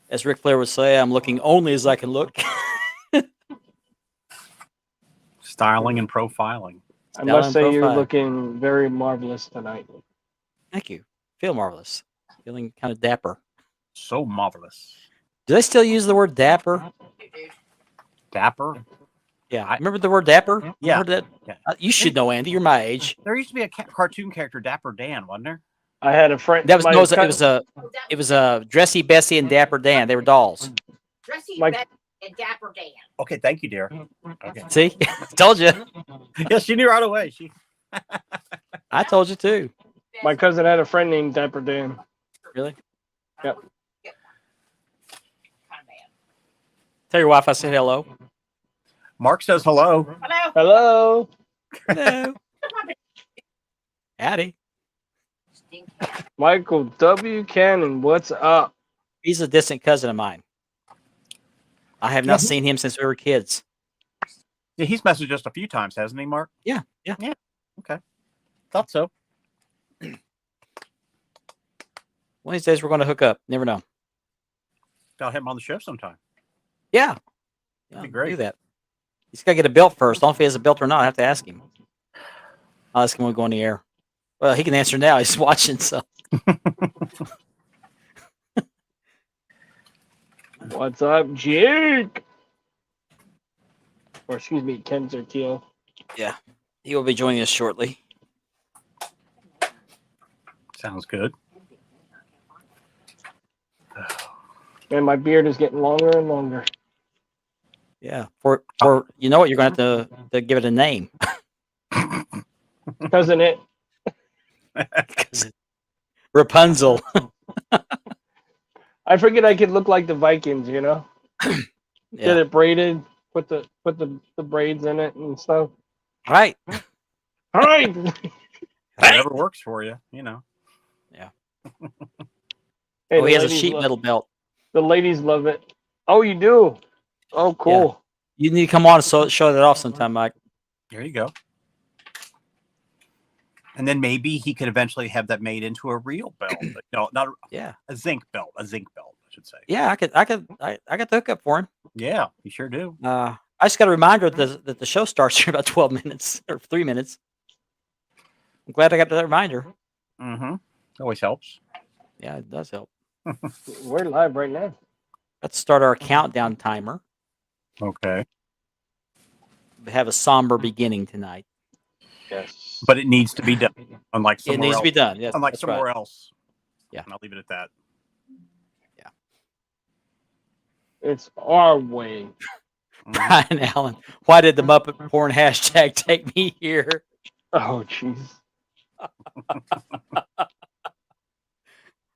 As Ric Flair would say, I'm looking only as I can look. Styling and profiling. I must say you're Profile. looking very marvelous tonight. Thank you. Feel marvelous. Feeling kind of dapper. So marvelous. Do they still use the word dapper? Dapper? Yeah. Remember the word dapper? Yeah. Heard that? Yeah. You should know, Andy. You're my age. There used to be a cartoon character, Dapper Dan, wasn't there? I had a friend. That was no, it was a Dressy Bessie and Dapper Dan. They were dolls. Dressy My- Bessie and Dapper Dan. Okay, thank you, dear. Okay. See, told you. Yeah, she knew right away. I told you too. My cousin had a friend named Dapper Dan. Really? Yep. Kind of bad. Tell your wife I said hello. Mark says hello. Hello. Hello. Hello. Howdy. Michael W. Cannon, what's up? He's a distant cousin of mine. I have not seen him since we were kids. Yeah, he's messaged us a few times, hasn't he, Mark? Yeah. Okay. Thought so. One of these days we're going to hook up. Never know. Got him on the show sometime. Yeah. That'd be great. Do that. He's got to get a belt first. I don't know if he has a belt or not. I have to ask him. I'll ask him when we go on the air. Well, he can answer now. He's watching, so. What's up, Jake? Or excuse me, Ken Zertiel. Yeah. He will be joining us shortly. Sounds good. Man, my beard is getting longer and longer. Yeah. For you know what? You're going to have to give it a name. Cousin it. Rapunzel. I figured I could look like the Vikings, you know? Get Yeah. it braided, put the braids in it and stuff. Right. All right. Whatever works for you, you know. Hey, Oh, he the has a ladies sheet love- metal belt. The ladies love it. Oh, you do? Oh, cool. You need to come on and show that off sometime, Mike. There you go. And then maybe he could eventually have that made into a real belt. No, not Yeah. a zinc belt. A zinc belt, I should say. Yeah, I got the hookup for him. Yeah, you sure do. I just got a reminder that the show starts in about 12 minutes or 3 minutes. I'm glad I got that reminder. Mm-hmm. Always helps. Yeah, it does help. We're live right now. Let's start our countdown timer. Okay. We have a somber beginning tonight. Yes. But it needs to be done. Unlike It somewhere needs else. to be done. Yes, Unlike that's somewhere right. else. Yeah. And I'll leave it at that. It's our way. Mhm. Brian Allen, why did the Muppet porn hashtag take me here? Oh, jeez.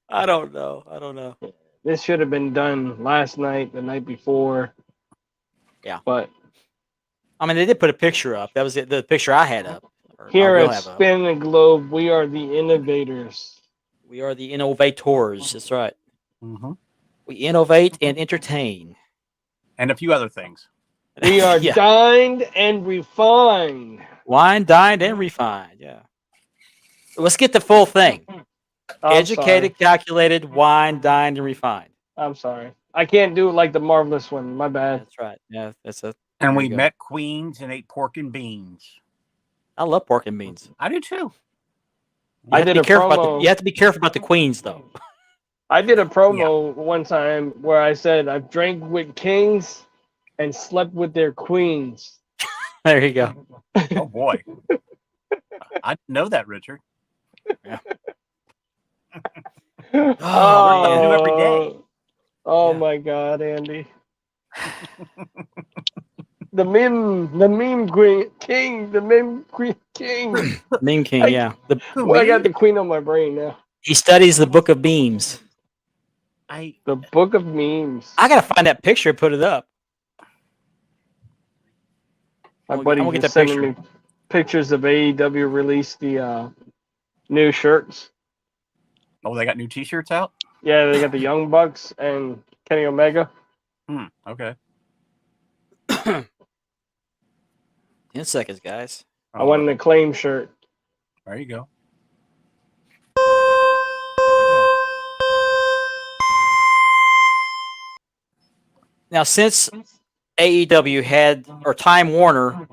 I don't know. This should have been done last night, the night before. Yeah. But I mean, they did put a picture up. That was the picture I had up. or I here will at have up. Spin the Globe, we are the innovators. We are the innovators. That's right. Mhm. We innovate and entertain. And a few other things. We are Yeah. dined and refined. Wine, dined, and refined. Yeah. Let's get the full thing. I'm Educated, calculated, wine, dined, and refined. I'm sorry. I can't do it like the marvelous one. My bad. That's right. Yeah, that's a. And There we you go. met queens and ate pork and beans. I love pork and beans. I do too. I You have to did be a careful about promo. you have to be careful about the queens, though. I did a promo one time where I said I've drank with kings and slept with their queens. There you go. Oh boy. I didn't know that, Richard. Oh, do every day. Oh Yeah. my God, Andy. the meme queen, king, the meme queen, king. Meme King, I- yeah. Well, I got the queen on my brain now. He studies the book of beams. The book of memes. I gotta find that picture and put it up. My I'm buddy gonna get just that sending me pictures of AEW released the new shirts. Oh, they got new T-shirts out. Yeah, they got the Young Bucks and Kenny Omega. Okay. 10 seconds, guys. I want an Acclaim shirt. There you go. Now, since AEW had, or Time Warner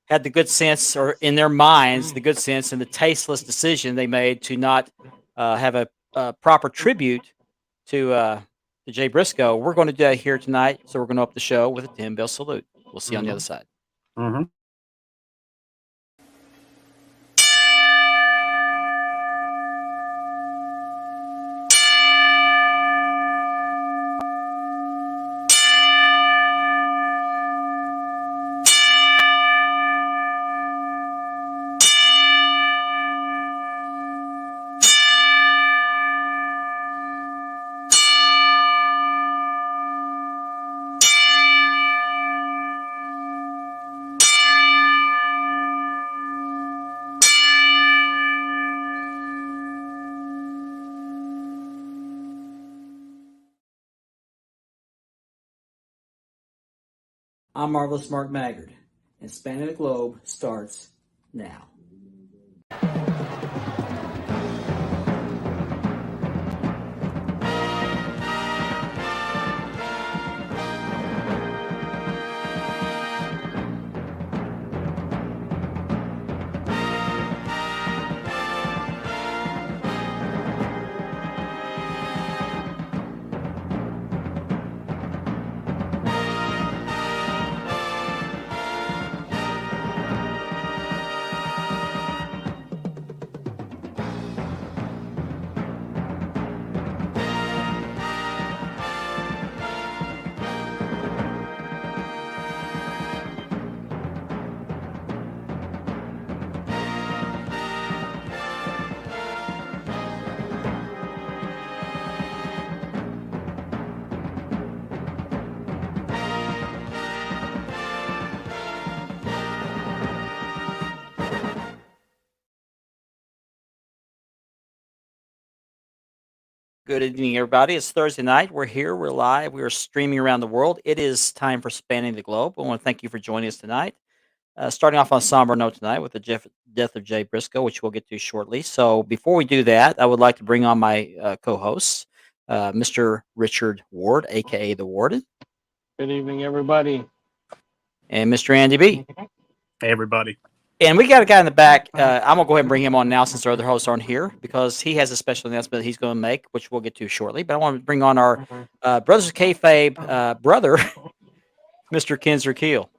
had the good sense, or in their minds, the good sense and the tasteless decision they made to not have a proper tribute to Jay Briscoe, we're going to do that here tonight. So we're going to open the show with a 10-bell salute. We'll see you on the other side. Mm-hmm. I'm Marvelous Mark Maggard, and Spanning the Globe starts now. Good evening, everybody. It's Thursday night. We're here. We're live. We are streaming around the world. It is time for Spanning the Globe. I want to thank you for joining us tonight. Starting off on a somber note tonight with the death of Jay Briscoe, which we'll get to shortly. So before we do that, I would like to bring on my co-hosts, Mr. Richard Ward, a.k.a. The Warden, Good evening, everybody. and Mr. Andy B. Hey, everybody. And we got a guy in the back. I'm going to go ahead and bring him on now since our other hosts aren't here because he has a special announcement that he's going to make, which we'll get to shortly. But I want to bring on our Brothers of Kayfabe brother, Mr. Kinzer Keel.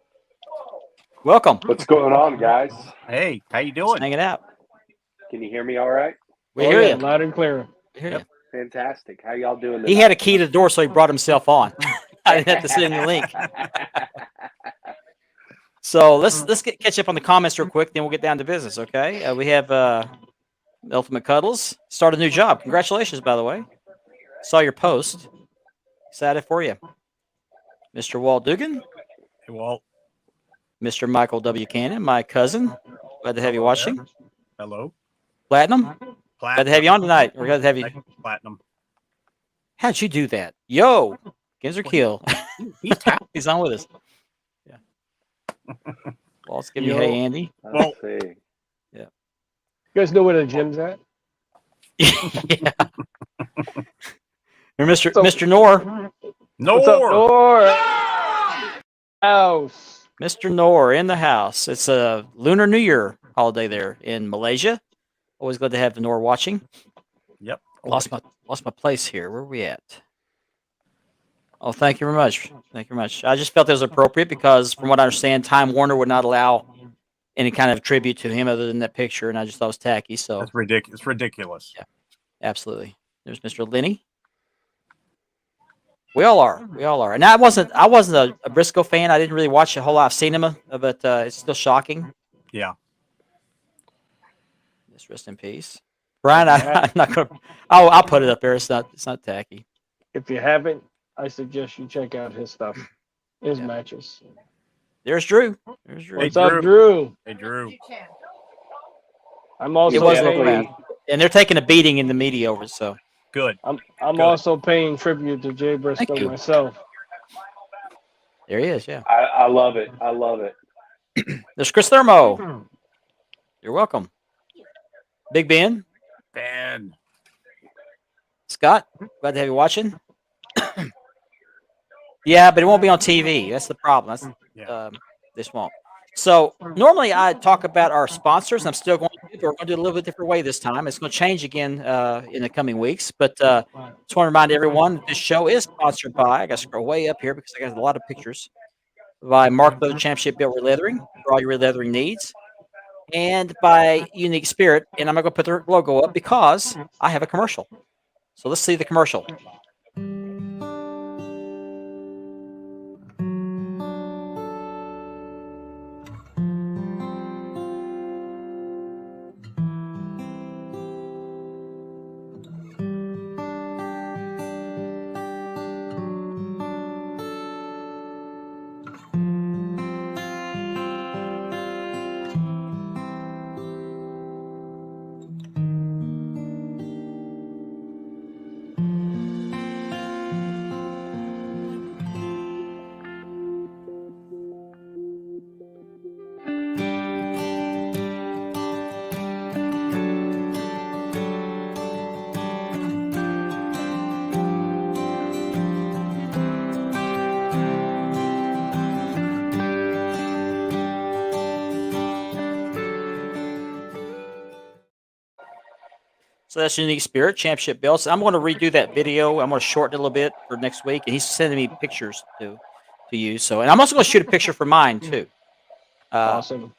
Welcome. What's going on, guys? Hey, how you Just doing? hanging out. Can you hear me all right? We hear yeah, you. loud and clear. We hear Yep. you. Fantastic. How y'all doing He had a key to the door, so he brought himself on. I didn't have to send the link. So let's catch up on the comments real quick, then we'll get down to business, okay? We have Ultimate Cuddles. Start a new job. Congratulations, by the way. Saw your post. Excited for you. Mr. Walt Dugan. Hey, Walt. Mr. Michael W. Cannon, my cousin. Glad to have you watching. Hello. Platinum. Glad to have you on tonight. We're glad to have you. Platinum. How'd you do that? Yo, Kinzer Keel. He's talented. He's on with us. Yeah. Walt's giving you Yo. hey, Andy. Let's see. You guys know where the gym's at? Yeah. And Mr. So- Mr. Noor. What's up, Nor. Nor? House. Mr. Noor in the house. It's a Lunar New Year holiday there in Malaysia. Always glad to have the Noor watching. Yep. Lost my place here. Where are we at? Oh, thank you very much. Thank you very much. I just felt it was appropriate because, from what I understand, Time Warner would not allow any kind of tribute to him other than that picture, and I just thought it was tacky. So, That's ridiculous. It's ridiculous. Yeah. Absolutely. There's Mr. Lenny. We all are. We all are. And I wasn't a Briscoe fan. I didn't really watch a whole lot of cinema, but it's still shocking. Yeah. Just rest in peace, Brian. I'm not gonna. I'll put it up there. It's not tacky. If you haven't, I suggest you check out his stuff, his Yeah. matches. There's Drew. There's Drew. Hey, What's up, Drew. Drew? Hey, Drew. I'm also It was paying, looking and they're taking a beating in the media over it. So Good. I'm Good. also paying tribute to Jay Briscoe you. myself. there he is. Yeah. I love it. I love it. There's Chris Thermo. You're welcome. Big Ben. Ben. Scott. Glad to have you watching. Yeah, but it won't be on TV. That's the problem. That's Yeah. this won't. So normally I talk about our sponsors. I'm still going to do, but we're going to do it a little bit different way this time. It's going to change again in the coming weeks. But just want to remind everyone this show is sponsored by. I got to scroll way up here because I got a lot of pictures by Mark Leather Championship Built Leathering for all your leathering needs, and by Unique Spirit. And I'm not going to put their logo up because I have a commercial. So let's see the commercial. So that's Unique Spirit Championship belts. I'm going to redo that video. I'm going to shorten it a little bit for next week, and he's sending me pictures to use. So, and I'm also going to shoot a picture for mine too. Awesome.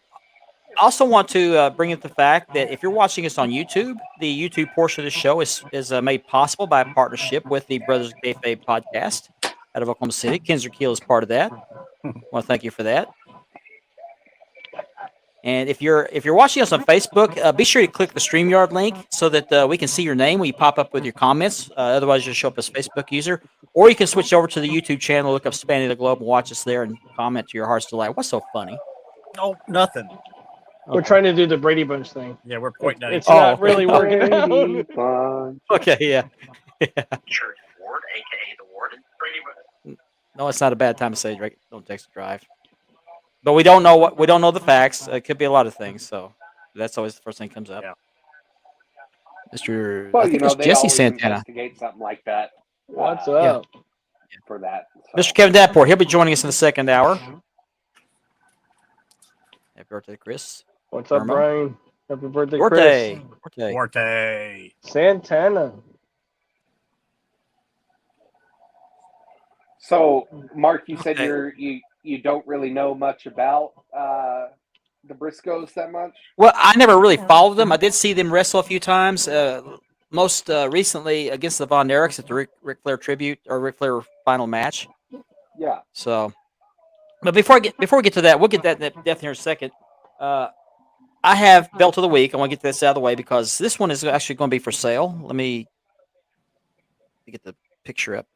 I also want to bring up the fact that if you're watching us on YouTube, the YouTube portion of the show is made possible by a partnership with the Brothers of Kayfabe podcast out of Oklahoma City. Kinzer Keel is part of that. I want to thank you for that. And if you're watching us on Facebook, be sure to click the StreamYard link so that we can see your name when you pop up with your comments. Otherwise, you'll show up as a Facebook user. Or you can switch over to the YouTube channel, look up Spanning the Globe, and watch us there and comment to your heart's delight. What's so funny? Oh, nothing. We're trying to do the Brady Bunch thing. Yeah, we're pointing at It's each other. not really working out. Brady Bunch. Okay, yeah. Church Ward, aka the Warden. No, it's not a bad time to say don't text drive. But we don't know the facts. It could be a lot of things, so that's always the first thing that comes up. Yeah. Mr. Well, I think they it's Jesse always Santana. investigate something like that. What's uh, up? for that? So. Mr. Kevin Davenport, he'll be joining us in the second hour. Happy birthday, Chris. What's up, Irma? Brian? Happy birthday, Forte. Chris. Forte. Santana. So, Mark, you said Okay. you don't really know much about the Briscoes that much. Well, I never really followed them. I did see them wrestle a few times. Most recently against the Von Erichs at the Ric Flair tribute or Ric Flair final match. Yeah. So, but before we get to that, we'll get that in depth here in a second. I have belt of the week. I want to get this out of the way because this one is actually going to be for sale. Let me get the picture up.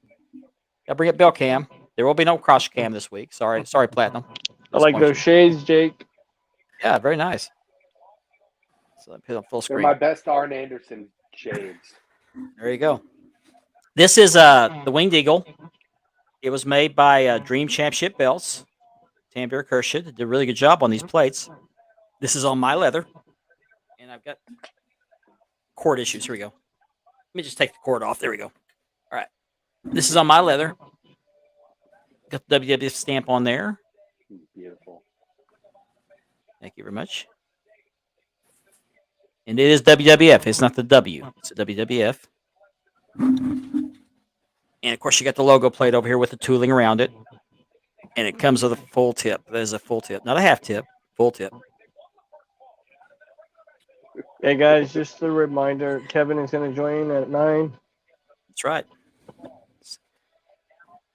I'll bring up bell cam. There will be no cross cam this week. Sorry, Platinum. I like those shades, Jake. Yeah, very nice. So I put it on full They're screen. my best Arn Anderson shades. There you go. This is the Winged Eagle. It was made by Dream Championship Belts. Tanvir Kershid did a really good job on these plates. This is on my leather. And I've got cord issues. Here we go. Let me just take the cord off. There we go. All right. This is on my leather. Got the WWF stamp on there. Beautiful. Thank you very much. And it is WWF. It's not the W. It's a WWF. And of course, you got the logo plate over here with the tooling around it. And it comes with a full tip. That is a full tip. Not a half tip. Full tip. Hey, guys, just a reminder, Kevin is going to join at 9. That's right.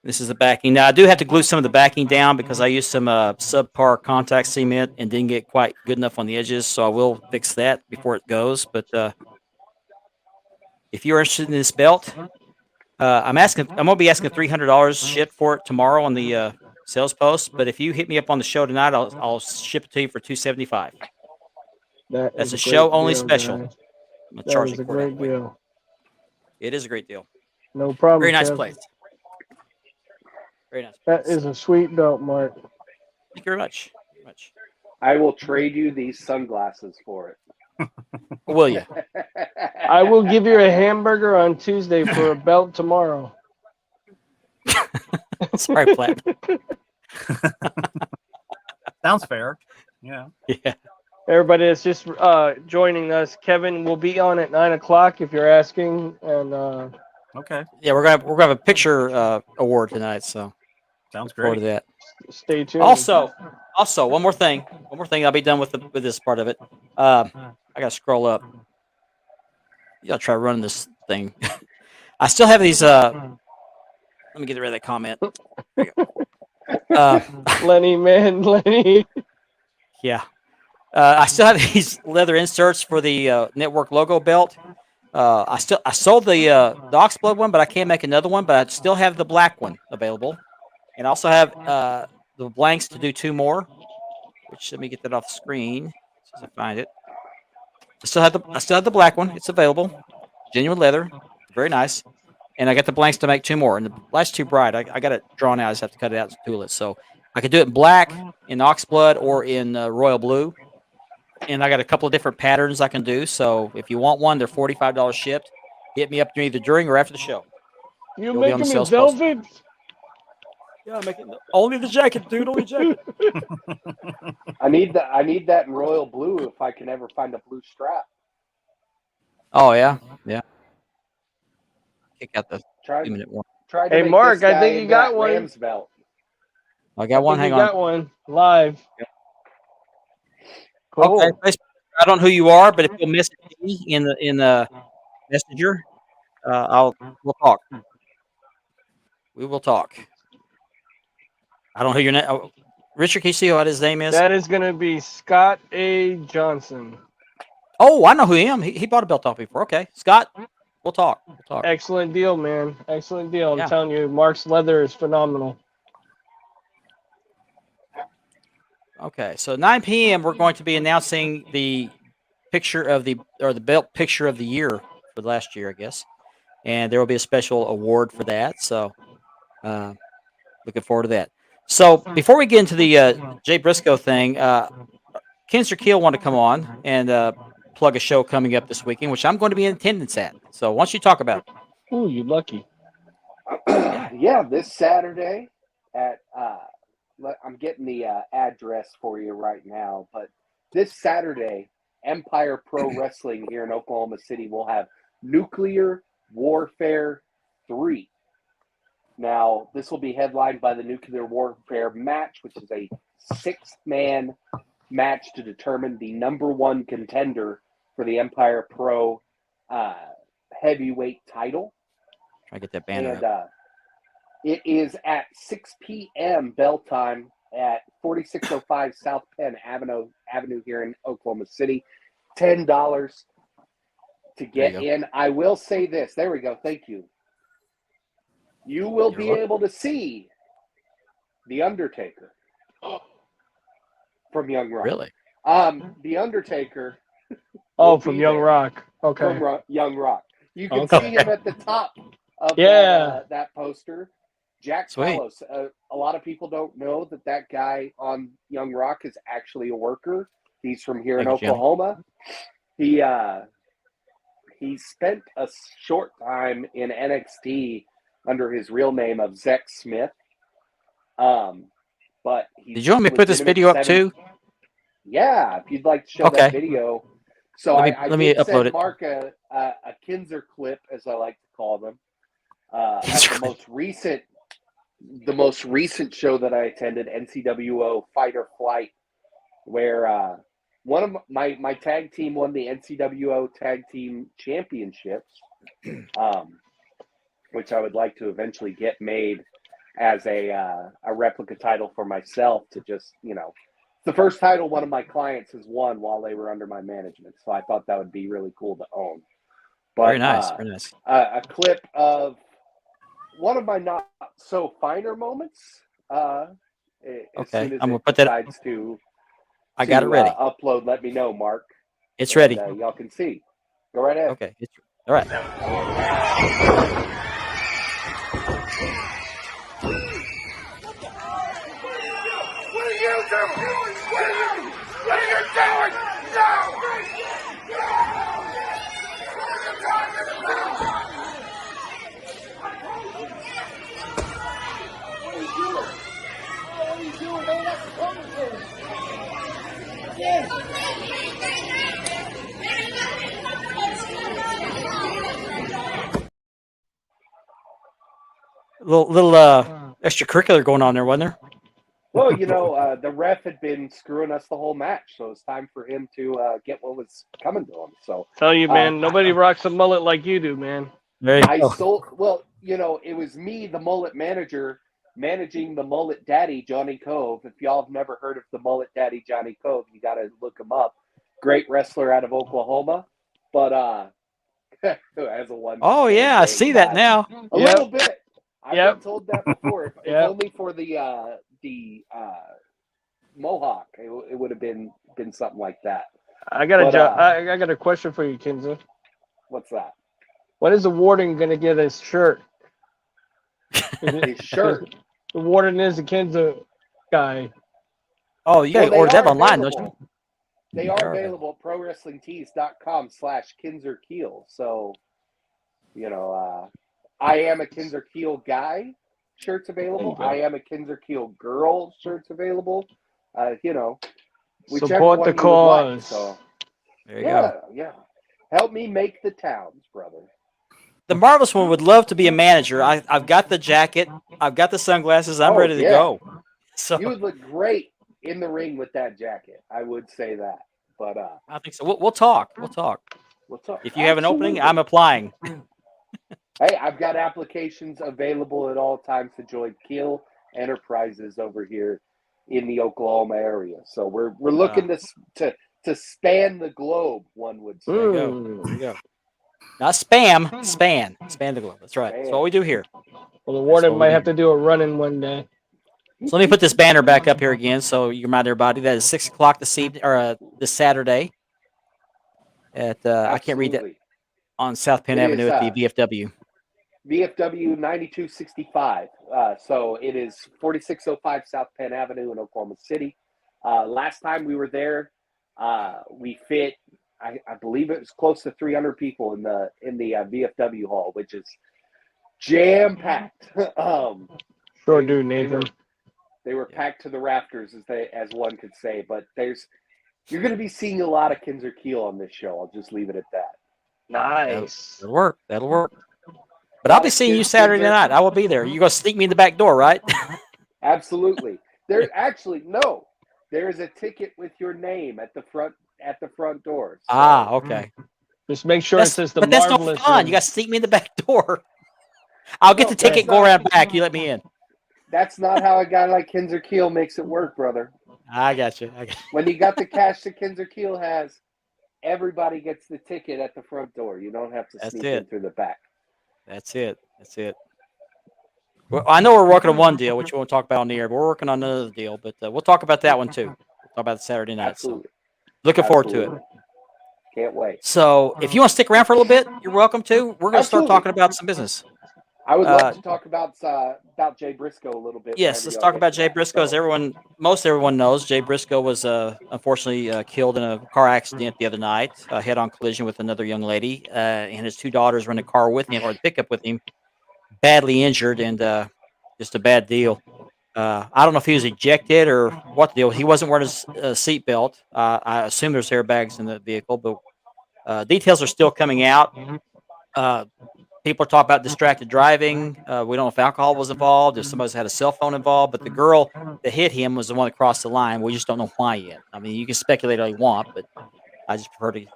This is the backing. Now, I do have to glue some of the backing down because I used some subpar contact cement and didn't get quite good enough on the edges. So I will fix that before it goes. But if you're interested in this belt, I'm going to be asking $300 ship for it tomorrow on the sales post. But if you hit me up on the show tonight, I'll ship it to you for $275. That's a show only special. Guys. I'm gonna That charge is you a for that. great deal. It is a great deal. No problem. Very nice Kev. place. Very nice. That place. is a sweet belt, Mark. Thank you very much. I will trade you these sunglasses for it. Will you? I will give you a hamburger on Tuesday for a belt tomorrow. Sorry, Platinum. Sounds fair. Yeah. Yeah. Everybody that's just joining us, Kevin will be on at 9 o'clock if you're asking, and Okay. Yeah, we're gonna have a picture award tonight, so Sounds look forward great. to that. stay tuned. Also, one more thing. I'll be done with this part of it. I gotta scroll up. You gotta try running this thing. I still have these. Let me get rid of that comment. There you go. Lenny, man, Lenny. Yeah. I still have these leather inserts for the network logo belt. I sold the Oxblood one, but I can't make another one. But I still have the black one available, and I also have the blanks to do 2 more. Which, let me get that off the screen as I find it. I still have the black one. It's available, genuine leather, very nice. And I got the blanks to make 2 more. And the light's too bright. I got it drawn out. I just have to cut it out and tool it. So I could do it in black, in Oxblood, or in royal blue. And I got a couple of different patterns I can do. So if you want one, they're $45 shipped. Hit me up either during or after the show. You You'll be make on the them in sales post. velvet? Yeah, only the jacket, dude. Only jacket. I need that in royal blue if I can ever find a blue strap. Oh yeah. Kick out the Try 2-minute one. try to Hey, make Mark, this I guy think you into got that one. Rams belt. I got one. I think Hang you on. got one live. Cool. Okay. Facebook, I don't know who you are, but if you'll message me in the messenger, we'll talk. We will talk. I don't know who your name. Oh, Richard, can you see what his name is? That is going to be Scott A. Johnson. Oh, I know who he is. He bought a belt off before. Okay, Scott, we'll talk. Excellent deal, man. Excellent deal. I'm Yeah. telling you, Mark's leather is phenomenal. Okay, so 9 p.m. we're going to be announcing the picture of the belt picture of the year for last year, I guess, and there will be a special award for that. So, looking forward to that. So before we get into the Jay Briscoe thing, Kinzer Keel wanted to come on and plug a show coming up this weekend, which I'm going to be in attendance at. So why don't you talk about it? Ooh, you lucky. Yeah, this Saturday at I'm getting the address for you right now, but this Saturday, Empire Pro Wrestling here in Oklahoma City will have Nuclear Warfare 3. Now, this will be headlined by the Nuclear Warfare match, which is a 6-man match to determine the #1 contender for the Empire Pro heavyweight title. Try to get that banner And up. it is at 6 p.m. bell time at 4605 South Penn Avenue here in Oklahoma City. $10 to get There you in. I will say this. There we go. Thank you. You will You're be welcome. able to see The Undertaker from Young Rock. Really? The Undertaker Oh, will from be Young there. Rock. Okay. From Young Rock. You can Okay. see him at the top of Yeah. that poster. Jack Sweet. Palos. A lot of people don't know that guy on Young Rock is actually a worker. He's from here in Thank you, Jim. Oklahoma. He spent a short time in NXT under his real name of Zek Smith. But he's Did you want me to put this legitimate video up 7 too? Yeah, if you'd like to show Okay. that video. So Let me did upload send it. Mark a Kinzer clip, as I like to call them. At Kinzer the most recent show that I attended, NCWO Fight or Flight, where one of my tag team won the NCWO Tag Team Championships, which I would like to eventually get made as a replica title for myself to just, the first title one of my clients has won while they were under my management. So I thought that would be really cool to own. But, Very nice. Very nice. a clip of one of my not so finer moments. As Okay, soon as I'm gonna it put that. decides to I got it ready. upload, let me know, Mark. It's ready. And, y'all can see. Go right ahead. Okay. All right. What are you doing? What are you doing? No! Little extracurricular going on there, wasn't there? Well, the ref had been screwing us the whole match, so it's time for him to get what was coming to him. So Tell you, man, nobody rocks a mullet like you do, man. There you I go. sold. Well, it was me, the mullet manager, managing the mullet daddy, Johnny Cove. If y'all have never heard of the mullet daddy, Johnny Cove, you got to look him up. Great wrestler out of Oklahoma, but as a one. Oh yeah, I see that now. A Yep. little bit. I've Yep. been told that before. If Yep. only for the Mohawk, it would have been something like that. I got But, I got a question for you, Kinza. What's that? When is the warden gonna get his shirt? His shirt. The warden is the Kinza guy. Oh, you gotta Well, they order that are online, don't available. you? They are available at prowrestlingtees.com/KinzerKeel. So, I am a Kinzer Keel guy. Shirts available. go. I am a Kinzer Keel girl. Shirts available. Whichever Support one the you would like. cause. So, There you go. yeah. Help me make the towns, brother. The Marvelous One would love to be a manager. I've got the jacket. I've got the sunglasses. I'm Oh, ready to yeah. go. So You would look great in the ring with that jacket. I would say that. But I think so. We'll talk. We'll talk. we'll talk. If you have an opening, Absolutely. I'm applying. Hey, I've got applications available at all times to join Keel Enterprises over here in the Oklahoma area. So we're looking to span the globe, one would say. There you go. There you go. Not spam, span the globe. That's right. That's what we do here. Well, the what warden we might do. have to do a run-in one day. So let me put this banner back up here again, so you remind everybody that is 6:00 this evening or this Saturday at I can't read that, Absolutely. on South Penn It Avenue is, at the VFW. VFW 9265. So it is 4605 South Penn Avenue in Oklahoma City. Last time we were there, we fit, I believe it was close to 300 people in the VFW hall, which is jam packed. Sure do, Nathan. They were packed to the rafters, as one could say. But you're going to be seeing a lot of Kinzer Keel on this show. I'll just leave it at that. Nice. That'll work. That'll work. But I'll be seeing you Saturday night. I will be there. You're gonna sneak me in the back door, right? Absolutely. There is a ticket with your name at the front door. So, Okay. Just make sure it says the But that's no marvelous. fun. You got to sneak me in the back door. I'll get No, the ticket, that's go not- around back. You let me in. that's not how a guy like Kinzer Keel makes it work, brother. I got you. When you got the cash that Kinzer Keel has, everybody gets the ticket at the front door. You don't have to That's sneak it. in through the back. That's it. That's it. Well, I know we're working on one deal, which we won't talk about on the air, but we're working on another deal. But we'll talk about that one too. We'll talk about the Saturday night. Absolutely. So looking forward to it. Absolutely. Can't wait. So if you want to stick around for a little bit, you're welcome to. We're going to start Absolutely. talking about some business. I would love to talk about Jay Briscoe a little bit. Yes, whenever let's y'all talk get about to Jay that. Briscoe. As most everyone knows, Jay Briscoe was unfortunately killed in a car accident the other night, a head-on collision with another young lady, and his two daughters were in the car with him, or the pickup with him, badly injured, and just a bad deal. I don't know if he was ejected or what the deal. He wasn't wearing his seatbelt. I assume there's airbags in the vehicle, but details are still coming out. People are talking about distracted driving. We don't know if alcohol was involved, if somebody's had a cell phone involved, but the girl that hit him was the one that crossed the line. We just don't know why yet. I mean, you can speculate all you want, but I just prefer to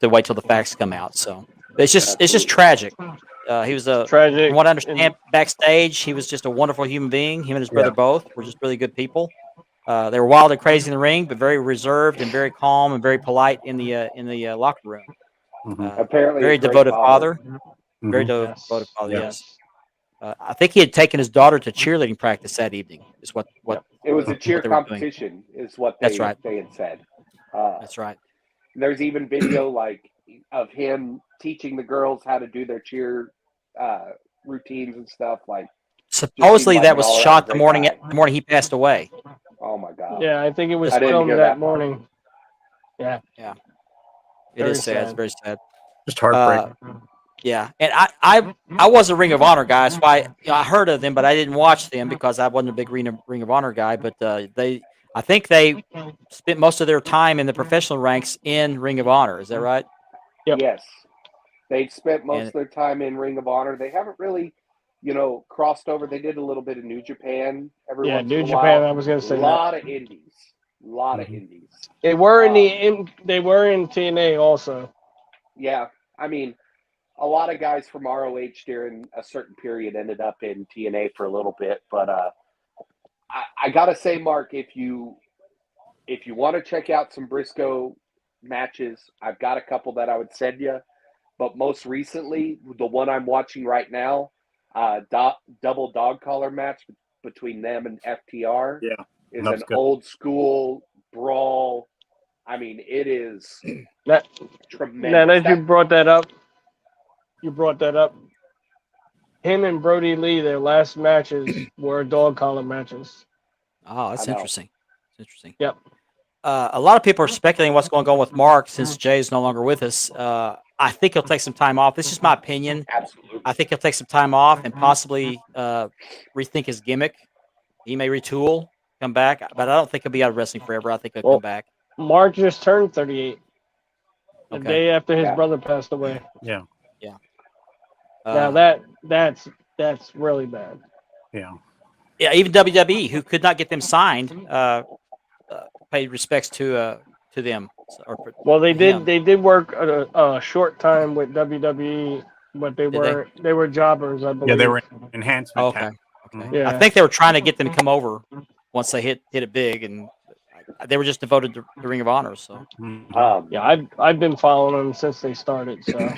wait till the facts come out. So it's just tragic. He was Tragic. from what I understand, backstage, he was just a wonderful human being. Him and his brother both were just really good people. They were wild and crazy in the ring, but very reserved and very calm and very polite in the locker room. Apparently, Very a great devoted father. Mhm. Very Yes. devoted father. Yes. Yes. I think he had taken his daughter to cheerleading practice that evening. Is what It was a cheer what they were doing. competition, is what they That's right. they had said. That's right. There's even video of him teaching the girls how to do their cheer routines and stuff. Supposedly like that an was all-around shot the great morning guy. he passed away. Oh my god! Yeah, I think it was I didn't filmed hear that that. morning. It Very is sad. It's sad. very sad. Just heartbreaking. Yeah, and I was a Ring of Honor guy. That's why I heard of them, but I didn't watch them because I wasn't a big Ring of Honor guy. But I think they spent most of their time in the professional ranks in Ring of Honor. Is that right? Yep. Yes, they've spent most And- of their time in Ring of Honor. They haven't really crossed over. They did a little bit of New Japan every Yeah, once New in a Japan. while. I was gonna A say that. lot of indies. They were in Um, they were in TNA also. Yeah, I mean, a lot of guys from ROH during a certain period ended up in TNA for a little bit, but I gotta say, Mark, if you want to check out some Briscoe matches, I've got a couple that I would send you. But most recently, the one I'm watching right now, double dog collar match between them and FTR, Yeah, is that's an good. old school brawl. I mean, it is That tremendous. now that you brought that up, him and Brody Lee, their last matches were dog collar matches. Oh, that's I know. interesting. It's interesting. Yep. A lot of people are speculating what's going on with Mark since Jay is no longer with us. I think he'll take some time off. This is my opinion. Absolutely. I think he'll take some time off and possibly rethink his gimmick. He may retool, come back, but I don't think he'll be out of wrestling forever. I think he'll come back. Mark just turned 38 the Okay. day after his Yeah. brother passed away. Yeah. Now that's really bad. Yeah. Yeah, even WWE, who could not get them signed, paid respects to them. Well, they did. him. They did work a short time with WWE, but they were jobbers, I believe. Yeah, they were enhancement. Okay. tag. Okay. Mhm. Yeah. I think they were trying to get them to come over once they hit it big, and they were just devoted to the Ring of Honor. So Mhm. Yeah, I've been following them since they started. So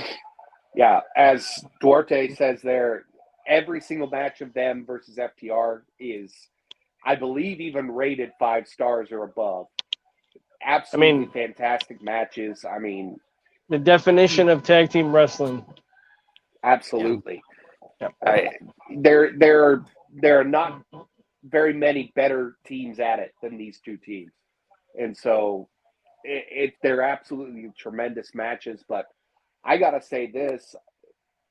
Yeah, as Duarte says there, every single match of them versus FTR is, I believe, even rated 5 stars or above. Absolutely fantastic matches. I mean, the definition of tag team wrestling. absolutely. Yep. There are not very many better teams at it than these two teams, and so they're absolutely tremendous matches. But I gotta say this: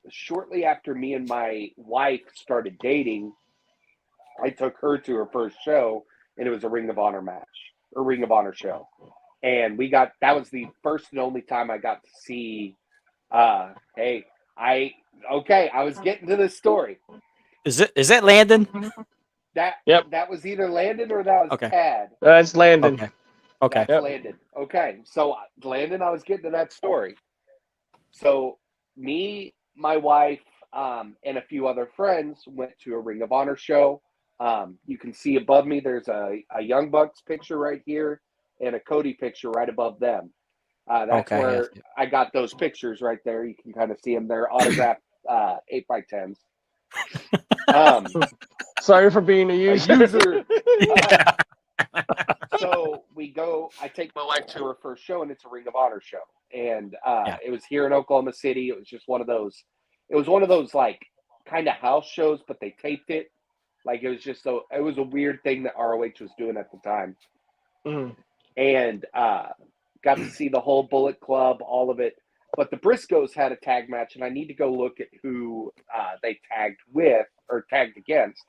shortly after me and my wife started dating, I took her to her first show, and it was a Ring of Honor match, or Ring of Honor show. And that was the first and only time I got to see, I was getting to this story. is that Landon? That was either Landon or that was Okay. Tad. That's Landon. Okay. That's Landon. Okay. So Landon, I was getting to that story. So me, my wife, and a few other friends went to a Ring of Honor show. You can see above me, there's a Young Bucks picture right here and a Cody picture right above them. That's Okay, where yes. I got those pictures right there. You can kind of see them. They're autographed 8x10s. Sorry for being a A user. user. So I take my wife to her first show, and it's a Ring of Honor show. And it was here in Oklahoma City. It was just one of those like kind of house shows, but they taped it. Like it was a weird thing that ROH was doing at the time. Mhm. And got to see the whole Bullet Club, all of it. But the Briscoes had a tag match, and I need to go look at who they tagged with or tagged against.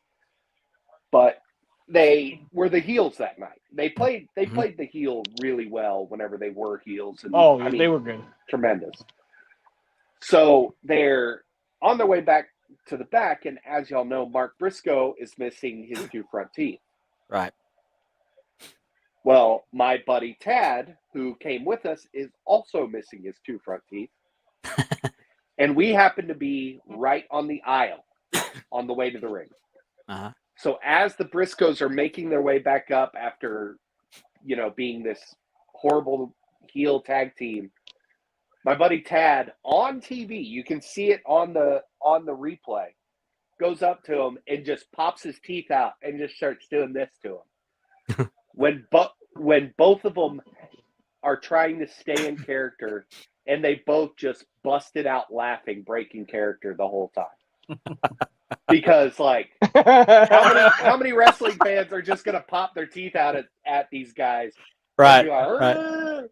But they were the heels that night. They played the heel really well whenever they were heels. And, Oh, I mean, they were good. tremendous. So they're on their way back to the back, and as y'all know, Mark Briscoe is missing his 2 front teeth. Right. Well, my buddy Tad, who came with us, is also missing his 2 front teeth. And we happen to be right on the aisle on the way to the ring. Uh-huh. So as the Briscoes are making their way back up after, being this horrible heel tag team, my buddy Tad on TV, you can see it on the replay, goes up to him and just pops his teeth out and just starts doing this to him. When both of them are trying to stay in character, and they both just busted out laughing, breaking character the whole time. Because how many wrestling fans are just gonna pop their teeth out at these guys? Right. And be like, Right.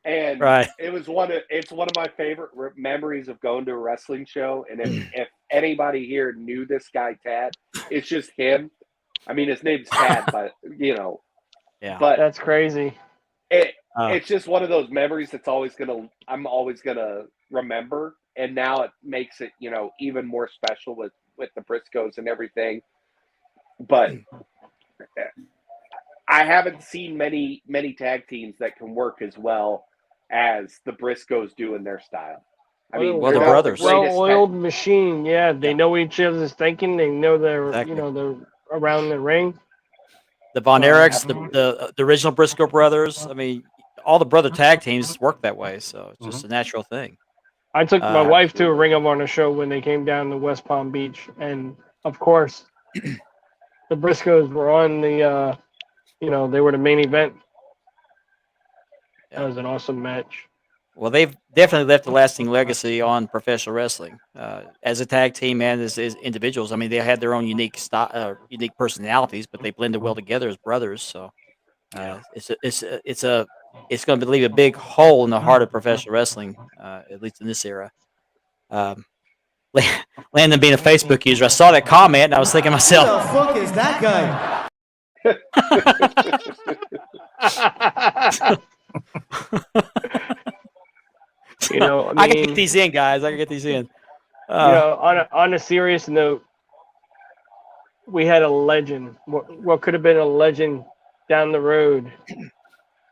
And Right. it's one of my favorite memories of going to a wrestling show. And if anybody here knew this guy Tad, it's just him. I mean, his name's Tad, but Yeah. But That's crazy. it's just one of those memories that's I'm always gonna remember. And now it makes it even more special with with the Briscoes and everything. But I haven't seen many tag teams that can work as well as the Briscoes do in their style. I mean, Well, the they're not brothers. greatest Well-oiled machine. Yeah, they Yeah. know each other's thinking. They know Exactly. they're around the ring. The Von Erichs, the original Briscoe brothers. I mean, all the brother tag teams work that way, so it's just a natural thing. I took my Uh, wife to a Ring of Honor show when they came down to West Palm Beach, and of course, the Briscoes were on the. They were the main event. That was an awesome match. Well, they've definitely left a lasting legacy on professional wrestling as a tag team and as individuals. I mean, they had their own unique style, unique personalities, but they blended well together as brothers. So it's going to leave a big hole in the heart of professional wrestling, at least in this era. Landon being a Facebook user, I saw that comment and I was thinking to myself, Who the fuck is that guy? I can get these in, guys. I can get these in. On a serious note, we had a legend. What could have been a legend down the road,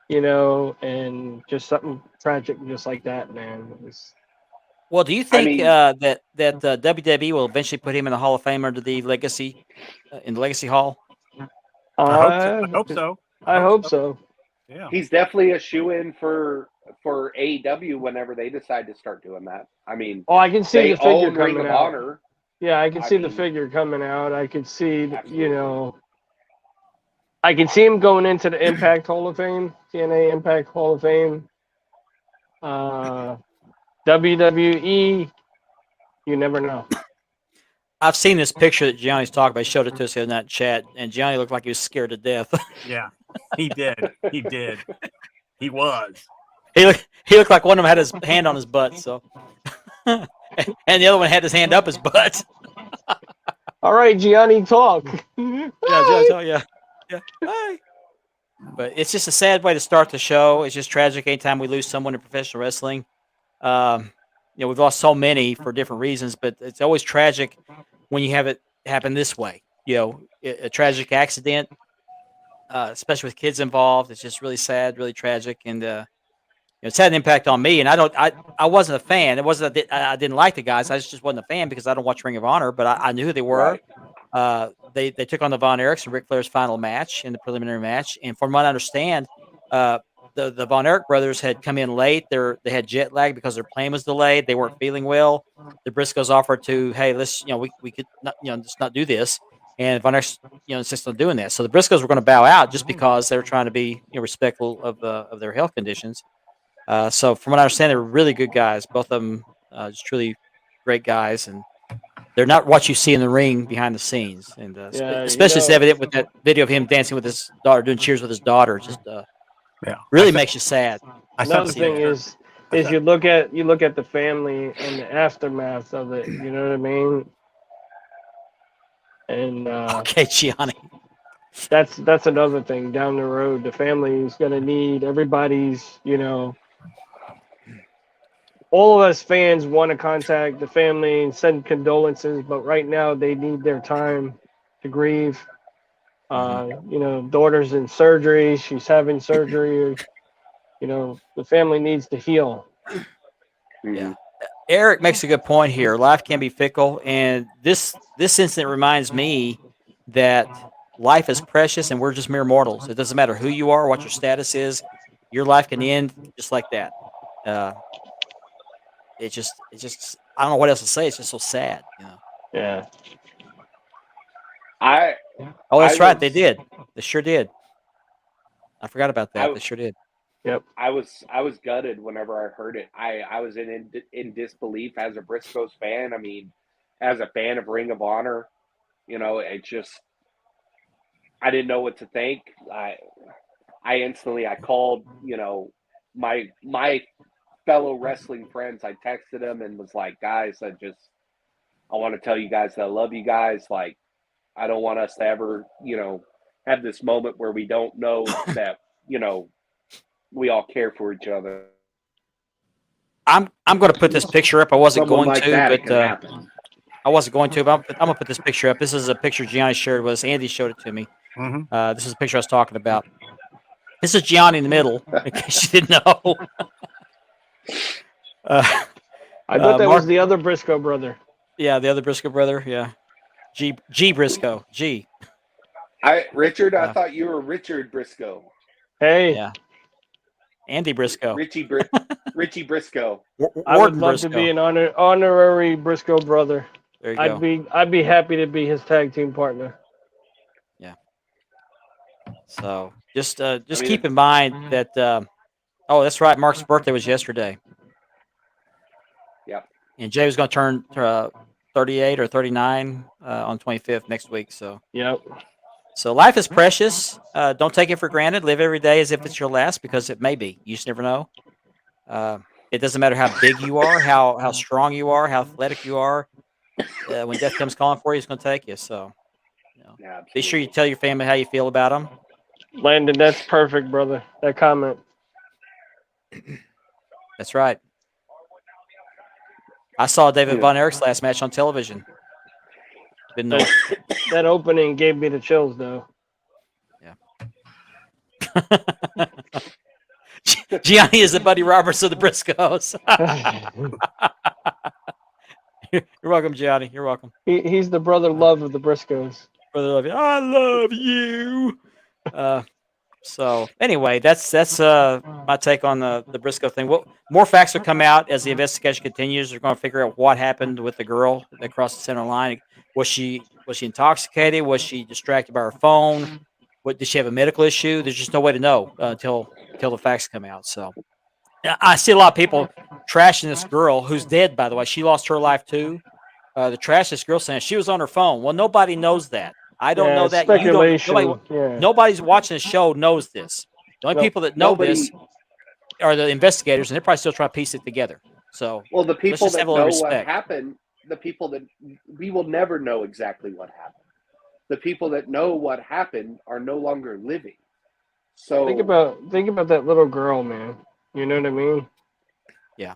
and just something tragic, just like that, man. Well, do you think that WWE will eventually put him in the Hall of Fame under the Legacy, in the Legacy Hall? I hope so. I hope so. Yeah. He's definitely a shoe-in for AEW whenever they decide to start doing that. I mean, I can see they the figure own Ring coming of out. Honor. Yeah, I can see the figure coming out. I could see, I can see him going into the Impact Hall of Fame, TNA Impact Hall of Fame. WWE, you never know. I've seen this picture that Gianni's talking about. He showed it to us in that chat, and Gianni looked like he was scared to death. Yeah, he did. He did. He was. He looked like one of them had his hand on his butt. So, and the other one had his hand up his butt. All right, Gianni, talk. Yeah. Hi. But it's just a sad way to start the show. It's just tragic anytime we lose someone in professional wrestling. We've lost so many for different reasons, but it's always tragic when you have it happen this way. A tragic accident, especially with kids involved. It's just really sad, really tragic, and it's had an impact on me. And I wasn't a fan. It wasn't that I didn't like the guys. I just wasn't a fan because I don't watch Ring of Honor, but I knew who they were. Right. They took on the Von Erichs in Ric Flair's final match, in the preliminary match, and from what I understand, the Von Erich brothers had come in late. They had jet lag because their plane was delayed. They weren't feeling well. The Briscoes offered to, hey, let's, we could not, just not do this. And Von Erich, insisted on doing that. So the Briscoes were going to bow out just because they were trying to be respectful of their health conditions. So from what I understand, they're really good guys. Both of them just truly great guys, and they're not what you see in the ring behind the scenes. And especially it's evident with that video of him dancing with his daughter, doing cheers with his daughter. Just really makes you sad. Another thing is you look at the family and the aftermath of it. You know what I mean? And okay, Gianni. That's another thing down the road. The family is going to need everybody's. All of us fans want to contact the family and send condolences, but right now they need their time to grieve. Daughter's in surgery. She's having surgery. The family needs to heal. Yeah. Eric makes a good point here. Life can be fickle, and this incident reminds me that life is precious, and we're just mere mortals. It doesn't matter who you are, what your status is. Your life can end just like that. It's just I don't know what else to say. It's just so sad. Yeah. That's right. They did. They sure did. I forgot about that. They sure did. Yep. I was gutted whenever I heard it. I was in disbelief as a Briscoes fan. I mean, as a fan of Ring of Honor, it just I didn't know what to think. I instantly called my fellow wrestling friends. I texted them and was like, guys, I want to tell you guys that I love you guys. Like, I don't want us to ever, have this moment where we don't know that, we all care for each other. I'm going to put this picture up. I wasn't Someone going like to, that, but it can happen. I wasn't going to, but I'm gonna put this picture up. This is a picture Gianni shared with us. Andy showed it to me. Mm-hmm. This is a picture I was talking about. This is Gianni in the middle, in case you didn't know. I thought that Mark- was the other Briscoe brother. Yeah, the other Briscoe brother. Yeah, G Briscoe. G. Richard, I Yeah. thought you were Richard Briscoe. Hey, Yeah. Andy Briscoe. Richie Briscoe. I would Warden love Briscoe. to be an honorary Briscoe brother. There you go. I'd be happy to be his tag team partner. So just mean, keep in mind that. Oh, that's right. Mark's birthday was yesterday. Yep. And Jay was going to turn 38 or 39 on 25th next week. So Yep. life is precious. Don't take it for granted. Live every day as if it's your last, because it may be. You just never know. It doesn't matter how big you are, how strong you are, how athletic you are. When death comes calling for you, it's going to take you. So Yeah, be sure you tell your family how you feel about them. Landon, that's perfect, brother. That comment. That's right. I saw David Von Erich's last match on television. Didn't know. That opening gave me the chills, though. Gianni is the Buddy Roberts of the Briscoes. You're welcome, Gianni. You're welcome. He's the brother love of the Briscoes. Brother, love you. I love you. So anyway, that's my take on the Briscoe thing. Well, more facts will come out as the investigation continues. They're going to figure out what happened with the girl that crossed the center line. Was she intoxicated? Was she distracted by her phone? What, did she have a medical issue? There's just no way to know until the facts come out. So I see a lot of people trashing this girl who's dead, by the way. She lost her life too. The trash this girl saying she was on her phone. Well, nobody knows that. I don't know that. You don't, Speculation. nobody's watching the show knows this. The only people that know this are the investigators, and they're probably still trying to piece it together. So, well, the people just that have a know little what respect. happened, the people that we will never know exactly what happened. The people that know what happened are no longer living. So Think about that little girl, man. You know what I mean? Yeah.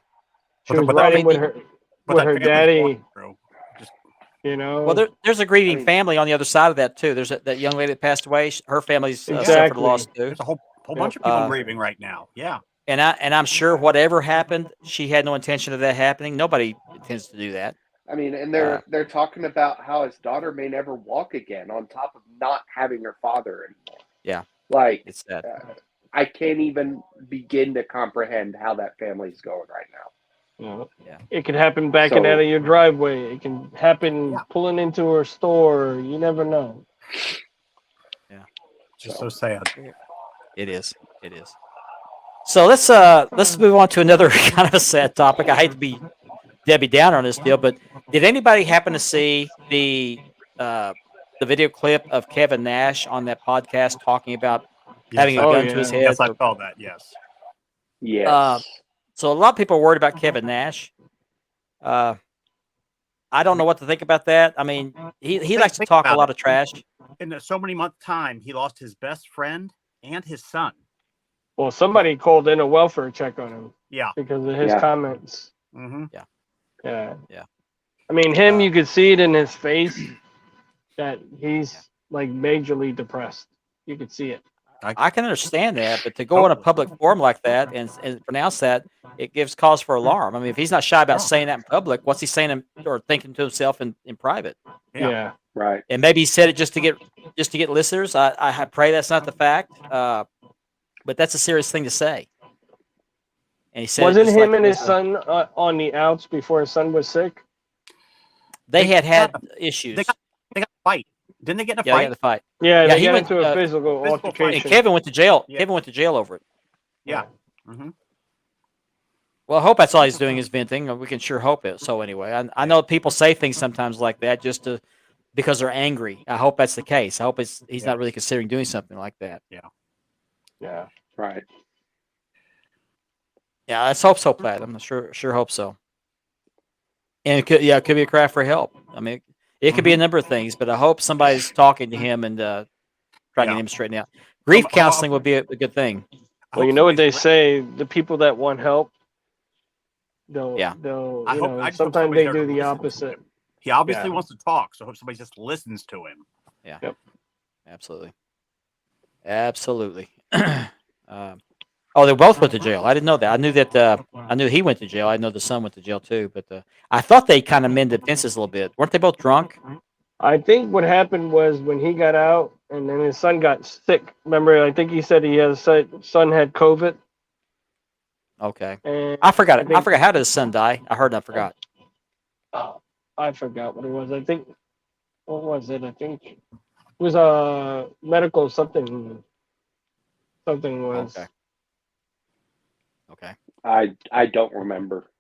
She was But riding with that her family's daddy. going through. You know. well, there's a grieving I mean- family on the other side of that too. There's that young lady that passed away. Her family's suffered Exactly. a loss too. There's a whole bunch of people Uh, grieving right now. Yeah. And I'm sure whatever happened, she had no intention of that happening. Nobody intends to do that. I mean, and they're talking about how his daughter may never walk again, on top of not having her father anymore. Yeah. Like, It's that. I can't even begin to comprehend how that family's going right now. Yeah. It could happen backing So- out of your driveway. It can happen Yeah. pulling into a store. You never know. Just so sad. It is. It is. So let's move on to another kind of a sad topic. I hate to be Debbie Downer on this deal, but did anybody happen to see the video clip of Kevin Nash on that podcast talking about having a Oh, gun to his yeah. head? Yes, I saw that. Yes. Yes. So a lot of people are worried about Kevin Nash. I don't know what to think about that. I mean, he likes to Think talk a about lot it. of trash. In so many months' time, he lost his best friend and his son. Well, somebody called in a welfare check on him Yeah. because of his Yeah. comments. Mm-hmm. Yeah. Yeah. I mean, you could see it in his face that he's like majorly depressed. You could see it. I can understand that, but to go on a public forum like that and pronounce that, it gives cause for alarm. I mean, if he's not shy about saying that in public, what's he saying or thinking to himself in private? Yeah. Right. And maybe he said it just to get listeners. I pray that's not the fact, but that's a serious thing to say. And he said, it Wasn't just him like and it his was son on the outs before his son was sick? they had got- issues. They got a fight. Didn't they get in a Yeah, they fight? had the fight. Yeah, Yeah, they he got went, into a physical physical fight. altercation. And Kevin went to jail. Yeah. Kevin went to jail over it. Yeah. Mm-hmm. Well, I hope that's all he's doing is venting. We can sure hope it. So anyway, I know people say things sometimes like that just because they're angry. I hope that's the case. I hope he's not really considering doing something like that. Yeah. Right. Yeah, let's hope so, Platt. I'm sure hope so. And it could be a cry for help. I mean, it could be a number of things, but I hope somebody's talking to him and trying to get him straightened out. Grief counseling would be a good thing. Well, you know what they say: the people that want help, they'll I hope- I just hope sometimes somebody's they there do to the listen to opposite. him. He obviously Yeah. wants to talk, so I hope somebody just listens to him. Absolutely. Absolutely. Oh, they both went to jail. I didn't know that. I knew that. I knew he went to jail. I know the son went to jail too. But I thought they kind of mended fences a little bit. Weren't they both drunk? I think what happened was when he got out and then his son got sick. Remember, I think he said son had COVID. Okay. And I forgot it. I think- forgot. How did his son die? I heard and I forgot. Oh, I forgot what it was. I think, what was it? I think it was a medical something. Something was. Okay. Okay. I don't remember.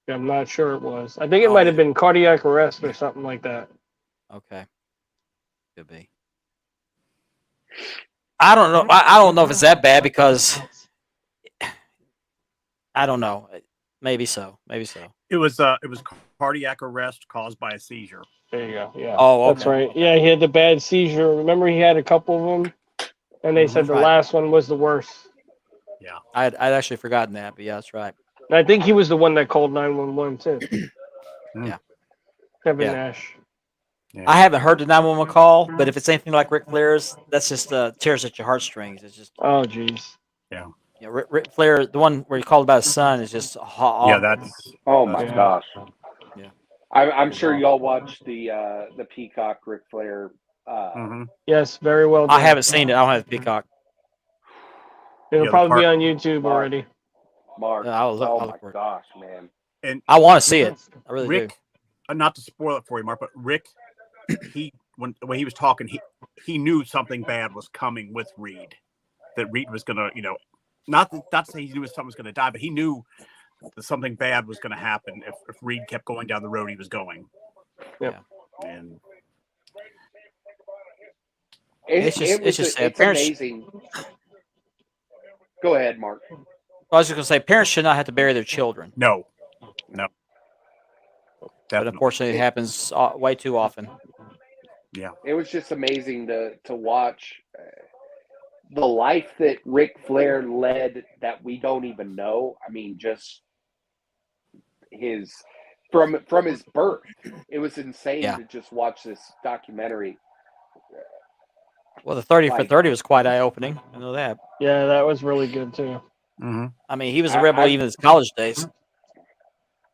I'm not sure it was. I think it Oh, might have been cardiac arrest or something like that. Okay. Could be. I don't know. I don't know if it's that bad because I don't know. Maybe so. Maybe so. It was cardiac arrest caused by a seizure. There you go. Yeah. Oh, That's okay. right. Yeah, he had the bad seizure. Remember, he had a couple of them, and they said the Right. last one was the worst. Yeah. I'd actually forgotten that, but yeah, that's right. And I think he was the one that called 911 too. Yeah. Kevin Yeah. Nash. Yeah. I haven't heard the 911 call, but if it's anything like Ric Flair's, that's just tears at your heartstrings. It's just, Oh, jeez. Ric Flair, the one where he called about his son, is just Yeah, that's Oh my Yeah. gosh. Yeah. I'm sure y'all watched the Peacock Ric Flair. mhm. Yes, very well done. I haven't seen it. I don't have Peacock. It'll Yeah, the probably be part- on YouTube Mark. already. Mark. Yeah, I'll look- oh I'll my look for it. gosh, man. I want to see it. I really Rick, do. not to spoil it for you, Mark, but Rick, when he was talking, he knew something bad was coming with Reed. That Reed was gonna, not to say he knew something was gonna die, but he knew that something bad was gonna happen if Reed kept going down the road he was going. Yep. And It's just sad. It's Parents- amazing. Go ahead, Mark. I was just going to say, parents should not have to bury their children, no. but Definitely. unfortunately, it happens way too often. It was just amazing to watch the life that Ric Flair led that we don't even know. I mean, just his from his birth. It was insane Yeah. to just watch this documentary. Well, the 30 for Like- 30 was quite eye opening. I know that. Yeah, that was really good too. Mhm. I mean, he was a I- rebel I- even in his college days.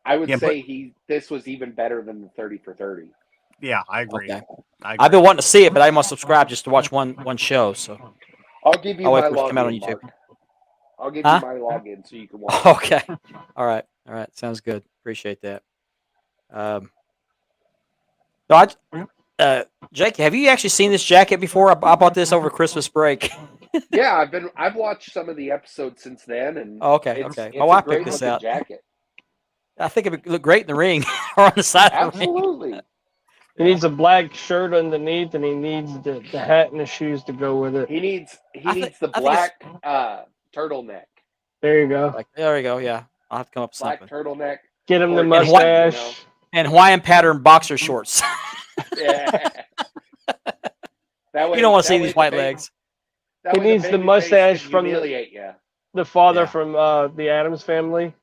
I would Yeah, say this was even better than the 30 for 30. Yeah, I agree. Okay. I agree. I've been wanting to see it, but I must subscribe just to watch one show. So I'll give you I'll wait my for it to come out on login, YouTube. Mark. I'll give Huh? you my login so you can watch. okay, all right, sounds good. Appreciate that. No, Jake, have you actually seen this jacket before? I bought this over Christmas break. Yeah, I've watched some of the episodes since then, and Oh, okay, it's, okay. it's My a wife great picked this looking out. jacket. I think it would look great in the ring or on the side of the ring. Absolutely. He needs a black shirt underneath, and he needs the hat and the shoes to go with it. He needs I the think black turtleneck. There you go. Like, there we go. Yeah, I'll have to come up with Black something. turtleneck. Get him the Or- and what- mustache. And Hawaiian pattern boxer shorts. Yeah. That way, You don't want to that see way these the white baby- legs. that He way needs the baby mustache face can from the- humiliate you. The father Yeah. from the Adams family.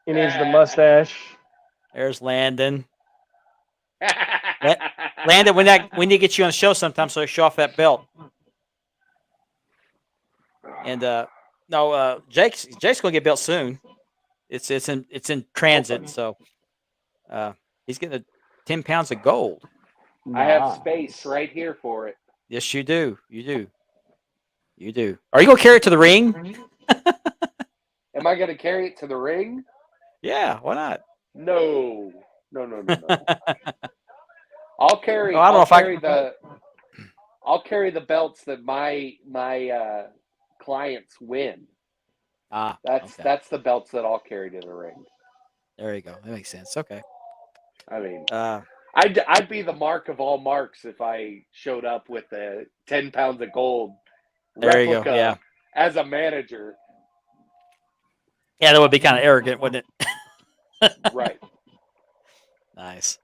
He needs the mustache. There's Landon. Landon, we need to get you on the show sometime so you show off that belt. And Jake's gonna get built soon. It's in transit, so he's getting 10 pounds of gold. I have Nah. space right here for it. Yes, you do. You do. You do. Are you gonna carry it to the ring? Am I going to carry it to the ring? Yeah, why not? No. I'll carry. Oh, I don't know I'll if I- carry the. I'll carry the belts that my clients win. Okay. That's the belts that I'll carry to the ring. There you go. That makes sense. Okay. I mean, Uh, I'd be the mark of all marks if I showed up with the 10 pounds of gold There you go, replica yeah. as a manager. yeah, that would be kind of arrogant, wouldn't it? Right. Nice.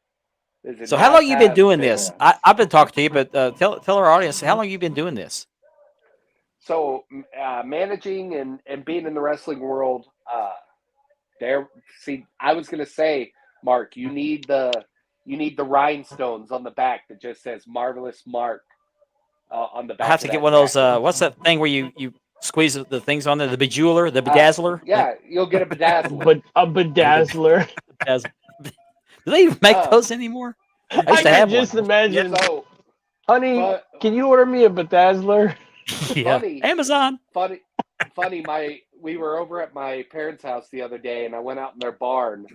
Does it So how not long you been have doing fit? this? I've been talking to you, but tell our audience how long you been doing this. So managing and being in the wrestling world, I was gonna say, Mark, you need the you need the rhinestones on the back that just says "Marvelous Mark" on the I back. have to get one of those. What's that thing where you squeeze the things on there? The bejeweler, the bedazzler. Yeah, you'll get a bedazzler. But a bedazzler. Bedazzler. Do they even make Oh. those anymore? I I used to can have just one. imagine. So Honey, but- can you order me a bedazzler? Yeah. funny. Amazon. funny. We were over at my parents' house the other day, and I went out in their barn,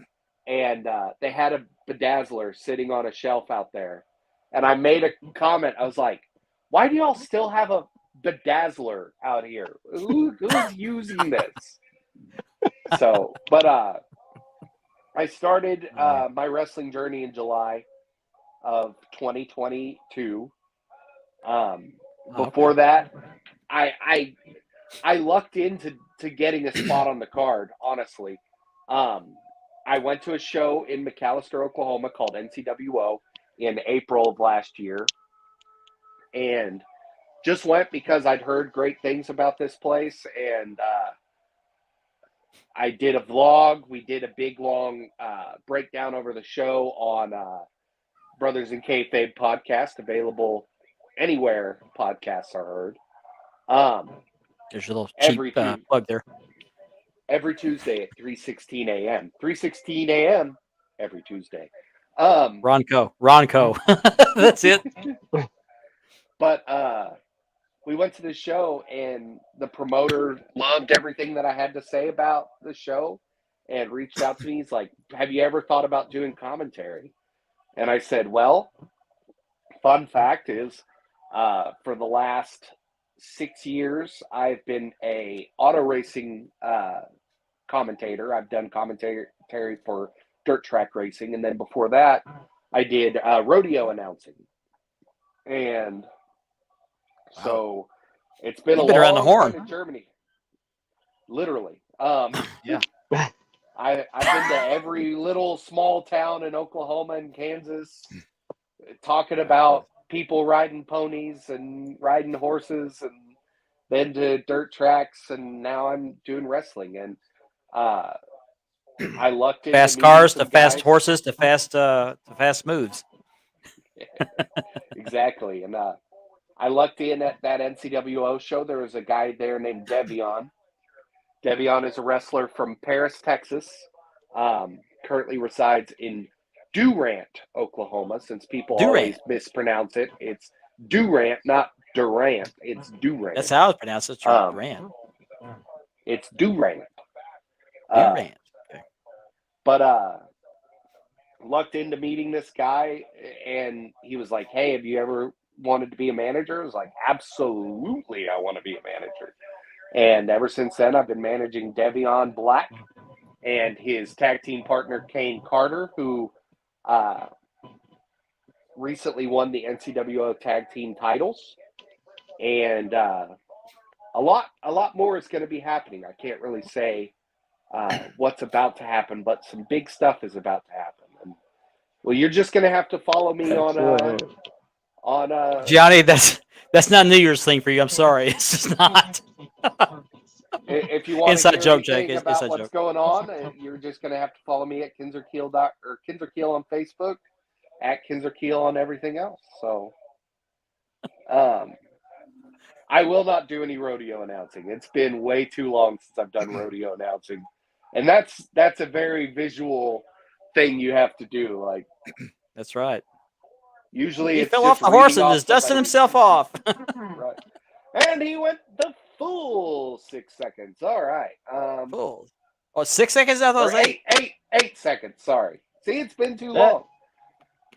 and they had a bedazzler sitting on a shelf out there, and I made a comment. I was like, "Why do y'all still have a bedazzler out here? Who's using this?" So, but I started my wrestling journey in July of 2022. Before that, I lucked into getting a spot on the card. Honestly, I went to a show in McAlester, Oklahoma, called NCWO in April of last year, and just went because I'd heard great things about this place, and I did a vlog. We did a big long breakdown over the show on Brothers in Kayfabe podcast, available anywhere podcasts are heard. There's your little Every cheap Tuesday. plug there. Every Tuesday at 3:16 a.m. 3:16 a.m. every Tuesday. Ronco. That's it. But we went to the show, and the promoter loved everything that I had to say about the show and reached out to me. He's like, "Have you ever thought about doing commentary?" And I said, "Well, fun fact is, for the last 6 years, I've been a auto racing commentator. I've done commentary for dirt track racing, and then before that, I did rodeo announcing. And so it's been You've a been around the long horn. time in Germany, literally. Yeah. I've been to every little small town in Oklahoma and Kansas, talking about people riding ponies and riding horses, and then to dirt tracks, and now I'm doing wrestling. And I lucked into Fast meeting cars to some fast guys. horses to fast moves. Exactly. And I lucked in at that NCWO show. There was a guy there named Devion. Devion is a wrestler from Paris, Texas. Currently resides in Durant, Oklahoma, since people always mispronounce it. It's Durant, not Durant. It's Durant. That's how it's pronounced. It's Durant. It's Durant. Durant. Okay. But lucked into meeting this guy, and he was like, "Hey, have you ever wanted to be a manager?" I was like, "Absolutely, I want to be a manager." And ever since then, I've been managing Devion Black and his tag team partner, Kane Carter, who recently won the NCWO tag team titles. And a lot more is going to be happening. I can't really say what's about to happen, but some big stuff is about to happen. And, well, you're just going to have to follow me on Johnny, that's not a New Year's thing for you. I'm sorry. It's just not. If you want Inside to hear joke, Jake. anything It's about inside what's joke. going on, you're just going to have to follow me at Kinzerkeel or Kinzerkeel on Facebook, at Kinzerkeel on everything else. So, I will not do any rodeo announcing. It's been way too long since I've done rodeo announcing, and that's a very visual thing you have to do. Like, That's right. usually He it's fell just off the horse reading and off is dusting somebody- himself off. Right. And he went the full 6 seconds. All right. Cool. Oh, 6 seconds? I thought it was Or eight. eight seconds. Sorry. See, it's been too long.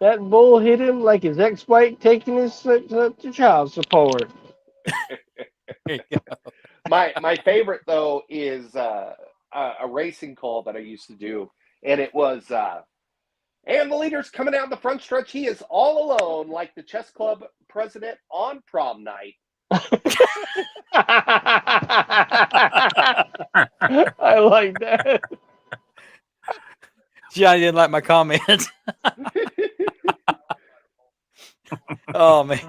That bull hit him like his ex-wife taking his to child support. There you go. My favorite though is a racing call that I used to do, and it was and the leader's coming down the front stretch. He is all alone, like the chess club president on prom night. I like that. Johnny didn't like my comment. Oh, man.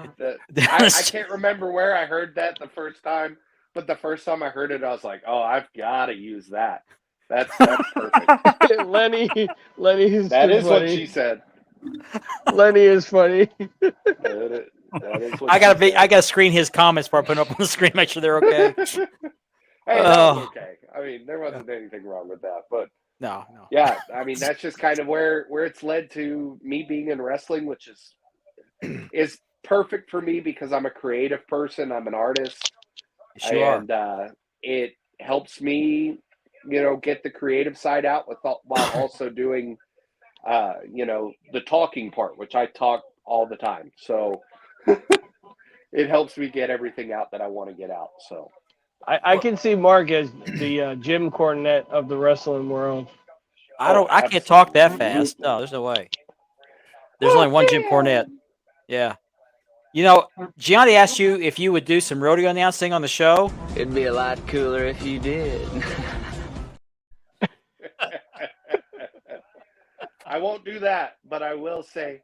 I can't remember where I heard that the first time, but the first time I heard it, I was like, "Oh, I've got to use that." That's perfect. Lenny is That too is what funny. she said. Lenny is funny. That is what I gotta she be. said. I gotta screen his comments before I put them up on the screen. Make sure they're okay. Hey, that was Oh. okay. I mean, there wasn't anything wrong with that, but No. yeah, I mean, that's just kind of where it's led to me being in wrestling, which is perfect for me because I'm a creative person. I'm an artist, Yes, you are. and it helps me, get the creative side out while also doing, the talking part, which I talk all the time. So it helps me get everything out that I want to get out. So I can see Mark as the Jim Cornette of the wrestling world. I can't talk that fast. No, there's no way. There's only one Jim Cornette. Yeah. Gianni asked you if you would do some rodeo announcing on the show. It'd be a lot cooler if you did. I won't do that, but I will say,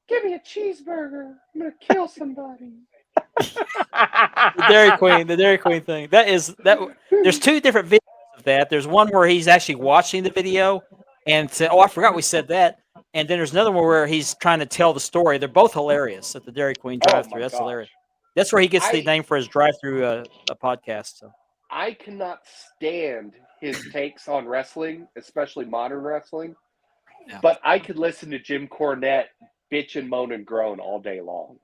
give me a cheeseburger. I'm gonna kill somebody. The Dairy Queen thing. There's two different videos of that. There's one where he's actually watching the video and said, "Oh, I forgot we said that." And then there's another one where he's trying to tell the story. They're both hilarious at the Dairy Queen drive-thru. my That's gosh. hilarious. That's where he gets the I- name for his drive-through a podcast. So. I cannot stand his takes on wrestling, especially modern wrestling. Yeah. But I could listen to Jim Cornette bitch and moan and groan all day long.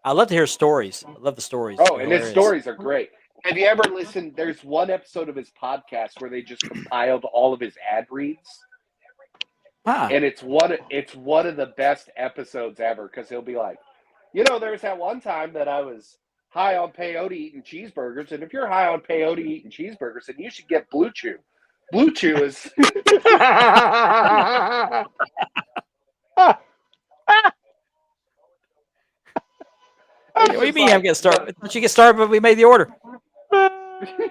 I love to hear stories. I love the stories. Oh, They're and his hilarious. stories are great. Have you ever listened? There's one episode of his podcast where they just compiled all of his ad reads, Huh. and it's one of the best episodes ever because he'll be like, there was that one time that I was high on peyote eating cheeseburgers, and if you're high on peyote eating cheeseburgers, then you should get Blue Chew. Blue Chew is What do you mean you haven't get started? Don't you get started but we made the order?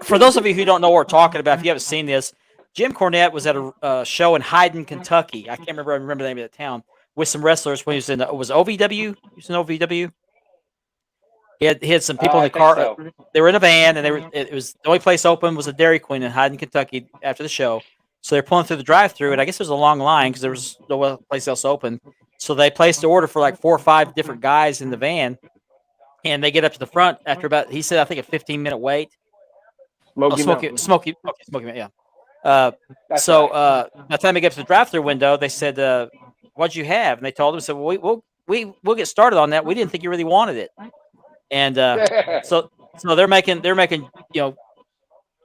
For those of you who don't know what we're talking about, if you haven't seen this, Jim Cornette was at a show in Hyden, Kentucky. I remember the name of the town with some wrestlers when he was in was OVW. He was in OVW. He had some people in I the car. think so. They were in a van, and it was the only place open was a Dairy Queen in Hyden, Kentucky. After the show, so they're pulling through the drive-through, and I guess there's a long line because there was no place else open. So they placed the order for like 4 or 5 different guys in the van, and they get up to the front after about. He said, I think a 15-minute wait. Smoky, yeah. That's So right. by the time they get to the drive-through window, they said, "What'd you have?" And they told him, "said Well, we'll get started on that. We didn't think you really wanted it." And so they're making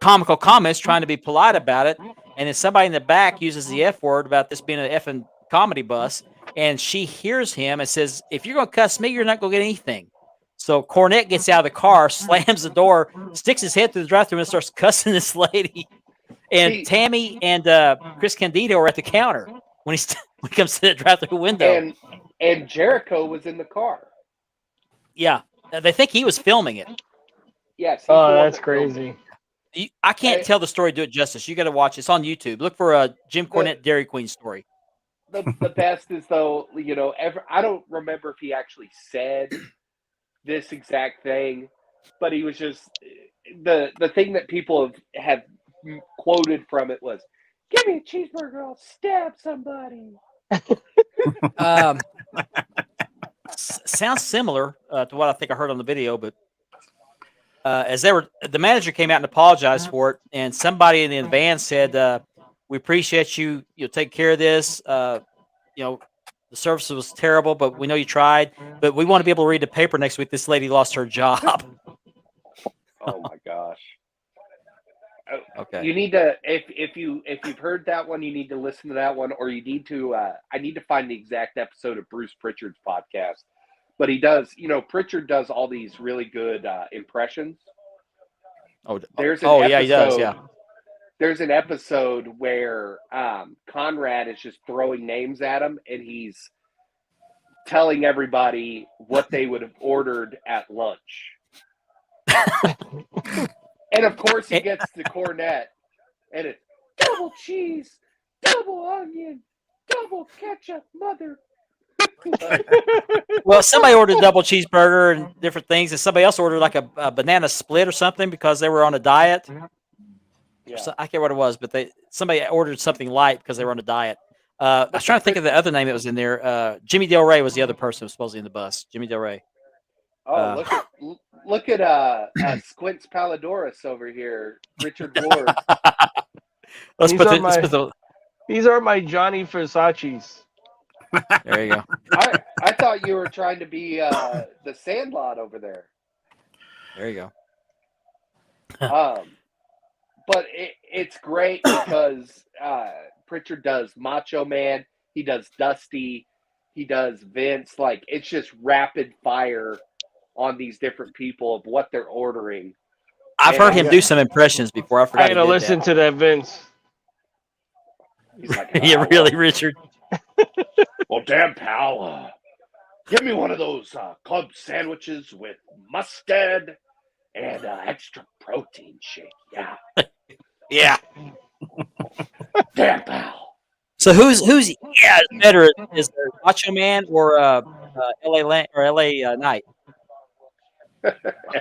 comical comments, trying to be polite about it. And then somebody in the back uses the F word about this being an effing comedy bus, and she hears him and says, "If you're gonna cuss me, you're not gonna get anything." So Cornette gets out of the car, slams the door, sticks his head through the drive-thru, and starts cussing this lady. And See- Tammy and Chris Candido are at the counter when he comes to the drive-thru window. And Jericho was in the car. Yeah, they think he was filming it. Yes. he's Oh, the one that's that filmed crazy. I can't Hey. tell the story, do it justice. You got to watch it. It's on YouTube. Look for a Jim Cornette Dairy Queen story. The best is though, I don't remember if he actually said this exact thing, but he was just the thing that people have quoted from it was, "Give me a cheeseburger, I'll stab somebody." Sounds similar to what I think I heard on the video, but as the manager came out and apologized for it, and somebody in the van said, "We appreciate you. You'll take care of this. The service was terrible, but we know you tried. But we want to be able to read the paper next week. This lady lost her job." Oh my gosh. Okay. You need to if you've heard that one, you need to listen to that one, or you need to I need to find the exact episode of Bruce Pritchard's podcast. But he does, Pritchard does all these really good impressions. There's an yeah, he does. Yeah. There's an episode where Conrad is just throwing names at him, and he's telling everybody what they would have ordered at lunch. And of course, he gets the Cornette, and it's double cheese, double onion, double ketchup, mother. Well, somebody ordered a double cheeseburger and different things, and somebody else ordered like a banana split or something because they were on a diet. Yeah. So, I can't remember what it was, but somebody ordered something light because they were on a diet. I was trying to think of the other name that was in there. Jimmy Del Rey was the other person who was supposedly in the bus. Jimmy Del Rey. Oh, look at Squints Palidorus over here, Richard Ward. Let's These put are the, let's my- put the. These are my Johnny Versace's. There you go. I thought you were trying to be the Sandlot over there. There you But it's great because Pritchard does Macho Man, he does Dusty, he does Vince. Like, it's just rapid fire on these different people of what they're ordering. I've And heard I him got- do some impressions before. I forgot. I gotta he did listen to that Vince. He's like, that. Yeah, really, Richard. Well, damn, pal. Give me one of those club sandwiches with mustard and extra protein shake. Yeah. Yeah. Damn, pal. So who's better? Is there Macho Man or LA Knight?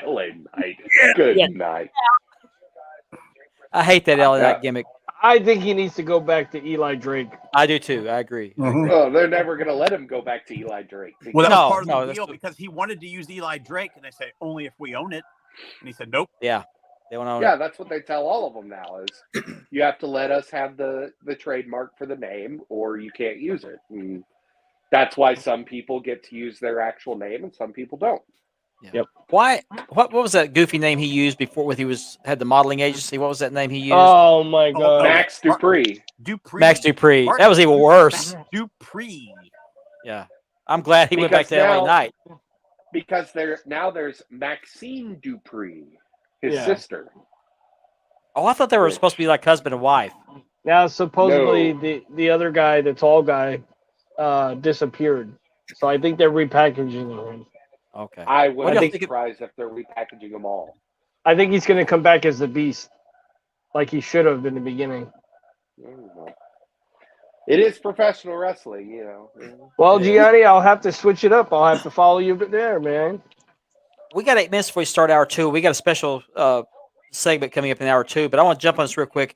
LA Knight. Good night. I hate that LA Knight gimmick. I think he needs to go back to Eli Drake. I do too. I agree. Oh, they're never going to let him go back to Eli Drake. Well, that No, was part of no, the that's deal the- because he wanted to use Eli Drake, and they say only if we own it. And he said, "Nope." Yeah, they want to own Yeah, it. that's what they tell all of them now is you have to let us have the trademark for the name or you can't use it. And that's why some people get to use their actual name and some people don't. Why? What was that goofy name he used before? When he had the modeling agency. What was that name he used? Oh my god. Max Dupree. Dupree. Max Dupree. That was even worse. Dupree. Yeah, I'm glad he went back Because to LA now- Knight. Because there's Maxine Dupree, his Yeah. sister. Oh, I thought they were supposed to be like husband and wife. Now supposedly No. the other guy, the tall guy, disappeared. So I think they're repackaging him. Okay. I What do wouldn't you be think of- surprised if they're repackaging them all. I think he's gonna come back as the Beast, like he should have in the beginning. I don't know. It is professional wrestling, you know. Well, Yeah. Gianni, I'll have to switch it up. I'll have to follow you there, man. We got 8 minutes before we start hour 2. We got a special segment coming up in hour 2, but I want to jump on this real quick.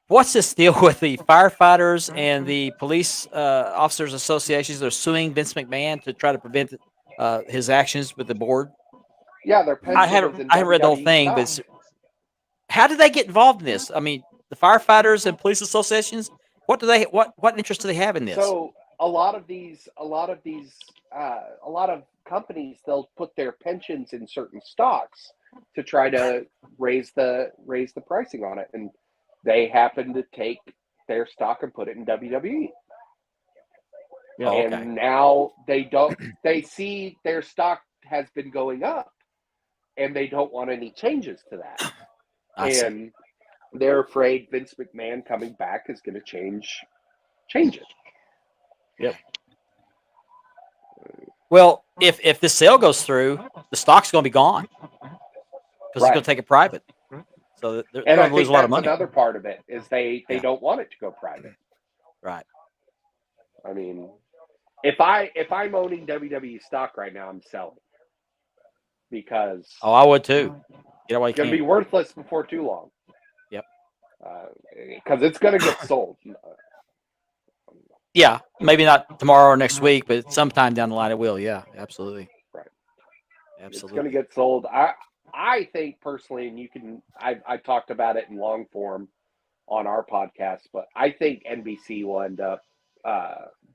What's this deal with the firefighters and the police officers associations? They're suing Vince McMahon to try to prevent his actions with the board. Yeah, they're I haven't read the whole thing, but how did they get involved in this? I mean, the firefighters and police associations. What interest do they have in this? So a lot of companies, they'll put their pensions in certain stocks to try to raise the pricing on it, and they happen to take their stock and put it in WWE. Yeah. Oh, And okay. now they see their stock has been going up and they don't want any changes to that. I see. And they're afraid Vince McMahon coming back is going to change it. Well, if this sale goes through, the stock's going to be gone because he's Right. going to take it private. So they're And I going to lose think a lot of that's money. another part of it is they Yeah. don't want it to go private. Right. I mean, if I'm owning WWE stock right now, I'm selling because Oh, I would too. You know why you it's going to be can't? worthless before too long. Yep. Because it's going to get sold. Yeah, maybe not tomorrow or next week, but sometime down the line it will. Yeah, absolutely. Right. It's Absolutely. going to get sold. I think personally, and I've talked about it in long form on our podcast, but I think NBC will end up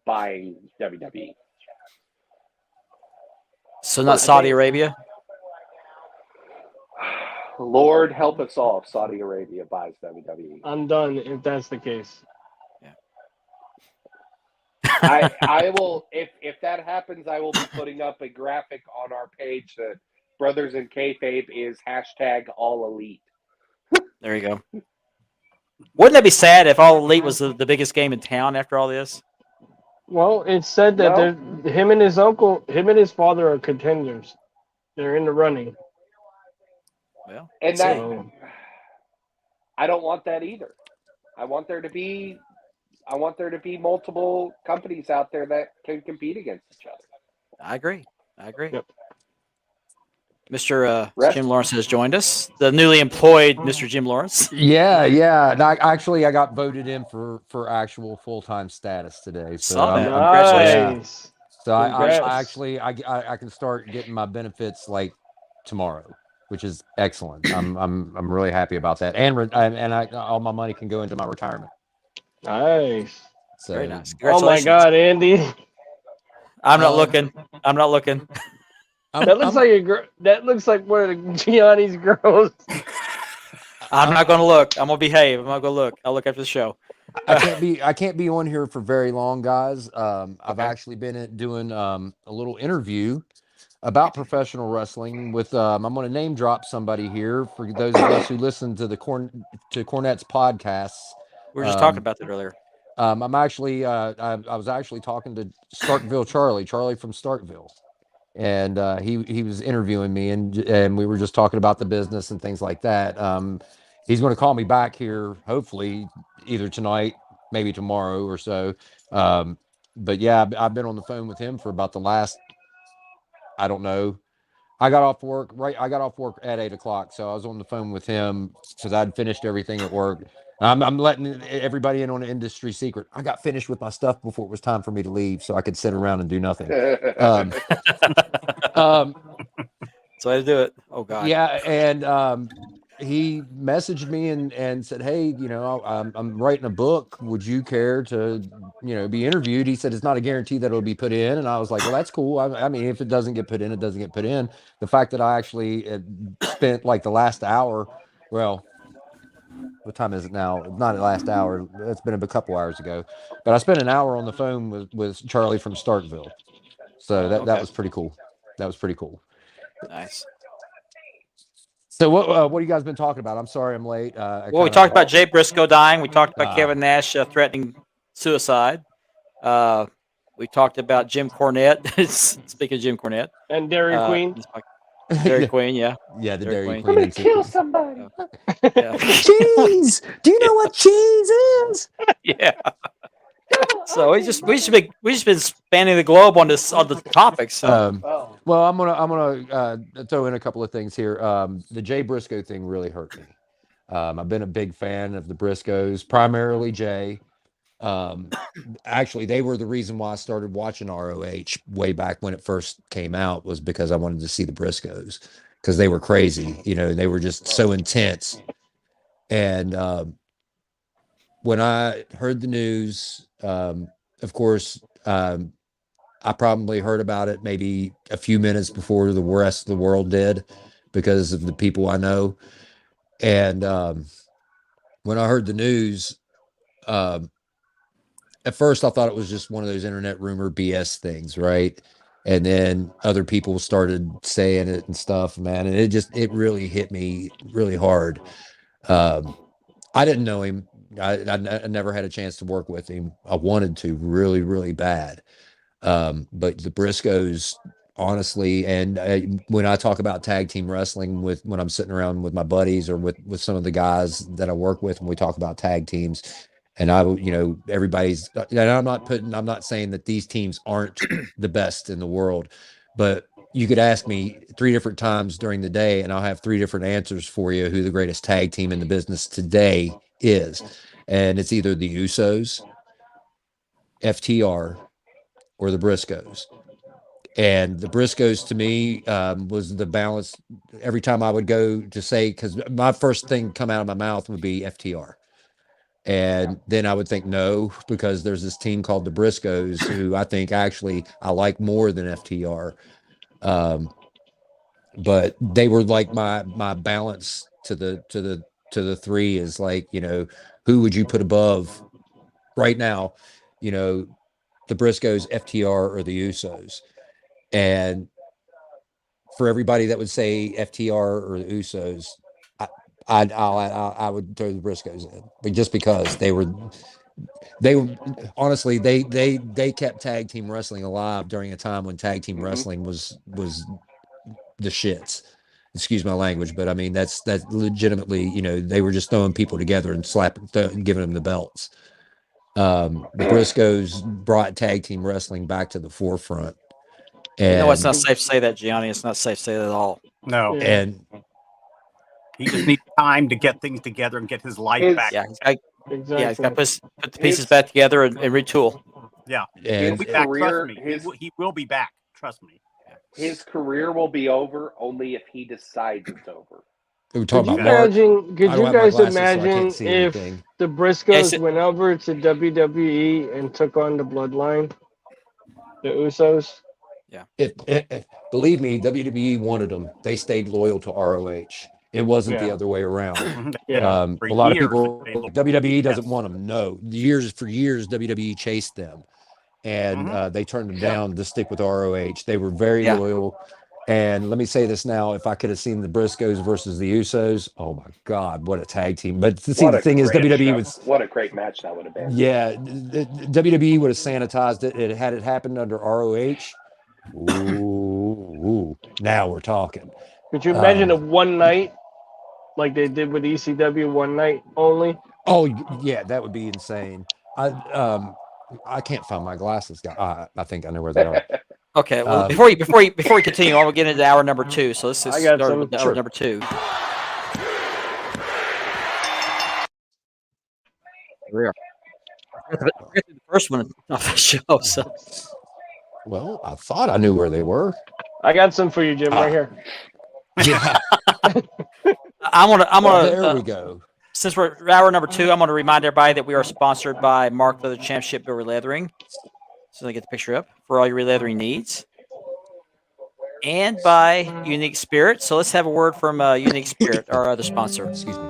buying WWE. So not Saudi Arabia. Lord help us all if Saudi Arabia buys WWE. I'm done if that's the case. I will if that happens, I will be putting up a graphic on our page that Brothers in Kayfabe is #AllElite. There you go. Wouldn't that be sad if All Elite was the biggest game in town after all this? Well, it's said that him and his father are contenders. They're in the running. Well, And let's see. So, I don't want that either. I want there to be multiple companies out there that can compete against each other. I agree. Yep. Mr. Rest- Jim Lawrence has joined us. The newly employed Mr. Jim Lawrence. Yeah. And I got voted in for actual full-time status today. So Saw that. Nice. So I Congrats. actually I can start getting my benefits like tomorrow, which is excellent. I'm really happy about that, and all my money can go into my retirement. Nice. So Very nice. Oh my Congratulations. God, Andy. I'm not looking. I'm not looking. That looks like a girl. That looks like one of Gianni's girls. I'm not going to look. I'm going to behave. I'm not going to look. I'll look after the show. I can't be on here for very long, guys. I've Okay. actually been doing a little interview about professional wrestling with I'm going to name drop somebody here for those of us who listen to the Cornette's podcasts. We were just talking about that earlier. I'm actually I was actually talking to Starkville Charlie from Starkville, and he was interviewing me, and we were just talking about the business and things like that. He's going to call me back here, hopefully either tonight, maybe tomorrow or so. But yeah, I've been on the phone with him for about the last, I don't know. I got off work at 8 o'clock, so I was on the phone with him because I'd finished everything at work. I'm letting everybody in on an industry secret. I got finished with my stuff before it was time for me to leave, so I could sit around and do nothing. Um, So I had to do it. Oh, God. yeah, and he messaged me and said, "Hey, I'm writing a book. Would you care to, be interviewed?" He said it's not a guarantee that it'll be put in, and I was like, "Well, that's cool. I mean, if it doesn't get put in, it doesn't get put in." The fact that I actually spent like the last hour, well, what time is it now? Not the last hour. It's been a couple hours ago, but I spent an hour on the phone with Charlie from Starkville, so that Okay. was pretty cool. That was pretty cool. Nice. So what you guys been talking about? I'm sorry I'm late. Well, we talked about Jay Briscoe dying. We talked about Ah. Kevin Nash threatening suicide. We talked about Jim Cornette. Speaking of Jim Cornette. And Dairy Queen. Dairy Queen, yeah. Yeah, the Dairy Dairy Queen. Queen. Kill somebody. Yeah. Cheese. Do you know what cheese is? Yeah. So we just been spanning the globe on the topics. So. Oh, Well, I'm gonna throw in a couple of things here. The Jay Briscoe thing really hurt me. I've been a big fan of the Briscoes, primarily Jay. Actually, they were the reason why I started watching ROH way back when it first came out, was because I wanted to see the Briscoes because they were crazy. They were just so intense. And when I heard the news, of course, I probably heard about it maybe a few minutes before the rest of the world did because of the people I know. And when I heard the news, at first I thought it was just one of those internet rumor BS things, right? And then other people started saying it and stuff, man. And it really hit me really hard. I didn't know him. I never had a chance to work with him. I wanted to really, really bad. But the Briscoes, honestly, and when I talk about tag team wrestling when I'm sitting around with my buddies or with some of the guys that I work with, when we talk about tag teams, and everybody's, and I'm not saying that these teams aren't the best in the world, but you could ask me 3 different times during the day and I'll have 3 different answers for you who the greatest tag team in the business today is. And it's either the Usos, FTR, or the Briscoes. And the Briscoes to me was the balance. Every time I would go to say, because my first thing come out of my mouth would be FTR. And then I would think no, because there's this team called the Briscoes who I think actually I like more than FTR. But they were like my balance to the 3 is like, who would you put above right now? The Briscoes, FTR, or the Usos. And for everybody that would say FTR or the Usos, I would throw the Briscoes in, but just because they were honestly, they kept tag team wrestling alive during a time when tag team wrestling was the shits. Excuse my language, but I mean that's legitimately, they were just throwing people together and giving them the belts. The Briscoes brought tag team wrestling back to the forefront, And You know, it's not safe to say that, Gianni. It's not safe to say that at all. No, Yeah. and he just needs time to get things together and get his life His- back. Yeah, he's got Exactly. to put the pieces back together and retool. Yeah, His he'll and be back. career- Trust me, his- he will be back. Trust me. His career will be over only if he decides it's over. we were Could talking you about Mark. imagine? Could I don't you have my guys glasses, so I imagine can't see if anything. the Briscoes Yes, it- went over to WWE and took on the Bloodline, the Usos? Believe me, WWE wanted them. They stayed loyal to ROH. It wasn't the Yeah. other way around. Yeah. For A lot of years, people, they- WWE doesn't Yes. want them. No, for years, WWE chased them, and they turned them down to stick with ROH. They were very Yeah. loyal. And let me say this now: if I could have seen the Briscoes versus the Usos, oh my God, what a tag team! But see, What the a thing is, great WWE show. was What a great match that would have been. yeah, WWE would have sanitized it. It had it happened under ROH. Ooh, now we're talking. Could you imagine Um, a one night, like they did with ECW, one night only? Oh yeah, that would be insane. I can't find my glasses. I think I know where they are. Okay. Well, Um, before we continue on, we'll get into hour number 2. So let's just I got start some. with hour Sure. number 2. Here we are. The first one off the show. So Well, I thought I knew where they were. I got some for you, Jim, right here. Yeah, I'm gonna there we go. since we're hour number 2, I'm gonna remind everybody that we are sponsored by Mark Leather Championship Builder Leathering. So I get the picture up for all your releathering needs. And by Unique Spirit. So let's have a word from Unique Spirit, our other sponsor. Excuse me.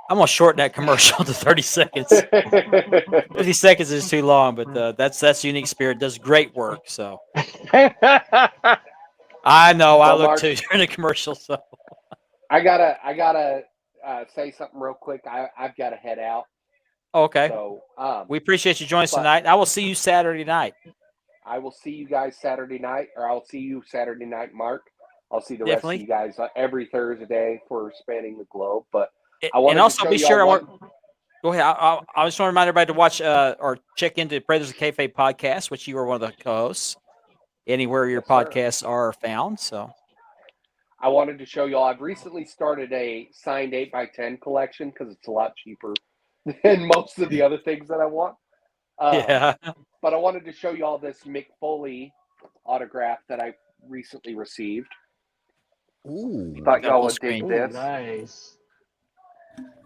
I'm gonna shorten that commercial to 30 seconds. 50 seconds is too long, but that's Unique Spirit. Does great work. So I know I Well, look Mark- too during the commercial. So I gotta say something real quick. I've got to head out. okay, So we appreciate you joining us but- tonight. I will see you Saturday night. I will see you guys Saturday night, or I'll see you Saturday night, Mark. I'll see the Definitely. rest of you guys every Thursday for Spanning the Globe. But I wanted And to also show be y'all sure. one- Go ahead. I just want to remind everybody to watch or check into Brothers of Kayfabe podcast, which you are one of the co-hosts. Anywhere your Yes, sir. podcasts are found. So I wanted to show y'all. I've recently started a signed 8x10 collection because it's a lot cheaper than most of the other things that I want. yeah, But I wanted to show y'all this Mick Foley autograph that I recently received. Ooh, Thought Got y'all full would screen. dig Ooh, this. nice.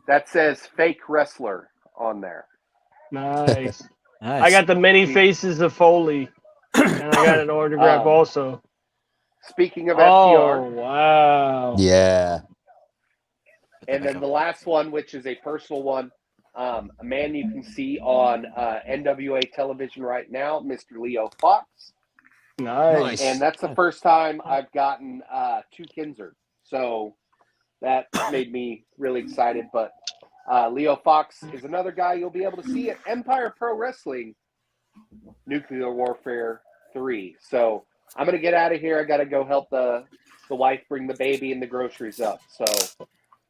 That says fake wrestler on there. Nice. nice. I got the many faces of Foley, and I got an autograph also. Speaking of Oh, FTR, wow. yeah. and then the last one, which is a personal one, a man you can see on NWA television right now, Mr. Leo Fox. Nice. And that's the first time I've gotten two Kinzer. So that made me really excited. But Leo Fox is another guy you'll be able to see at Empire Pro Wrestling Nuclear Warfare 3. So I'm going to get out of here. I got to go help the wife bring the baby and the groceries up. So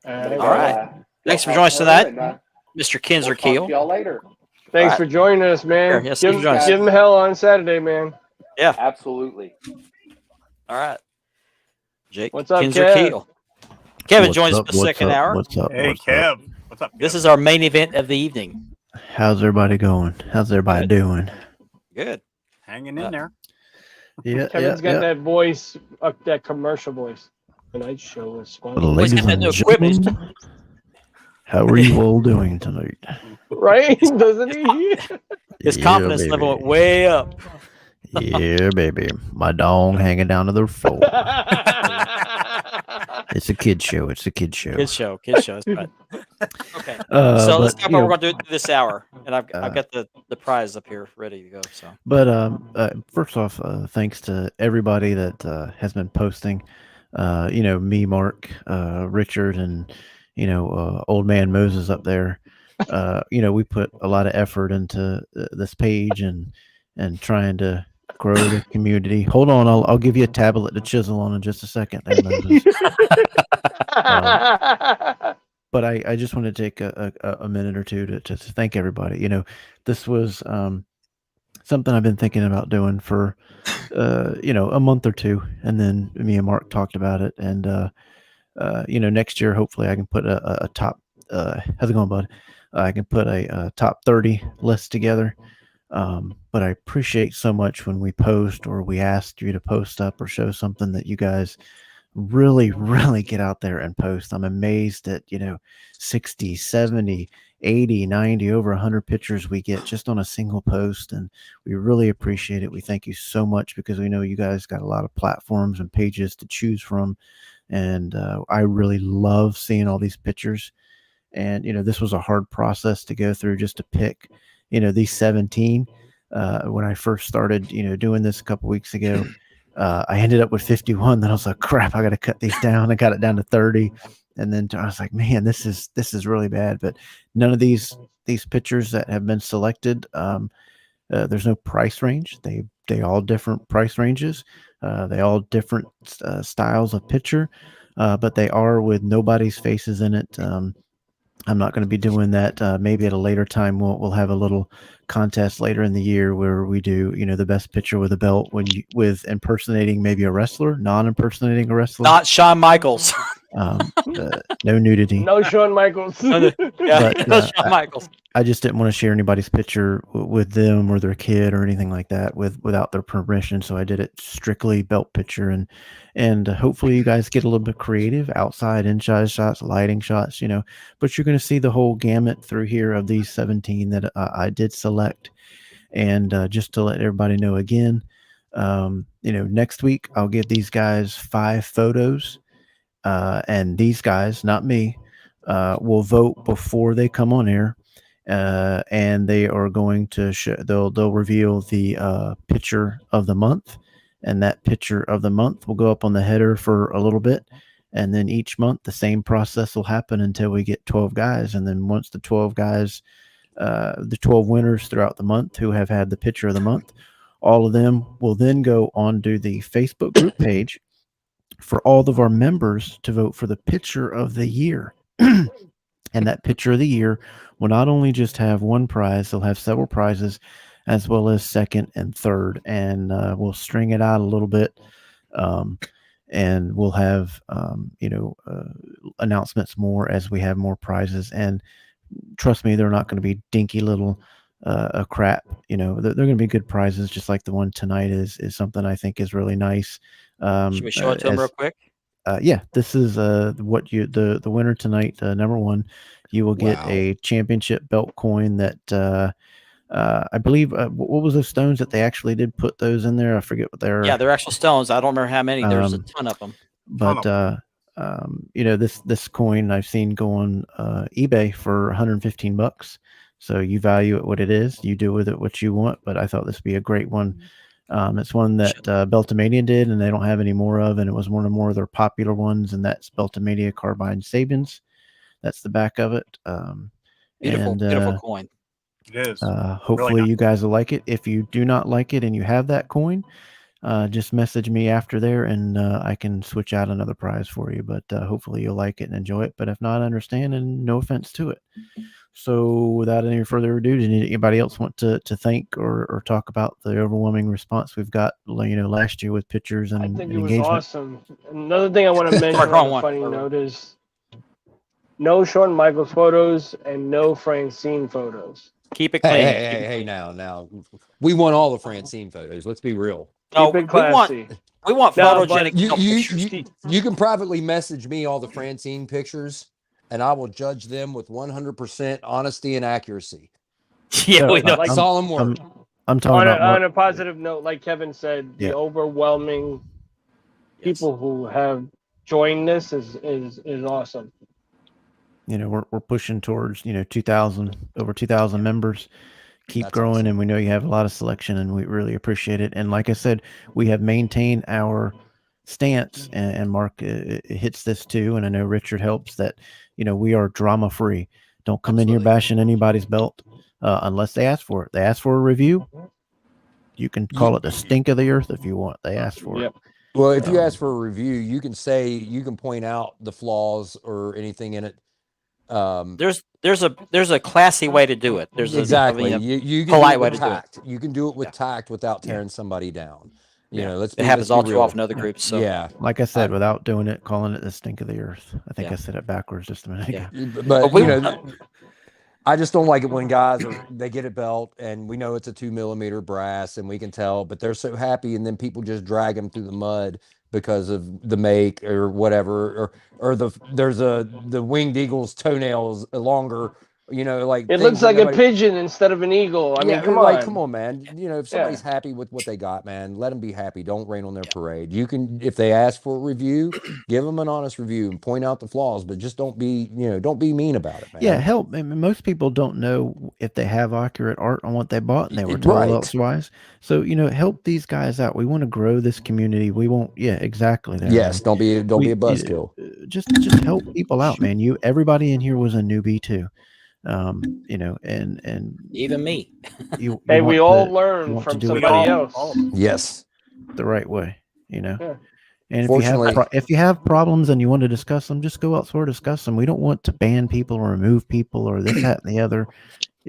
I'm gonna All right. Thanks for joining us tonight, Mr. Kinzer We'll talk to Keel. y'all later. Thanks All for joining us, man. Sure, yes, give, thanks for joining us. give him hell on Saturday, man. Absolutely. All right. Jake What's up, Kinzer Kev? Keel. Kevin What's joins us up, for the what's second up, hour. What's up? Hey, what's Kev. up? What's up? This Kev? is our main event of the evening. How's everybody going? How's everybody doing? Good. Hanging in there. Yeah, Kevin's got that voice, that commercial voice. Tonight's show is Well, sponsored. ladies got that and new equipment. gentlemen, how are you all doing tonight? Right? Doesn't he? His Yeah, confidence level went baby. way up. Yeah, baby. My dong hanging down to the floor. It's a kid show. It's a kid show. Kid show. That's right. Okay. Uh, So let's but, talk you about what know, we're going to do this hour. And I've uh, got the prize up here ready to go. So But first off, thanks to everybody that has been posting. Me, Mark, Richard, and Old Man Moses up there. We put a lot of effort into this page and trying to grow the community. Hold on, I'll give you a tablet to chisel on in just a second, there, Moses. But I just want to take a minute or two to thank everybody. This was something I've been thinking about doing for a month or two, and then me and Mark talked about it, and next year hopefully I can put a top. How's it going, bud? I can put a top 30 list together. But I appreciate so much when we post or we ask you to post up or show something that you guys really, really get out there and post. I'm amazed at 60, 70, 80, 90, over 100 pictures we get just on a single post, and we really appreciate it. We thank you so much because we know you guys got a lot of platforms and pages to choose from, and I really love seeing all these pictures. And this was a hard process to go through just to pick these 17. When I first started doing this a couple weeks ago, I ended up with 51. Then I was like, crap, I got to cut these down. I got it down to 30. And then I was like, man, this is really bad. But none of these pictures that have been selected, there's no price range. They all different price ranges. They all different styles of picture, but they are with nobody's faces in it. I'm not going to be doing that. Maybe at a later time, we'll have a little contest later in the year where we do, the best picture with a belt with impersonating maybe a wrestler, non-impersonating a wrestler. not Shawn Michaels. No nudity. No Shawn Michaels. Yeah, But, no Shawn Michaels. I just didn't want to share anybody's picture with them or their kid or anything like that without their permission. So I did it strictly belt picture, and hopefully you guys get a little bit creative, outside, inside shots, lighting shots, but you're going to see the whole gamut through here of these 17 that I did select. And just to let everybody know again, next week I'll give these guys 5 photos, and these guys, not me, will vote before they come on air. And they are going to they'll reveal the picture of the month, and that picture of the month will go up on the header for a little bit, and then each month the same process will happen until we get 12 guys. And then once the 12 guys, the 12 winners throughout the month who have had the picture of the month, all of them will then go on to the Facebook group page for all of our members to vote for the picture of the year. And that picture of the year will not only just have one prize, they'll have several prizes, as well as second and third. And we'll string it out a little bit. And we'll have, announcements more as we have more prizes. And trust me, they're not going to be dinky little crap. They're going to be good prizes, just like the one tonight is something I think is really nice. Should we show it to them real quick? Yeah, this is what the winner tonight, number 1. You will get a championship belt coin that I believe. What was those stones that they actually did put those in there? I forget what they're. Yeah, they're actual stones. I don't remember how many. There's a ton of them. But this coin I've seen go on eBay for $115. So you value it what it is. You do with it what you want. But I thought this would be a great one. It's one that Beltomania did, and they don't have any more of, and it was one of more of their popular ones, and that's Beltomania Carbine Sabins. That's the back of it. Beautiful coin. It is. Hopefully Really nice. you guys will like it. If you do not like it and you have that coin, just message me after there, and I can switch out another prize for you. But hopefully you'll like it and enjoy it. But if not, understand, and no offense to it. So without any further ado, did anybody else want to thank or talk about the overwhelming response we've got, last year with pictures and I think it engagement? was awesome. Another thing I want to mention on a funny note is no Shawn Michaels photos and no Francine photos. Keep it clean. Hey, now. We want all the Francine photos. Let's be real. No, Keep it classy. We want No, photogenic but pictures. You can privately message me all the Francine pictures, and I will judge them with 100% honesty and accuracy. Yeah, So, we know. like- Solemn word. I'm talking about on a positive note, like Kevin said, the Yeah. overwhelming people who have joined this is awesome. you know, we're pushing towards, you know, 2,000 members. Keep That's growing, awesome. and we know you have a lot of selection, and we really appreciate it. And like I said, we have maintained our stance, and Mark hits this too, and I know Richard helps, that, you know, we are drama free. Don't come in here Absolutely. bashing anybody's belt unless they ask for it. They ask for a review. You can call it the stink of the earth if you want. They ask for it. Well, if you ask for a review, you can point out the flaws or anything in it. There's a classy way to do it. There's exactly. a You can polite do it way with to do it. tact. You can do it with tact without tearing somebody down. You know, It happens all too often in other groups. So. Yeah, Like I said, without doing it, calling it the stink of the earth. I think Yeah. I said it backwards just a minute ago. Yeah. but we- you know, I just don't like it when guys they get a belt and we know it's a 2mm brass and we can tell, but they're so happy, and then people just drag them through the mud because of the make or whatever, or the winged eagle's toenails longer. You know, like It things looks that like nobody- a pigeon instead of an eagle. I mean, come on. like, come on, man. You know, if somebody's happy with what they got, man, let them be happy. Don't rain on their parade. You can, if they ask for a review, give them an honest review and point out the flaws, but just don't be mean about it, man. Yeah, help. I mean, most people don't know if they have accurate art on what they bought, and they were told Right. elsewise. So, you know, help these guys out. We want to grow this community. We won't. Yeah, exactly. There, Yes, man. don't be a We- buzzkill. Just help people out, man. Everybody in here was a newbie too. You know, and Even me. you Hey, we all want to learn want to from do it somebody all. else. Yes. the right way, you know. Yeah. And Fortunately- if you have problems and you want to discuss them, just go elsewhere, discuss them. We don't want to ban people or remove people or this, that, and the other.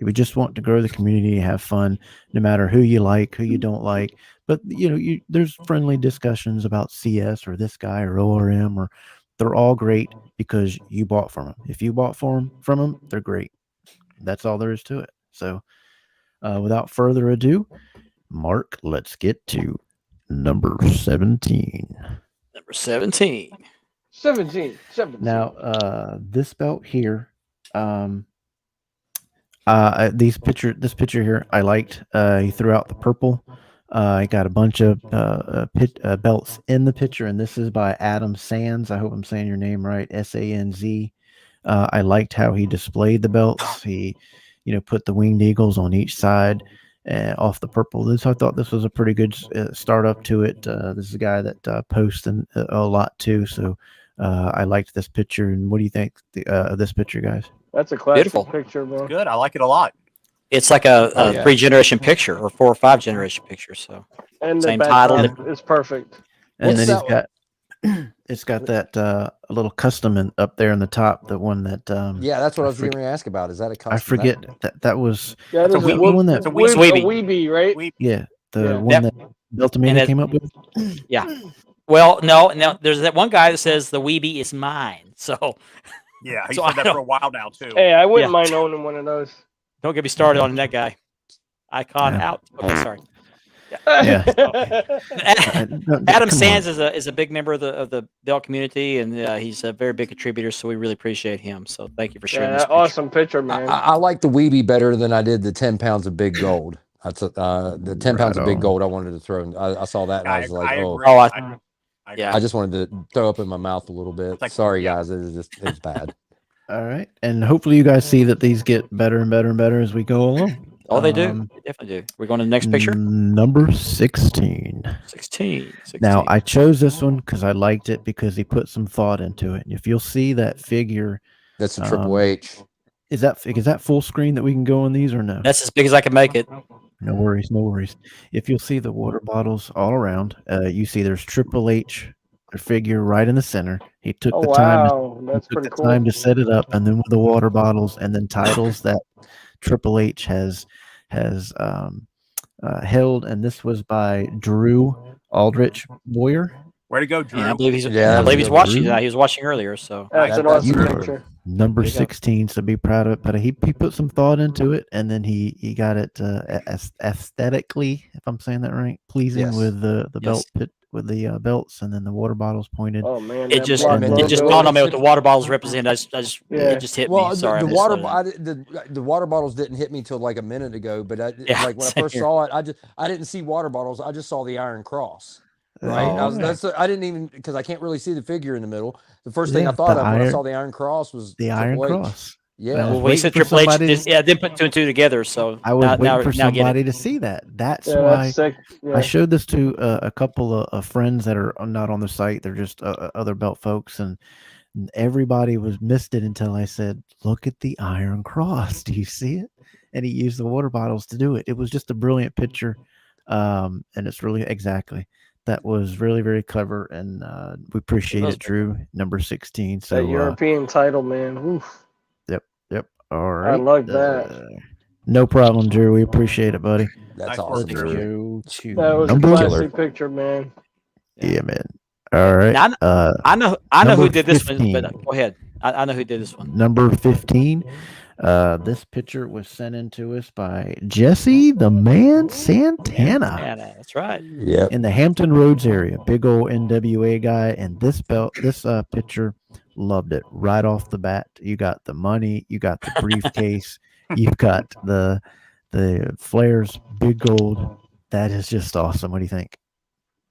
We just want to grow the community, have fun, no matter who you like, who you don't like. But you know, there's friendly discussions about CS or this guy or ORM, or they're all great because you bought from them. If you bought from them, they're great. That's all there is to it. So, without further ado, Mark, let's get to number 17. Number 17. 17. Now, this belt here, this picture here, I liked. He threw out the purple. I got a bunch of belts in the picture, and this is by Adam Sands. I hope I'm saying your name right, Sanz. I liked how he displayed the belts. He, put the winged eagles on each side off the purple. I thought this was a pretty good start up to it. This is a guy that posts a lot too, so I liked this picture. And what do you think of this picture, guys? That's a classic Beautiful picture, bro. Good. I like it a lot. It's like a Oh, yeah. 3-generation picture or 4 or 5-generation picture. So And the Same background title. is perfect. And What's then it's got that a little custom up there in the top, the one that Yeah, that's what I was forget- going to ask about. Is that a custom? I forget that was Yeah, That's a there's a, Weebie. Weeb- One that- it's a It's a Weeb- Weebie. a Weebie, right? yeah the Yeah. one Yep. that Beltamania And it- came up with. well, no, there's that one guy that says the Weebie is mine. So Yeah, he So said I that don't- for a while now too. Hey, I wouldn't Yeah. mind owning one of those. don't get me started on that guy. Icon Yeah. out. Okay, sorry. Yeah. Adam Come on. Sands is a big member of the belt community, and he's a very big contributor. So we really appreciate him. So thank you for sharing Yeah, this. that picture. awesome picture, man. I like the Weebie better than I did the 10 pounds of big gold. That's the 10 pounds of Right big on. gold I wanted to throw. I saw that and I was like, I oh, agree. Oh, I yeah. I just wanted to throw up in my mouth a little bit. Like, Sorry, yeah. guys. It's bad. All right, and hopefully you guys see that these get better and better and better as we go along. Oh, they do. Um, They definitely do. We're going to the next picture. Number 16. 16. Now I chose this one because I liked it because he put some thought into it. And if you'll see that figure, That's a Triple H. is that full screen that we can go on these or no? That's as big as I can make it. No worries, no worries. If you'll see the water bottles all around, you see there's Triple H, the figure right in the center. He took Oh the time. wow, that's Took pretty the cool. time to set it up, and then with the water bottles, and then titles that Triple H has held, and this was by Drew Aldrich Boyer. Way to go, Drew. And I believe he's. Yeah, I believe he's watching Drew. tonight. He was watching earlier. So That's an That's awesome good. picture. Number There you go. 16, so be proud of it. But he put some thought into it, and then he got it aesthetically, if I'm saying that right, pleasing Yes. with the Yes. belt pit with the belts, and then the water bottles pointed. Oh man, It that just block it just logo. dawned on me what the water bottles represent. Yeah. It just hit Well, me. Sorry, the I water missed that. the water bottles didn't hit me till like a minute ago. But Yeah, like when I same first here. saw it, I didn't see water bottles. I just saw the Iron Cross. Right. Oh, I didn't even because I can't really see the figure in the middle. The first thing Yeah, I thought the of when I iron- saw the Iron Cross was the Triple Iron H. Cross. Yeah. I was Well, we waiting said for Triple H. somebody to- Didn't put two and two together. So I was now, waiting now, for now get it. somebody to see that. That's Yeah, why that's sick. Yeah. I showed this to a couple of friends that are not on the site. They're just other belt folks, and everybody missed it until I said, "Look at the Iron Cross. Do you see it?" And he used the water bottles to do it. It was just a brilliant picture, and it's really exactly that was really very clever, and we appreciate was it, Drew. Number 16. So That European title, man. Oof. yep. All right. like that. No problem, Drew. We appreciate it, buddy. That's Nice awesome. work, Let's Drew. go to That was a number classic picture, man. Yeah, man. All right. Now, I know who number did this one, 15. but go ahead. I know who did this one. Number 15. This picture was sent in to us by Jesse the Man Santana Yeah, that's right. Yep. in the Hampton Roads area. Big old NWA guy. And this picture, loved it right off the bat. You got the money, you got the briefcase, you've got the flares, big gold. That is just awesome. What do you think?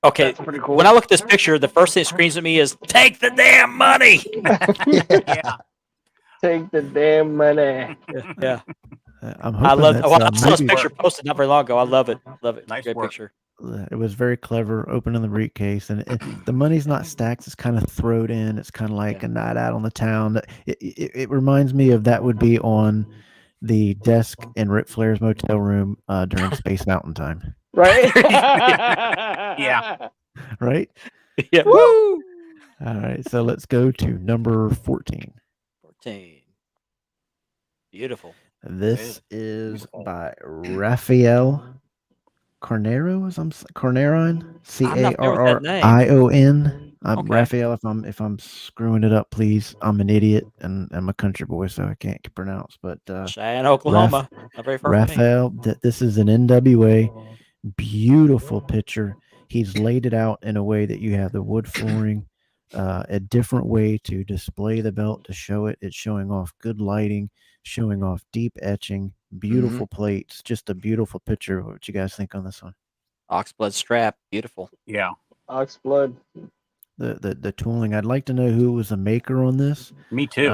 Okay. That's pretty cool. When I look at this picture, the first thing that screams at me is "Take the damn money." Yeah. Take the damn money. Yeah, I'm I hoping love. that's, Well, I saw this maybe- picture posted not very long ago. I love it. Love it. Nice Great work. picture. It was very clever, opening the briefcase, and the money's not stacked. It's kind of thrown in. It's kind of like a night out on the town. It reminds me of that would be on the desk in Ric Flair's motel room during Space Mountain time, Right? Yeah. right? Yeah. Woo. All right, so let's go to number 14. 14. Beautiful. This is by Rafael Carnero. Carneron, I'm not familiar with that name. Carrion. Okay. Raphael, if I'm screwing it up, please. I'm an idiot and I'm a country boy, so I can't pronounce. But Cheyenne, Oklahoma. Not very far from me. Raphael, this is an NWA. Beautiful picture. He's laid it out in a way that you have the wood flooring, a different way to display the belt to show it. It's showing off good lighting, showing off deep etching, beautiful plates. Just a beautiful picture. What you guys think on this one? Oxblood strap. Beautiful. Yeah. Ox blood. The tooling. I'd like to know who was the maker on this. Me too.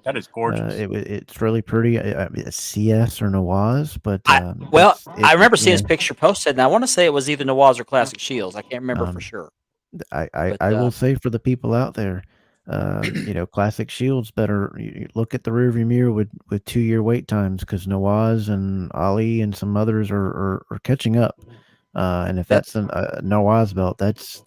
That is gorgeous. It's really pretty. It's CS or Nawaz, but I remember seeing his picture posted, and I want to say it was either Nawaz or Classic Shields. I can't remember for sure. I will say for the people out there, Classic Shields better you look at the rearview mirror with 2-year wait times because Nawaz and Ali and some others are catching up. And if that's a Nawaz belt, that's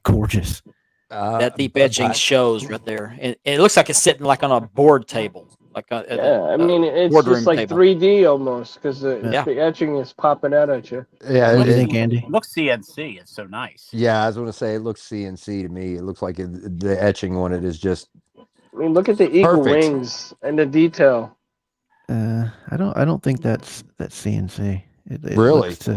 gorgeous. That deep etching shows right there, and it looks like it's sitting like on a board table, like I mean, it's boardroom just like table. 3D almost because the Yeah. etching is popping out at you. Yeah. What do you think, Andy? It looks CNC. It's so nice. Yeah, I was going to say it looks CNC to me. It looks like the etching on it is just I mean, look at the eagle Perfect. wings and the detail. I don't think that's CNC. It Really? looks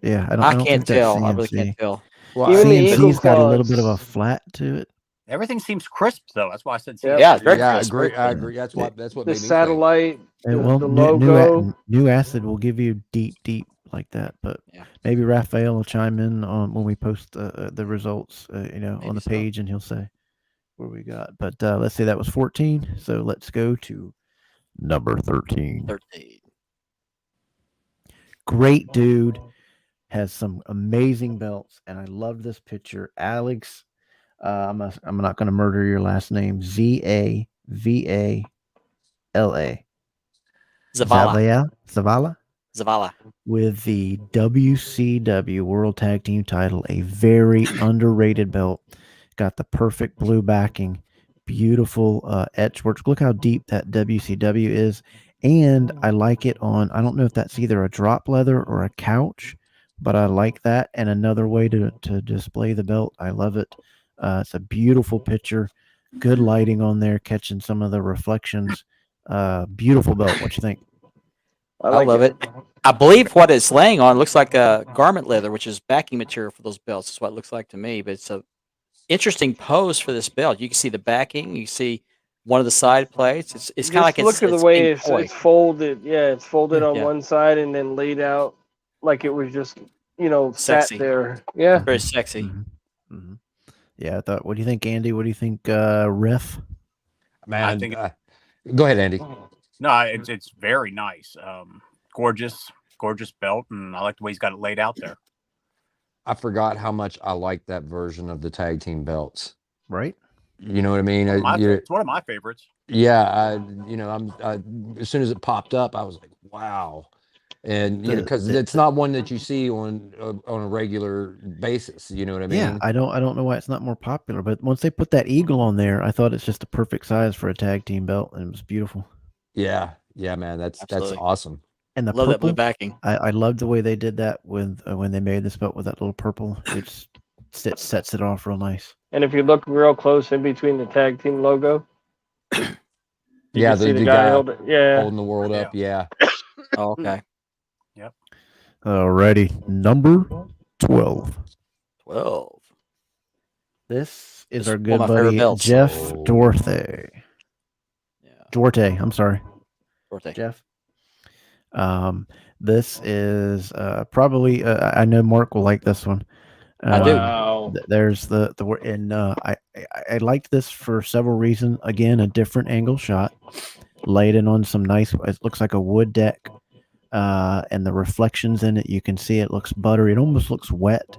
yeah, I don't. I don't can't think that's tell. I CNC. really can't tell. well, Even the eagle CNC's got a little bit of a claws. flat to it. Everything seems crisp though. That's why I said Yeah. CNC. Yeah, it's very yeah, I crisp, agree. very I crisp. agree. That's what The made me think. satellite, And the, well, the new logo. new acid will give you deep like that. But Yeah. maybe Raphael will chime in on when we post the results, on Maybe the so. page, and he'll say where we got. But let's say that was 14. So let's go to number 13. 13. Great dude, has some amazing belts, and I love this picture. Alex, I'm not going to murder your last name. Zavala. Zavala. Zavala with the WCW World Tag Team title, a very underrated belt. Got the perfect blue backing, beautiful etch work. Look how deep that WCW is, and I like it on. I don't know if that's either a drop leather or a couch, but I like that. And another way to display the belt. I love it. It's a beautiful picture, good lighting on there, catching some of the reflections. Beautiful belt. What you think? I love it. I believe what it's laying on looks like a garment leather, which is backing material for those belts. That's what it looks like to me. But it's a interesting pose for this belt. You can see the backing. You see one of the side plates. It's kind of like look at the it's way being it's poised. folded. Yeah, it's folded on Yeah. one side and then laid out like it was just Sexy. sat there. Yeah. Very sexy. Mm-hmm. Yeah, I thought. What do you think, Andy? What do you think, Riff? Man, I think go ahead, Andy. no, it's very nice. Gorgeous belt, and I like the way he's got it laid out there. I forgot how much I like that version of the tag team belts. Right? You know what I mean? It's one of my favorites. Yeah, as soon as it popped up, I was like, wow. And because it's not one that you see on a regular basis. You know what I mean? Yeah, I don't know why it's not more popular, but once they put that eagle on there, I thought it's just a perfect size for a tag team belt, and it was beautiful. Yeah, man, that's Absolutely. awesome. And the Love that blue purple, backing. I loved the way they did that with when they made this belt with that little purple. It sets it off real nice. And if you look real close in between the tag team logo, you Yeah, can see the the guy guy holding. Yeah. holding the world up. Yeah. Oh, okay. Alrighty, number 12. 12. This is This our is one good of my favorite buddy belts. Jeff Oh. Duarte. Yeah. Duarte, I'm sorry, Birthday. Jeff. This is probably I know Mark will like this one. I do. Wow. There's the word, and I liked this for several reasons. Again, a different angle shot, laid in on some nice. It looks like a wood deck, and the reflections in it. You can see it looks buttery. It almost looks wet.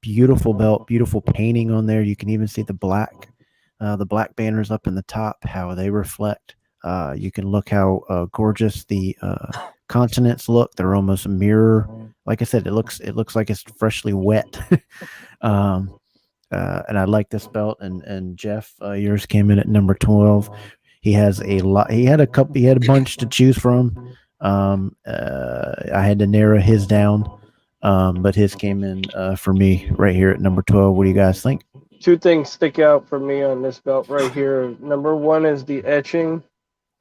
Beautiful belt, beautiful painting on there. You can even see the black banners up in the top, how they reflect. You can look how gorgeous the consonants look. They're almost a mirror. Like I said, it looks like it's freshly wet. And I like this belt. And Jeff, yours came in at number 12. He has a lot. He had a bunch to choose from. I had to narrow his down. But his came in for me right here at number 12. What do you guys think? Two things stick out for me on this belt right here. Number one is the etching.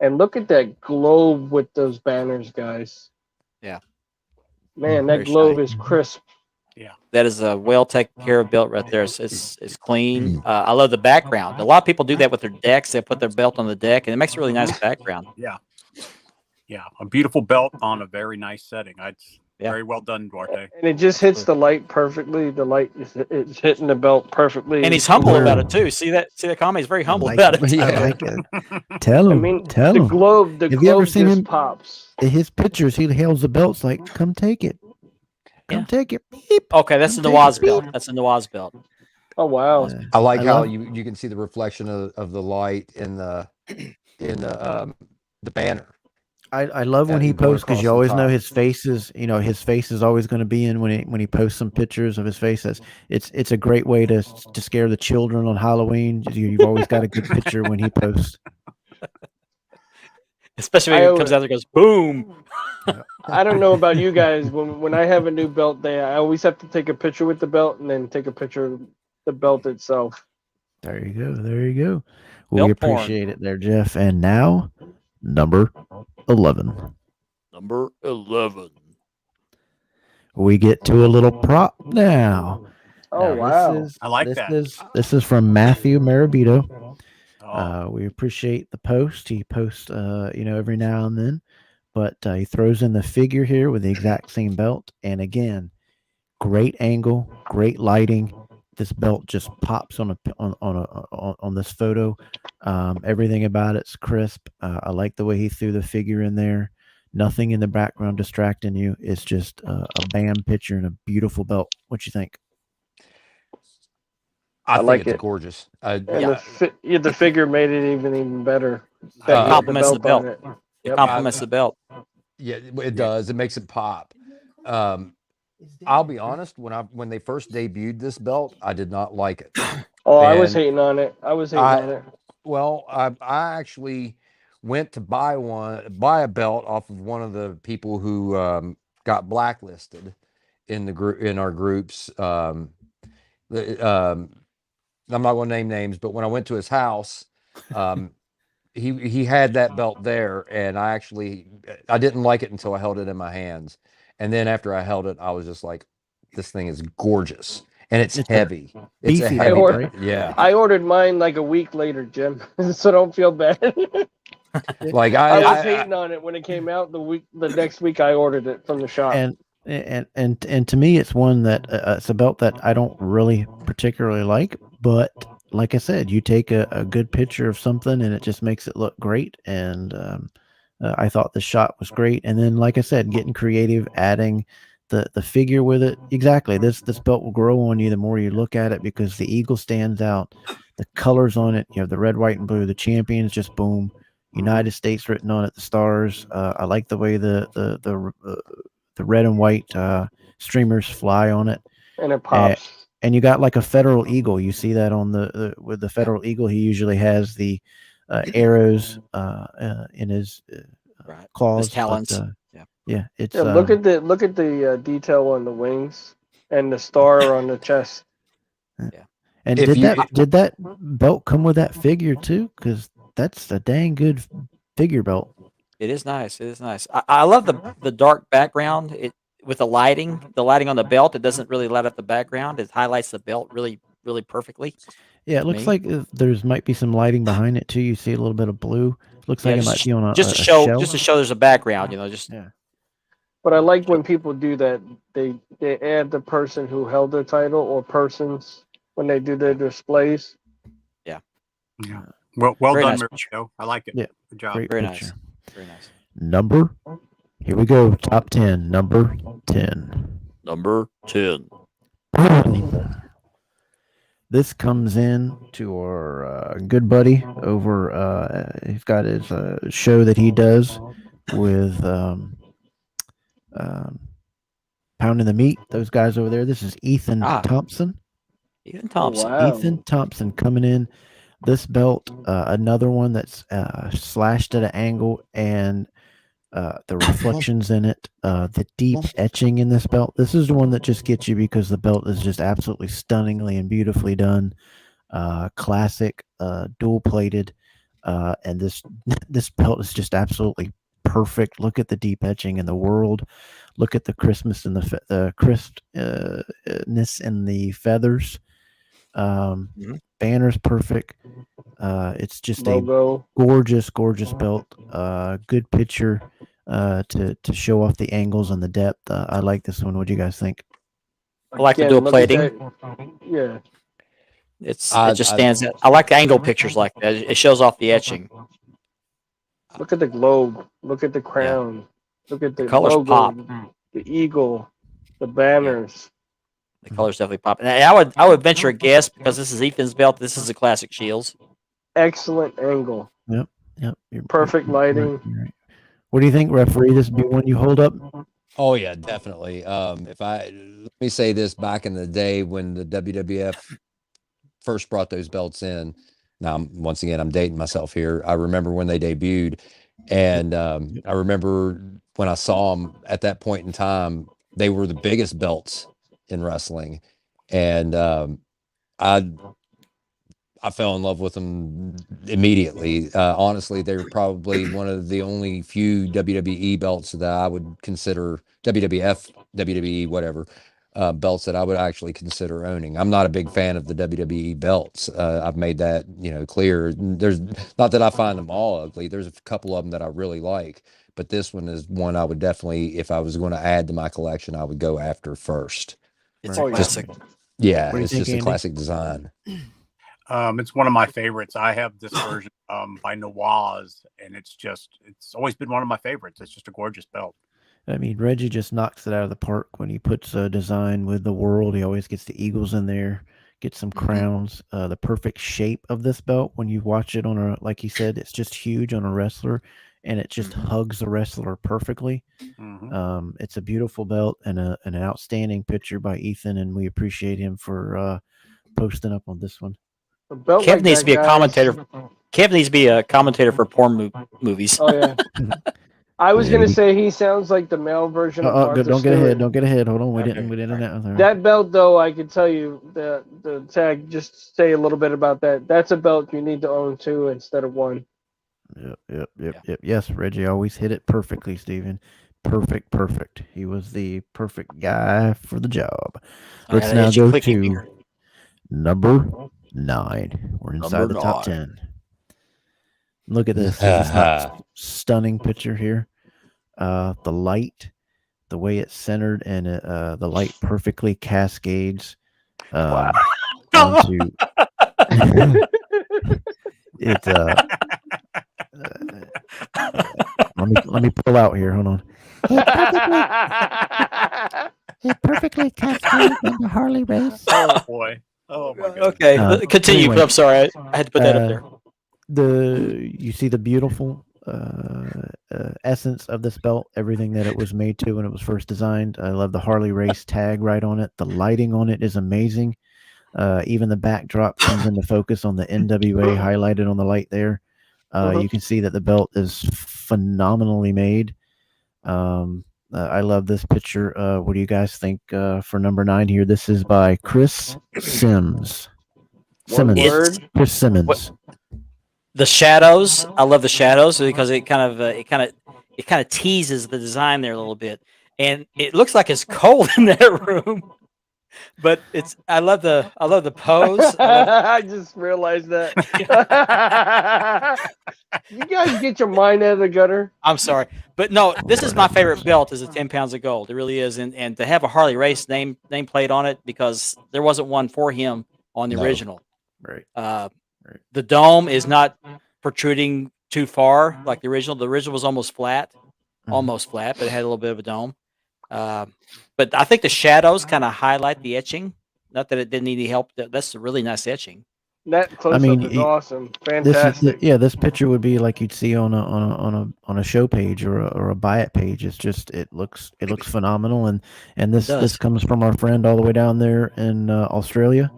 And look at that globe with those banners, guys. Yeah. Man, Very that globe shiny. is crisp. That is a well taken care of belt right there. It's clean. I love the background. A lot of people do that with their decks. They put their belt on the deck, and it makes a really nice background. Yeah, a beautiful belt on a very nice setting. It's Yeah. very well done, Duarte. And it just hits the light perfectly. The light is hitting the belt perfectly. And he's humble about it too. See that comment? He's very humble about it. I like it. Tell him. I mean, tell the him. globe, Have you ever globe seen just him? pops. In his pictures, he hails the belts like, "Come take it, come Yeah. take it." Beep. Okay, that's the Come take Nawaz it. belt. That's the Nawaz belt. Oh wow! I like I how love- you can see the reflection of the light in the banner. I love when he And going posts, because across you the always know top. his face is, his face is always going to be in when he posts some pictures of his face. It's a great way to scare the children on Halloween. You've always got a good picture when he posts. Especially when it comes out there and goes boom. I don't know about you guys. When I have a new belt day, I always have to take a picture with the belt and then take a picture of the belt itself. There you go. There you go. We Belt porn. appreciate it there, Jeff. And now, number 11. Number 11. We get to a little prop now. Oh Now, wow! I like this that. This is from Matthew Marabito. Oh, We appreciate the post. He posts, every now and then, but he throws in the figure here with the exact same belt. And again, great angle, great lighting. This belt just pops on this photo. Everything about it's crisp. I like the way he threw the figure in there. Nothing in the background distracting you. It's just a bam picture and a beautiful belt. What you think? I think like it's it. gorgeous. And the figure made it even better. That had compliments the belt. on it. It compliments the belt. Yeah, it does. It makes it pop. I'll be honest. When they first debuted this belt, I did not like it. Oh, I was And hating on it. On it. Well, I actually went to buy a belt off of one of the people who got blacklisted, in the group, in our groups. I'm not going to name names, but when I went to his house, he had that belt there, and I didn't like it until I held it in my hands, and then after I held it, I was just like, this thing is gorgeous, and it's heavy. It's a beefy heavy belt, belt. Yeah. I ordered mine like a week later, Jim, so don't feel bad. Like I was I hating on it when it came out. The next week, I ordered it from the shop. And to me, it's one that it's a belt that I don't really particularly like, but like I said, you take a good picture of something and it just makes it look great. And I thought the shot was great. And then, like I said, getting creative, adding the figure with it. Exactly. This belt will grow on you the more you look at it, because the eagle stands out. The colors on it, you have the red, white, and blue. The champions, just boom. United States written on it. The stars. I like the way the red and white streamers fly on it. And it pops. And you got like a federal eagle. You see that on with the federal eagle. He usually has the arrows in his claws. His talons. It's look at the detail on the wings and the star on the chest. Yeah. And did that belt come with that figure too? Because that's a dang good figure belt. It is nice. It is nice. I love the dark background. With the lighting on the belt, it doesn't really light up the background. It highlights the belt really, really perfectly. Yeah, it looks like there's might be some lighting behind it too. You see a little bit of blue. Looks like it might be on a just to show there's a background. Yeah. But I like when people do that. They add the person who held the title or persons when they do their displays. Yeah. Well Very done, nice Mauricio. I like it. Yeah. Good job. Great Very picture. nice. Very nice. Number. Here we go. Top 10. Number 10. Number 10. This comes in to our good buddy over. He's got his show that he does with Pounding the Meat. Those guys over there. This is Ethan Thompson. Ethan Thompson. Wow. Ethan Thompson coming in. This belt, another one that's slashed at an angle, and the reflections in it, the deep etching in this belt. This is the one that just gets you because the belt is just absolutely stunningly and beautifully done. Classic, dual plated, and this belt is just absolutely perfect. Look at the deep etching in the world. Look at the Christmas and the crispness in the feathers. Banner's perfect. It's just Logo. a gorgeous belt. Good picture to show off the angles and the depth. I like this one. What do you guys think? I like the dual plating. Yeah. It just stands out. I like the angle pictures like that. It shows off the etching. Look at the globe. Look at the crown. Look at the colors logo, pop. the eagle, the banners. The colors definitely pop. And I would venture a guess, because this is Ethan's belt. This is a classic Shields. Excellent angle. Yep. Perfect lighting. Right. What do you think, referee? This would be one you hold up? Oh yeah, definitely. Let me say this: back in the day when the WWF first brought those belts in. Now, once again, I'm dating myself here. I remember when they debuted, and I remember when I saw them at that point in time. They were the biggest belts in wrestling, and I fell in love with them immediately. Honestly, they were probably one of the only few WWE belts that I would consider WWF, WWE, whatever, belts that I would actually consider owning. I'm not a big fan of the WWE belts. I've made that, clear. There's not that I find them all ugly. There's a couple of them that I really like, but this one is one I would definitely, if I was going to add to my collection, I would go after first. It's a classic. Yeah, What do you it's think, just a Andy? classic design. It's one of my favorites. I have this version by Nawaz, and it's always been one of my favorites. It's just a gorgeous belt. I mean, Reggie just knocks it out of the park when he puts a design with the world. He always gets the eagles in there, gets some crowns. The perfect shape of this belt, when you watch it on like he said, it's just huge on a wrestler, and it just hugs the wrestler perfectly. It's a beautiful belt and an outstanding picture by Ethan, and we appreciate him for posting up on this one. Kev needs to be a commentator. Kev needs to be a commentator for porn movies. Oh yeah. I was Yeah, gonna he- say he sounds like the male version of Martha don't get Stewart. ahead. Don't get ahead. Hold on. We Okay. didn't announce her. That belt, though, I can tell you the tag. Just say a little bit about that. That's a belt you need to own 2 instead of 1. Yep. Yes, Reggie always hit it perfectly, Steven. Perfect. He was the perfect guy for the job. I Let's got now itchy go clicky to finger. number 9. We're inside Number the top 9. 10. Look at this. This is not stunning picture here. The light, the way it's centered, and the light perfectly cascades onto. It's let me pull out here. Hold on. It perfectly cascades on the Harley race. Oh boy. Oh my god. Okay, continue. Anyway, I'm sorry. I had to put that up there. You see the beautiful essence of this belt, everything that it was made to when it was first designed. I love the Harley race tag right on it. The lighting on it is amazing. Even the backdrop comes into focus on the NWA highlighted on the light there. You can see that the belt is phenomenally made. I love this picture. What do you guys think for number 9 here? This is by Chris Simmons. It's- Chris Simmons. The shadows. I love the shadows because it kind of teases the design there a little bit, and it looks like it's cold in that room. But I love the pose. I just realized that. You guys get your mind out of the gutter. I'm sorry, but no, this is my favorite belt. Is the 10 pounds of gold. It really is, and to have a Harley race nameplate on it because there wasn't one for him on the No. original. Right. The dome is not protruding too far like the original. The original was almost flat, but it had a little bit of a dome. But I think the shadows kind of highlight the etching. Not that it didn't need any help. That's a really nice etching. That close mean, up is awesome. This Fantastic. this picture would be like you'd see on a show page or a buy it page. It's just it looks phenomenal, and this does. comes from our friend all the way down there in Australia.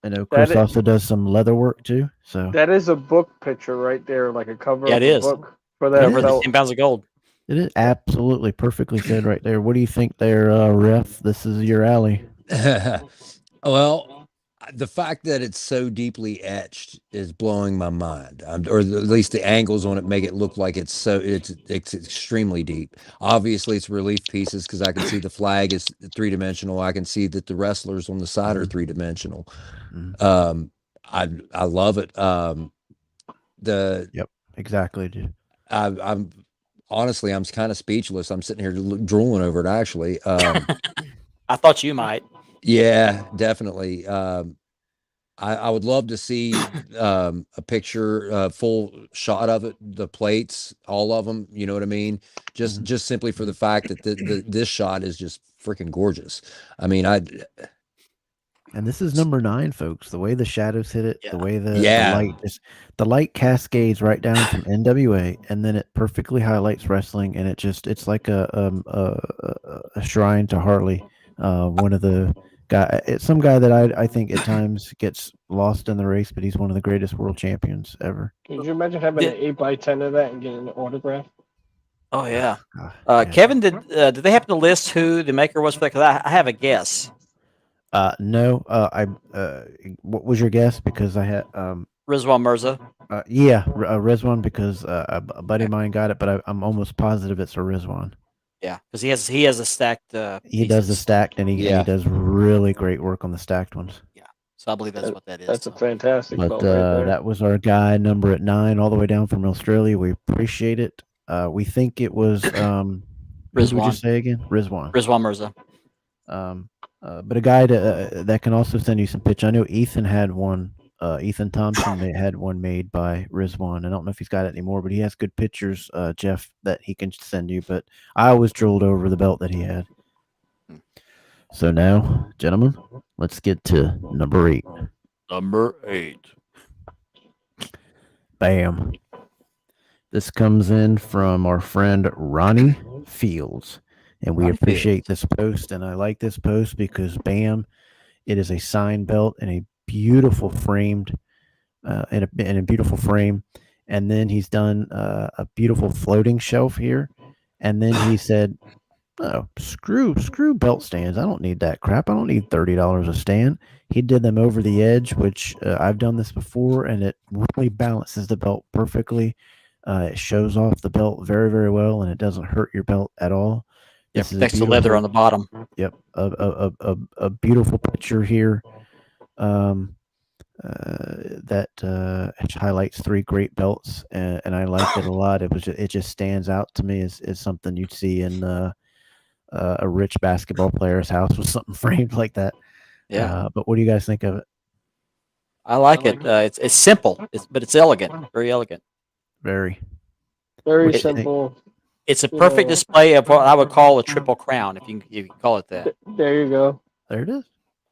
I know Chris That is- also does some leather work too. So That is a book picture right there, like a cover Yeah, of it a is. book for that Cover the belt. 10 pounds of gold. it is absolutely perfectly said right there. What do you think there, Ref? This is your alley. Well, the fact that it's so deeply etched is blowing my mind. Or at least the angles on it make it look like it's extremely deep. Obviously, it's relief pieces because I can see the flag is 3-dimensional. I can see that the wrestlers on the side are 3-dimensional. I love it. Exactly, dude. I'm honestly, I'm kind of speechless. I'm sitting here drooling over it. Actually, I thought you might. yeah, definitely. I would love to see a picture, a full shot of it, the plates, all of them. You know what I mean? Just simply for the fact that this shot is just freaking gorgeous. I mean, And this is number 9, folks. The way the shadows hit it, the way the light the light cascades right down from NWA, and then it perfectly highlights wrestling, and it's like a shrine to Harley. One of the some guy that I think at times gets lost in the race, but he's one of the greatest world champions ever. Could you imagine having an 8x10 of that and getting an autograph? Oh yeah. Yeah. Kevin, did they happen to list who the maker was for that? Because I have a guess. No. What was your guess? Because I had Rizwan Mirza. Rizwan, because a buddy of mine got it, but I'm almost positive it's a Rizwan. Yeah, because he has a stacked. He does the pieces. stacked, and he does really great work on the stacked ones. So I believe that's what that is. That's a fantastic But belt right there. that was our guy number at 9, all the way down from Australia. We appreciate it. We think it was who did we Rizwan. just say again? Rizwan. Rizwan Mirza. But a guy that can also send you some pitch. I know Ethan had one. Ethan Thompson, they had one made by Rizwan. I don't know if he's got it anymore, but he has good pictures, Jeff, that he can send you. But I always drooled over the belt that he had. So now, gentlemen, let's get to number 8. Number 8. Bam. This comes in from our friend Ronnie Fields. And we Ronnie appreciate this post. And I like this post because, bam, it is a signed belt and a beautiful framed, in a beautiful frame. and then he's done a beautiful floating shelf here, and then he said, "Oh, screw belt stands. I don't need that crap. I don't need $30 a stand." He did them over the edge, which I've done this before, and it really balances the belt perfectly. It shows off the belt very, very well, and it doesn't hurt your belt at all. Yeah, This is a protects the leather on the bottom. Yep, a beautiful picture here. That highlights 3 great belts, and I liked it a lot. It just stands out to me as something you'd see in a rich basketball player's house with something framed like that. Yeah. But what do you guys think of it? I like it. It's simple, but it's elegant. Very elegant. Very Very What do you think? simple. It's a perfect display of what I would call a triple crown, if you can call it that. There you go. There it is.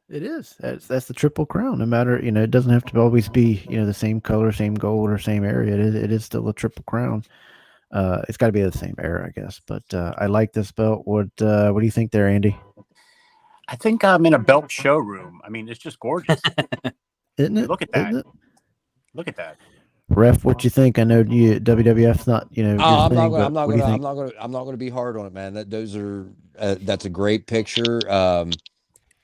It is. That's the triple crown. No matter, it doesn't have to always be, the same color, same gold, or same area. It is still a triple crown. It's got to be the same era, I guess. But I like this belt. What do you think there, Andy? I think I'm in a belt showroom. I mean, it's just gorgeous. Isn't it? Look at Isn't that. it? Look at that. Ref, what you think? I know WWF's not, your I'm thing, not but what do you think? gonna be hard on it, man. That's a great picture.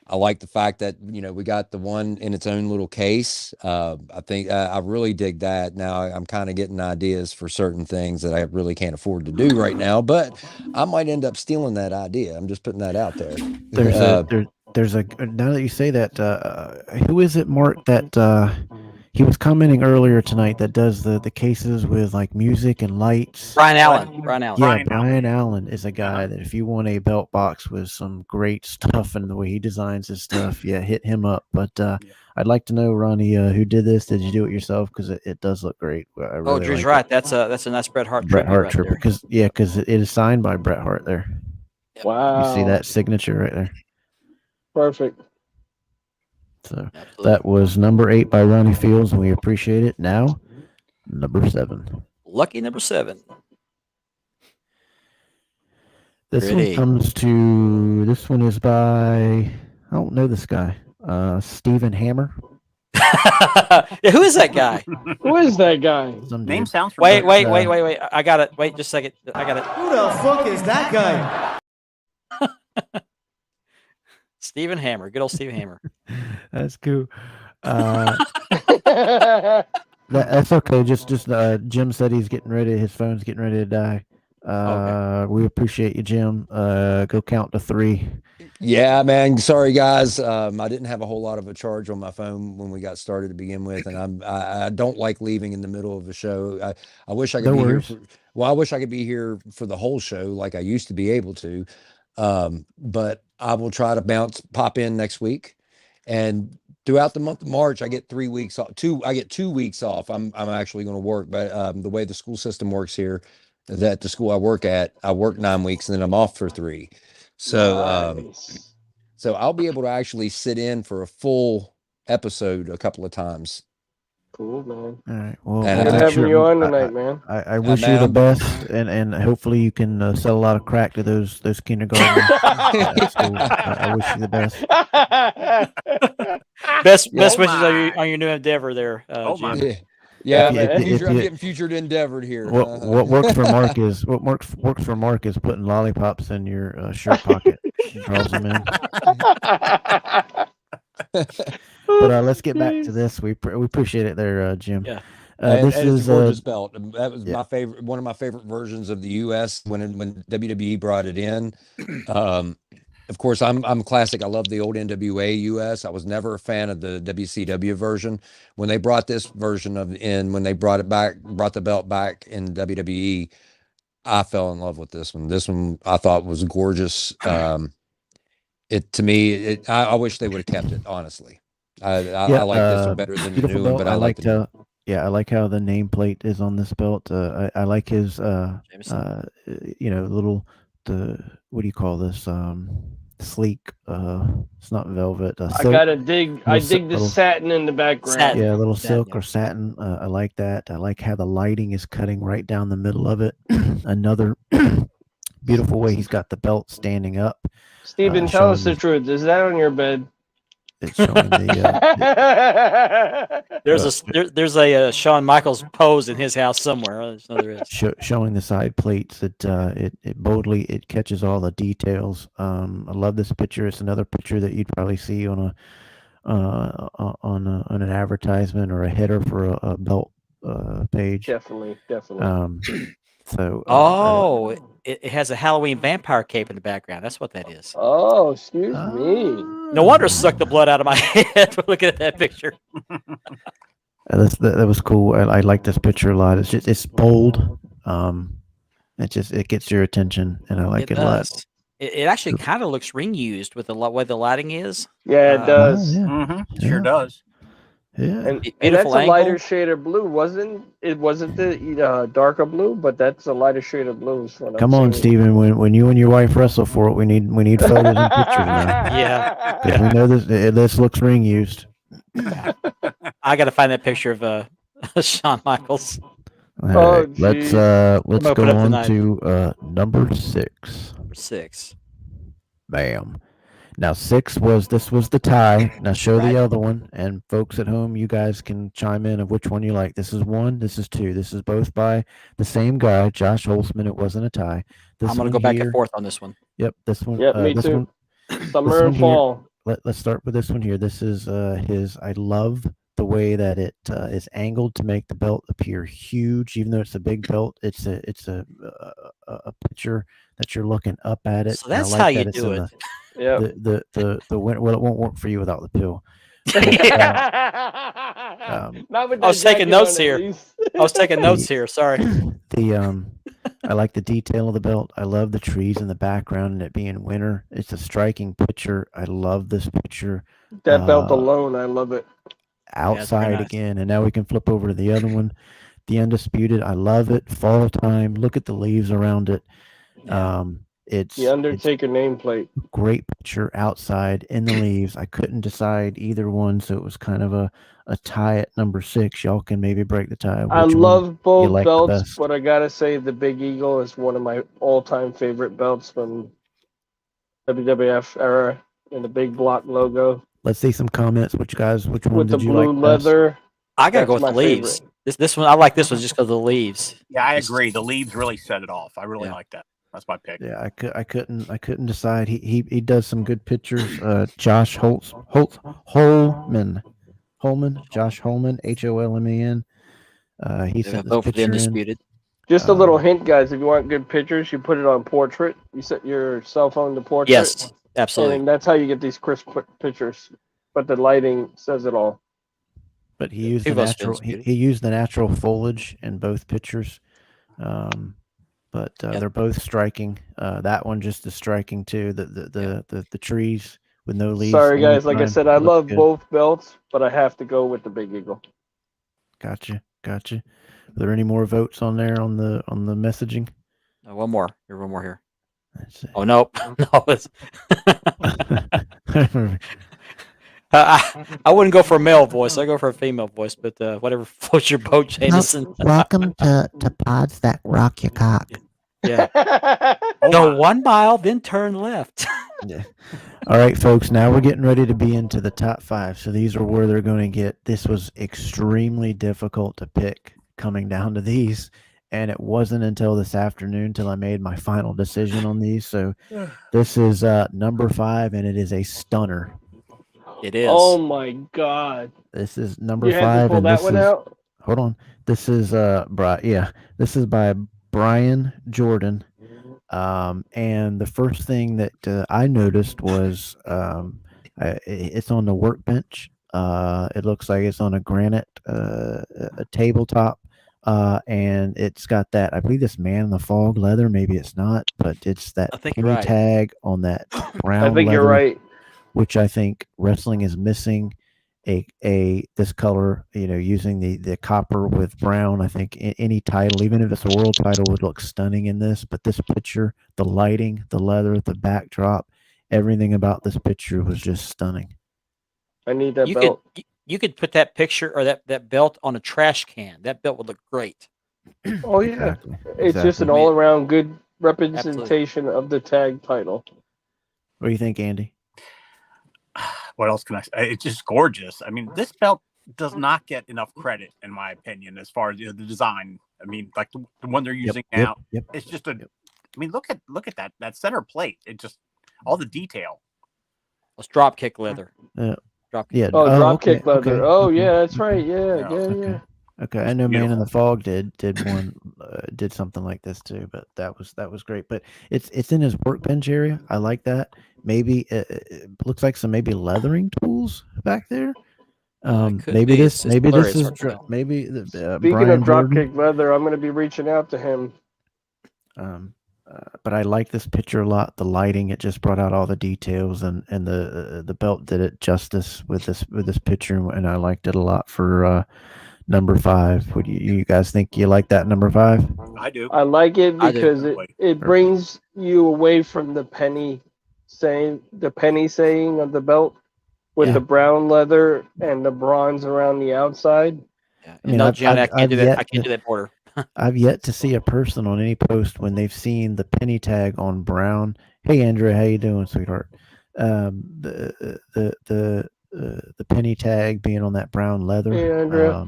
I like the fact that we got the one in its own little case. I think I really dig that. Now I'm kind of getting ideas for certain things that I really can't afford to do right now, but I might end up stealing that idea. I'm just putting that out there. There's a now that you say that, who is it, Mark, that he was commenting earlier tonight that does the cases with like music and lights? Brian Allen. Brian Allen. Yeah, Brian Allen is a guy that if you want a belt box with some great stuff and the way he designs his stuff, hit him up. But I'd like to know, Ronnie, who did this? Did you do it yourself? Because it does look great. I really Drew's like right. it. That's a nice Bret Hart Bret tribute Hart right triple, there. because it is signed by Bret Hart there. Wow. You see that signature right there. Perfect. So Absolutely. that was number 8 by Ronnie Fields, and we appreciate it. Now, number 7. Lucky number 7. This Pretty. one is by, I don't know this guy, Stephen Hammer. Yeah, who is that guy? Who is that guy? Some Name dude. sounds Wait. familiar. I got it. Wait just a second. I got it. Who the fuck is that guy? Stephen Hammer. Good old Stephen Hammer. That's cool. That's okay. Just Jim said he's getting ready. His phone's getting ready to die. Okay. We appreciate you, Jim. Go count to 3. Yeah, man. Sorry, guys. I didn't have a whole lot of a charge on my phone when we got started to begin with, and I don't like leaving in the middle of a show. I wish I could No be worries. here. I wish I could be here for the whole show like I used to be able to. But I will try to pop in next week, and throughout the month of March, I get 3 weeks off. I get 2 weeks off. I'm actually going to work, but the way the school system works here, that the school I work at, I work 9 weeks and then I'm off for 3. So, Nice. so I'll be able to actually sit in for a full episode a couple of times. Cool, man. All right. Well, And Good I'm having you on tonight, man. I wish you man, the I'm- best, and hopefully you can sell a lot of crack to those kindergarten schools. I wish you the best. Best Oh wishes my. on your new endeavor there, Oh my. Jim. Yeah, Yeah, I'm if you- getting futured endeavored here. What works for Mark is putting lollipops in your shirt pocket. He draws them in. But let's get back to this. We appreciate it there, Jim. Yeah. This and it's is a gorgeous belt. That was yeah. my favorite, one of my favorite versions of the US when WWE brought it in. Of course, I'm classic. I love the old NWA US. I was never a fan of the WCW version. When they brought this version when they brought the belt back in WWE, I fell in love with this one. This one I thought was gorgeous. I wish they would have kept it, honestly. I like this one better than the beautiful new one, belt. but I like the I like how the nameplate is on this belt. I like his Jameson. what do you call this? Sleek. It's not velvet. I silk. gotta dig. I Little dig the little- satin in the background. Satin. Yeah, a little Satin, silk yeah. or satin. I like that. I like how the lighting is cutting right down the middle of it. Another beautiful way he's got the belt standing up. Steven, tell us showing the truth. Is that on your bed? it's showing the There's a Shawn Michaels pose in his house somewhere. I just know there is. showing the side plates that it boldly it catches all the details. I love this picture. It's another picture that you'd probably see on on an advertisement or a header for a belt page. Definitely. So it has a Halloween vampire cape in the background. That's what that is. Oh, excuse me. No wonder it sucked the blood out of my head looking at that picture. That was cool. I like this picture a lot. It's bold. It gets your attention, and I like it a lot. Does. It actually kind of looks ring used with the way the lighting is. Yeah, it does. Sure does. Yeah, and that's Beautiful a lighter angle. shade of blue. Wasn't the darker blue, but that's a lighter shade of blue. Is what I'm Come on, seeing. Steven. When you and your wife wrestle for it, we need photos and pictures now. Yeah. 'Cause we know this looks ring used. I got to find that picture of Shawn Michaels. All right, let's gonna go put up on tonight. to number 6. Number 6. Bam. Now 6 was the tie. Now show the other one, and folks at home, you guys can chime in of which one you like. This is 1. This is 2. This is both by the same guy, Josh Holtzman. It wasn't a tie. This I'm gonna one go back here- and forth on this one. Yep, this one. Yep, me this too. One, Summer this one and here. fall. Let's start with this one here. This is his. I love the way that it is angled to make the belt appear huge, even though it's a big belt. It's a picture that you're looking up at it. So and I that's like how that you it's do in it. Yeah. The well, it won't work for you without the pill. Not with I was that taking jacket notes on, at here. least. I was taking notes here. Sorry. I like the detail of the belt. I love the trees in the background and it being winter. It's a striking picture. I love this picture. That belt alone, I love it. Outside nice. again, and now we can flip over to the other one, the Undisputed. I love it. Fall time. Look at the leaves around it. It's The Undertaker nameplate. great picture outside in the leaves. I couldn't decide either one, so it was kind of a tie at number 6. Y'all can maybe break the tie. I Which one love you both like the belts, best? but I gotta say the Big Eagle is one of my all-time favorite belts from WWF era, and the big block logo Let's see some comments. Which one with the did you blue like best? leather. I gotta go That's with the my leaves. favorite. This one I like this one just because of the leaves. Yeah, I agree. The leaves really set it off. I really like that. That's my pick. Yeah, I couldn't decide. He does some good pictures. Josh Holman, Josh Holman, HOLMAN. He They're sent gonna vote this for the picture in. Undisputed. Just a little hint, guys. If you want good pictures, you put it on portrait. You set your cell phone to portrait. Yes, absolutely. And that's how you get these crisp pictures. But the lighting says it all. But he used the Kubo natural. spins beauty. He used the natural foliage in both pictures. But they're both striking. That one just as striking too. The trees with no leaves. Sorry, all the guys. Like I time. said, I Looks love good. both belts, but I have to go with the Big Eagle. Gotcha. Are there any more votes on there on the messaging? One more. Here's one more here. Let's see. Oh nope. No, it's I wouldn't go for a male voice. I go for a female voice, but whatever floats your boat, Jameson. Welcome to Pods That Rock Your Cock. Yeah. Go 1 mile, then turn left. Yeah. All right, folks. Now we're getting ready to be into the top 5. So these are where they're going to get. This was extremely difficult to pick coming down to these. And it wasn't until this afternoon till I made my final decision on these. So this is number 5, and it is a stunner. It is. Oh my God! This is number You had to 5, pull and that this one is out. hold on. This is this is by Brian Jordan. And the first thing that I noticed was it's on the workbench. It looks like it's on a granite a tabletop. And it's got that, I believe this Man in the Fog leather. Maybe it's not, but it's that I think you're penny right. tag on that brown I think leather, you're right. which I think wrestling is missing. This color, using the copper with brown. I think any title, even if it's a world title, would look stunning in this. But this picture, the lighting, the leather, the backdrop, everything about this picture was just stunning. I need that You belt. you could put that picture or that belt on a trash can. That belt would look great. Oh yeah, Exactly. it's just an Exactly. all-around good representation of the tag title. What do you think, Andy? what else can I say? It's just gorgeous. I mean, this belt does not get enough credit, in my opinion, as far as the design. I mean, like the one they're using now, it's just a. I mean, look at that center plate. It just all the detail. Let's drop kick leather. Drop kick. Yeah. Oh, drop kick okay, leather. okay, Oh, okay. yeah, that's right. Yeah. Okay, I know Man in beautiful. the Fog did something like this too, but that was great. But it's in his workbench area. I like that. Maybe it looks like some maybe leathering tools back there. Could Maybe be. this It's blurry, this it's is hard to tell. maybe Speaking Brian of Jordan. dropkick leather, I'm going to be reaching out to him. But I like this picture a lot. The lighting, it just brought out all the details, and the belt did it justice with this picture, and I liked it a lot for number 5. Would you guys think you like that number 5? I do. I like it I do. because it brings you away from the penny saying of the belt with Yeah. the brown leather and the bronze around the outside. Yeah. I mean, no, I've- Johnny, I I've- can't do I've that. yet I can't to- do that border. I've yet to see a person on any post when they've seen the penny tag on brown. Hey, Andrea, how you doing, sweetheart? The penny tag being on that brown leather. Hey, Andrea.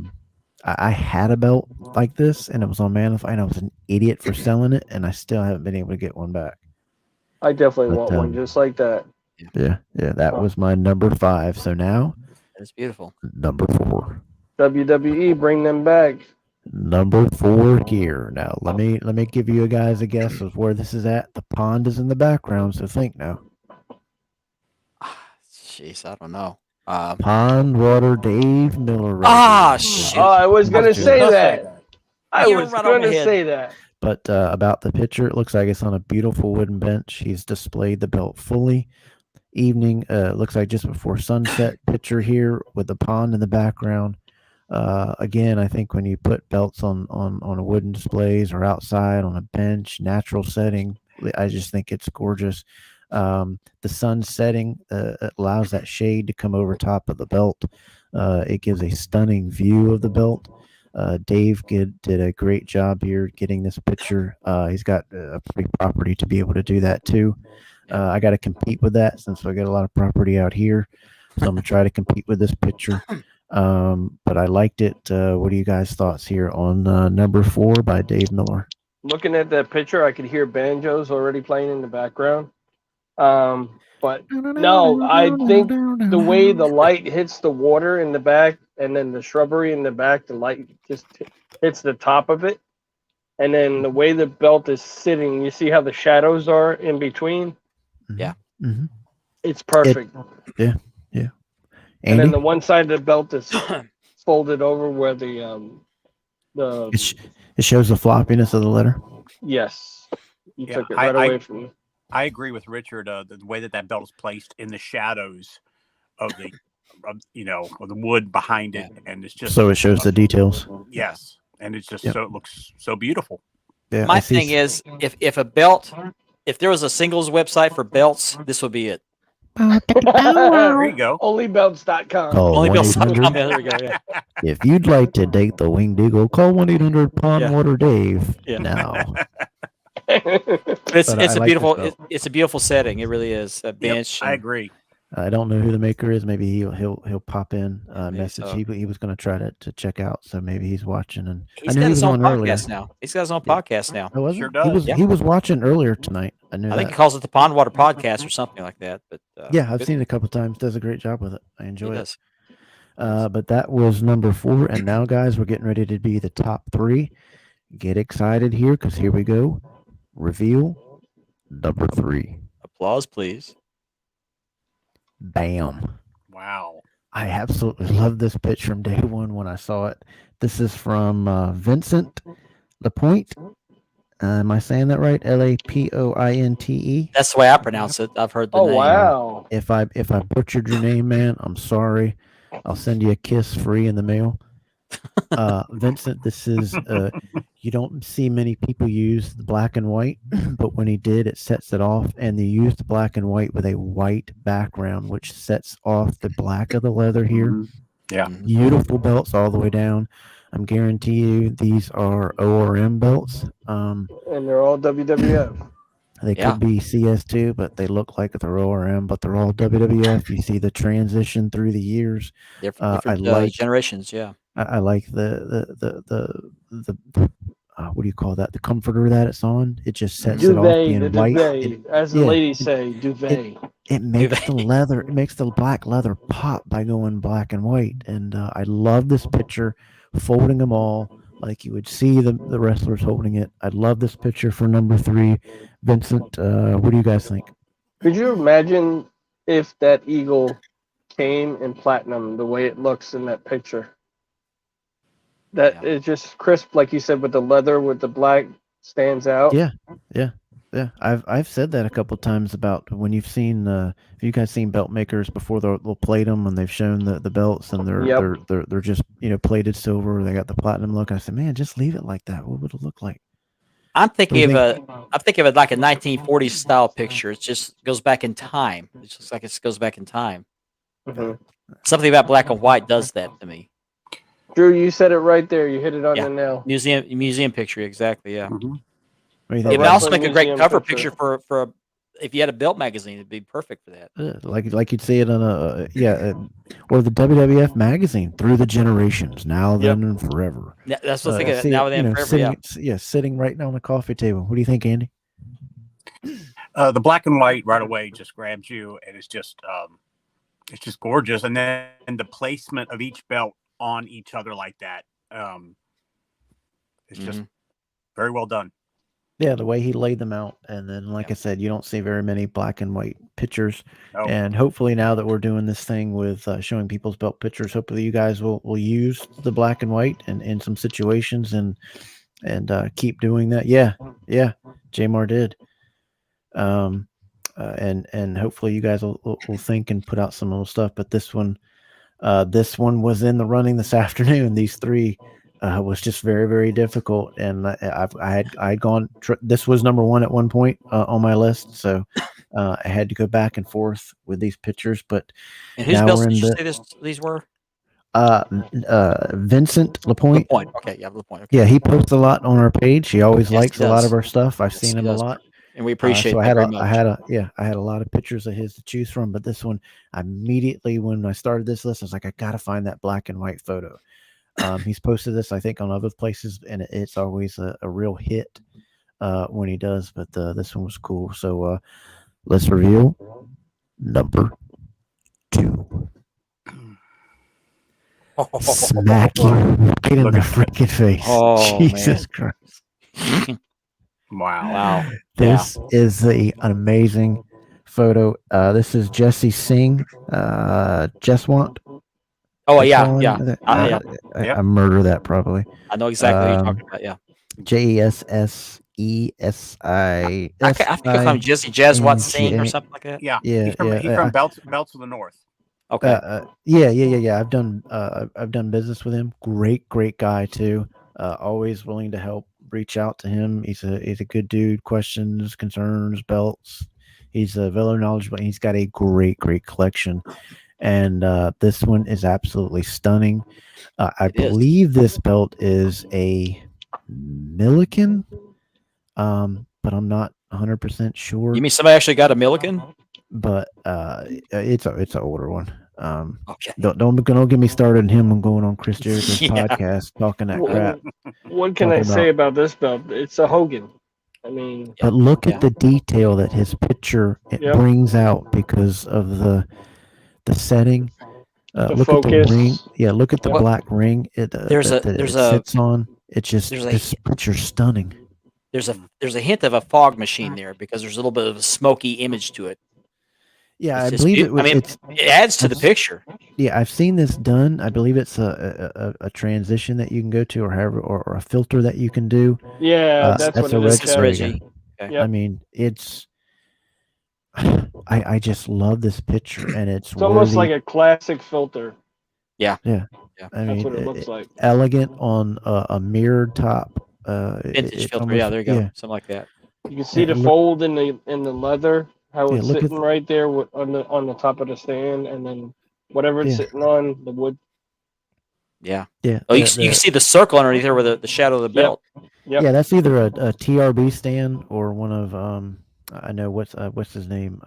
I had a belt like this, and it was on Manify, and I was an idiot for selling it, and I still haven't been able to get one back. I definitely But, want one just like that. Yeah, that was my number 5. So now, It's beautiful. number 4. WWE, bring them back. Number 4 here. Now, let me give you guys a guess of where this is at. The pond is in the background, so think now. Jeez, I don't know. Pond Water Dave Miller. Shit. Oh, I was going to That's say good. that. I You was right over going to the head. say that. But about the picture, it looks like it's on a beautiful wooden bench. He's displayed the belt fully. Evening, looks like just before sunset picture here with the pond in the background. Again, I think when you put belts on a wooden displays or outside on a bench, natural setting, I just think it's gorgeous. The sun setting allows that shade to come over top of the belt. It gives a stunning view of the belt. Dave did a great job here getting this picture. He's got a pretty property to be able to do that too. I got to compete with that since I got a lot of property out here. So I'm going to try to compete with this picture. But I liked it. What are you guys' thoughts here on number 4 by Dave Miller? Looking at that picture, I could hear banjos already playing in the background. But no, I think the way the light hits the water in the back and then the shrubbery in the back, the light just hits the top of it. And then the way the belt is sitting, you see how the shadows are in between? Yeah. Mm-hmm. It's perfect. Yeah. And Andy? then the one side of the belt is folded over where the It shows the floppiness of the letter. yes, you Yeah, took it right away from me. I agree with Richard. The way that belt is placed in the shadows of the, of the wood behind it, and it's just So it shows the details. yes, and it's just Yep. so it looks so beautiful. Yeah, My I see thing is, if a belt, if there was a singles website for belts, this would be it. There you go. Onlybelts.com. Call Only belts. 1-800. There we go. Yeah. If you'd like to date the Winged Eagle, call 1-800 Pond Yeah. Water Dave Yeah. now. But it's But I a like beautiful this belt. it's a beautiful setting. It really is. A Yep, bench. I and- agree. I don't know who the maker is. Maybe he'll pop in Maybe message. so. He was going to try to check out. So maybe he's watching. And He's I knew got he his was own on earlier. podcast now. He's got his own Yeah. podcast now. Oh, was Sure it? does. Yeah. He was watching earlier tonight. I knew I think he that. calls it the Pond Water Podcast or something like that. But Yeah, I've good. seen it a couple times. Does a great job with it. I He enjoy it. does. But that was number 4. And now, guys, we're getting ready to be the top 3. Get excited here because here we go. Reveal number 3. Applause, please. Bam. Wow. I absolutely love this pitch from day one when I saw it. This is from Vincent Lapointe. Am I saying that right? Lapointe. That's the way I pronounce it. I've heard the Oh name. wow! If I butchered your name, man, I'm sorry. I'll send you a kiss free in the mail. Vincent, this is you don't see many people use the black and white, but when he did, it sets it off, and they used the black and white with a white background, which sets off the black of the leather here. Yeah. Beautiful belts all the way down. I'm guarantee you these are ORM belts. And they're all WWF. They Yeah. could be CS2, but they look like they're ORM, but they're all WWF. You see the transition through the years. Different I like generations. Yeah. I like the what do you call that? The comforter that it's on. It just sets it off Duvet, being the white. duvet, as the yeah, ladies say, duvet. It makes the Duvet. leather. It makes the black leather pop by going black and white. And I love this picture, folding them all like you would see the wrestlers holding it. I love this picture for number 3. Vincent, what do you guys think? Could you imagine if that eagle came in platinum the way it looks in that picture? That Yeah. it's just crisp, like you said, with the leather, with the black stands out. Yeah. I've said that a couple times about when you've seen have you guys seen belt makers before they'll plate them and they've shown the belts and they're just plated silver. They got the platinum look. I said, man, just leave it like that. What would it look like? I'm thinking What of do you I'm thinking of it like a 1940s style picture. It just goes back in time. It's just like it goes back in time. Mhm. Something about black and white does that to me. Drew, you said it right there. You hit it on Yeah. the nail. Museum picture, exactly. Yeah. What do you It think? would also wrestling make a great museum cover picture. picture for a, if you had a belt magazine, it'd be perfect for that. Like you'd see it on or the WWF magazine through the generations, now, then, and forever. Yeah, that's what I I think of see now it, and then forever. sitting, Yeah. sitting right now on the coffee table. What do you think, Andy? The black and white right away just grabs you, and it's just gorgeous. And then the placement of each belt on each other like that, it's just very well done. Yeah, the way he laid them out, and then, like I said, you don't see very many black and white pictures. No. And hopefully, now that we're doing this thing with showing people's belt pictures, hopefully you guys will use the black and white in some situations and keep doing that. Yeah, Jamar did. And hopefully you guys will think and put out some little stuff. But this one was in the running this afternoon. These 3 was just very, very difficult, and I had gone. This was number 1 at one point on my list, so I had to go back and forth with these pictures. But And whose now belts we're did in you say these were? Vincent Lapointe. Lapointe. Okay, yeah, Lapointe. Okay. Yeah, he posts a lot on our page. He always Yes, likes he a lot does. of our stuff. I've Yes, seen he him a does. lot. And we appreciate So that very much. I had a lot of pictures of his to choose from, but this one, immediately when I started this list, I was like, I gotta find that black and white photo. He's posted this, I think, on other places, and it's always a real hit when he does. But this one was cool. So let's reveal number 2. Smack you right in the freaking face. Oh, Jesus Christ. Wow. Wow. This is an amazing photo. This is Jesse Singh, Jeswant. Oh yeah. I murder that probably. I know exactly what you're talking about. Yeah. JESSESI. I think I'm Jesse Jeswant Singh or something like that. Yeah. Yeah, He's from Belts of the North. Okay. Yeah. I've done business with him. Great guy too. Always willing to help. Reach out to him. He's a good dude. Questions, concerns, belts. He's very knowledgeable. He's got a great collection. And this one is absolutely stunning. I believe this belt is a Milliken, but I'm not 100% sure. You mean somebody actually got a Milliken? But it's an older one. Okay. Don't get me started on him and going on Chris Jericho's podcast talking that crap. What can I say about this belt? It's a Hogan. I mean, but look at the detail that his picture brings out because of the setting. Look focus. at the ring. Yeah, look at the black ring. It sits on. It's just this picture's stunning. There's a hint of a fog machine there because there's a little bit of a smoky image to it. Yeah, It's I just believe it adds to the picture. Yeah, I've seen this done. I believe it's a transition that you can go to, or however, or a filter that you can do. Yeah, that's what it is. Reggie. Okay. I mean, it's. I just love this picture, and it's almost like a classic filter. Yeah. I mean, that's what it looks like. Elegant on a mirrored top. Vintage filter. Yeah, there you go. Something like that. You can see the fold in the leather. How it's sitting right there on the top of the stand, and then whatever it's sitting on, the wood. Yeah. Yeah. Oh, you can see the circle underneath there with the shadow of the belt. Yep. Yeah, that's either a TRB stand or one of I know what's his name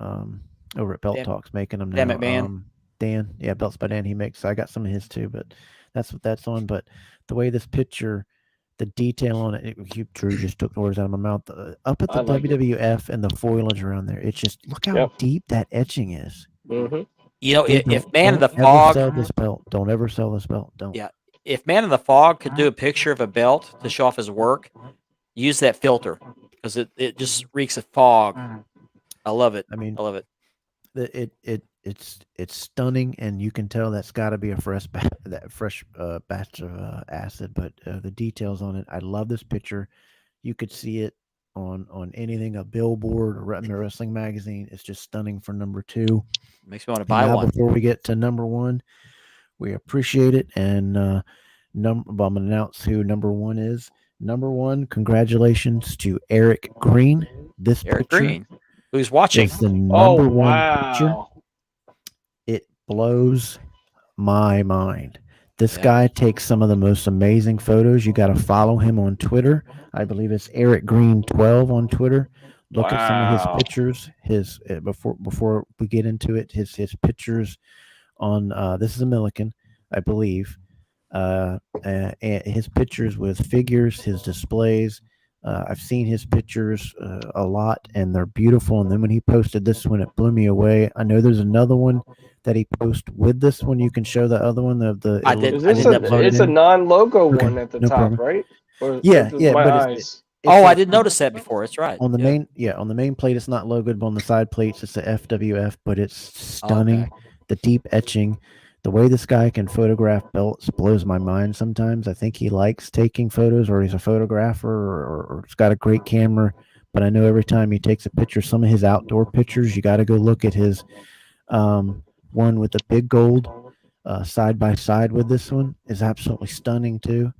over at Belt Dan- Talks making them Dan now. McMahon. Dan, yeah, Belts by Dan. He makes. I got some of his too, but that's what that's on. But the way this picture, the detail on it, Drew just took the words out of my mouth. Up at the I like it. WWF and the foliage around there, it's just look how Yep. deep that etching is. Mm-hmm. You know, Dude, if Man in the don't ever sell Fog, this belt. Don't ever sell this belt. Don't. yeah, if Man in the Fog could do a picture of a belt to show off his work, use that filter because it just reeks of fog. I love it. I mean, I love it. It's stunning, and you can tell that's got to be a fresh batch of acid. But the details on it, I love this picture. You could see it on anything, a billboard or wrestling magazine. It's just stunning for number 2. Makes me want to And buy now one. before we get to number 1, we appreciate it, and I'm going to announce who number 1 is. Number 1, congratulations to Eric Green. This Eric picture Green, who's watching. is the Oh, number 1 picture. wow. It blows my mind. This Yeah. guy takes some of the most amazing photos. You got to follow him on Twitter. I believe it's Eric Green 12 on Twitter. Look at some of Wow. his pictures. His before we get into it, his pictures on this is a Milliken, I believe. And his pictures with figures, his displays. I've seen his pictures a lot, and they're beautiful. And then when he posted this one, it blew me away. I know there's another one that he posted with this one. You can show the other one of the. I did- Is I this didn't upload it's it a in. non-logo Okay, one at the no top, problem. right? Or Yeah, is this yeah, my but eyes? Oh, I a- didn't notice that before. That's right. on the Yeah. on the main plate. It's not logoed, but on the side plates, it's the FWF. But it's stunning. Okay. The deep etching. The way this guy can photograph belts blows my mind sometimes. I think he likes taking photos, or he's a photographer, or he's got a great camera. But I know every time he takes a picture, some of his outdoor pictures, you got to go look at his one with the big gold side by side with this one is absolutely stunning too.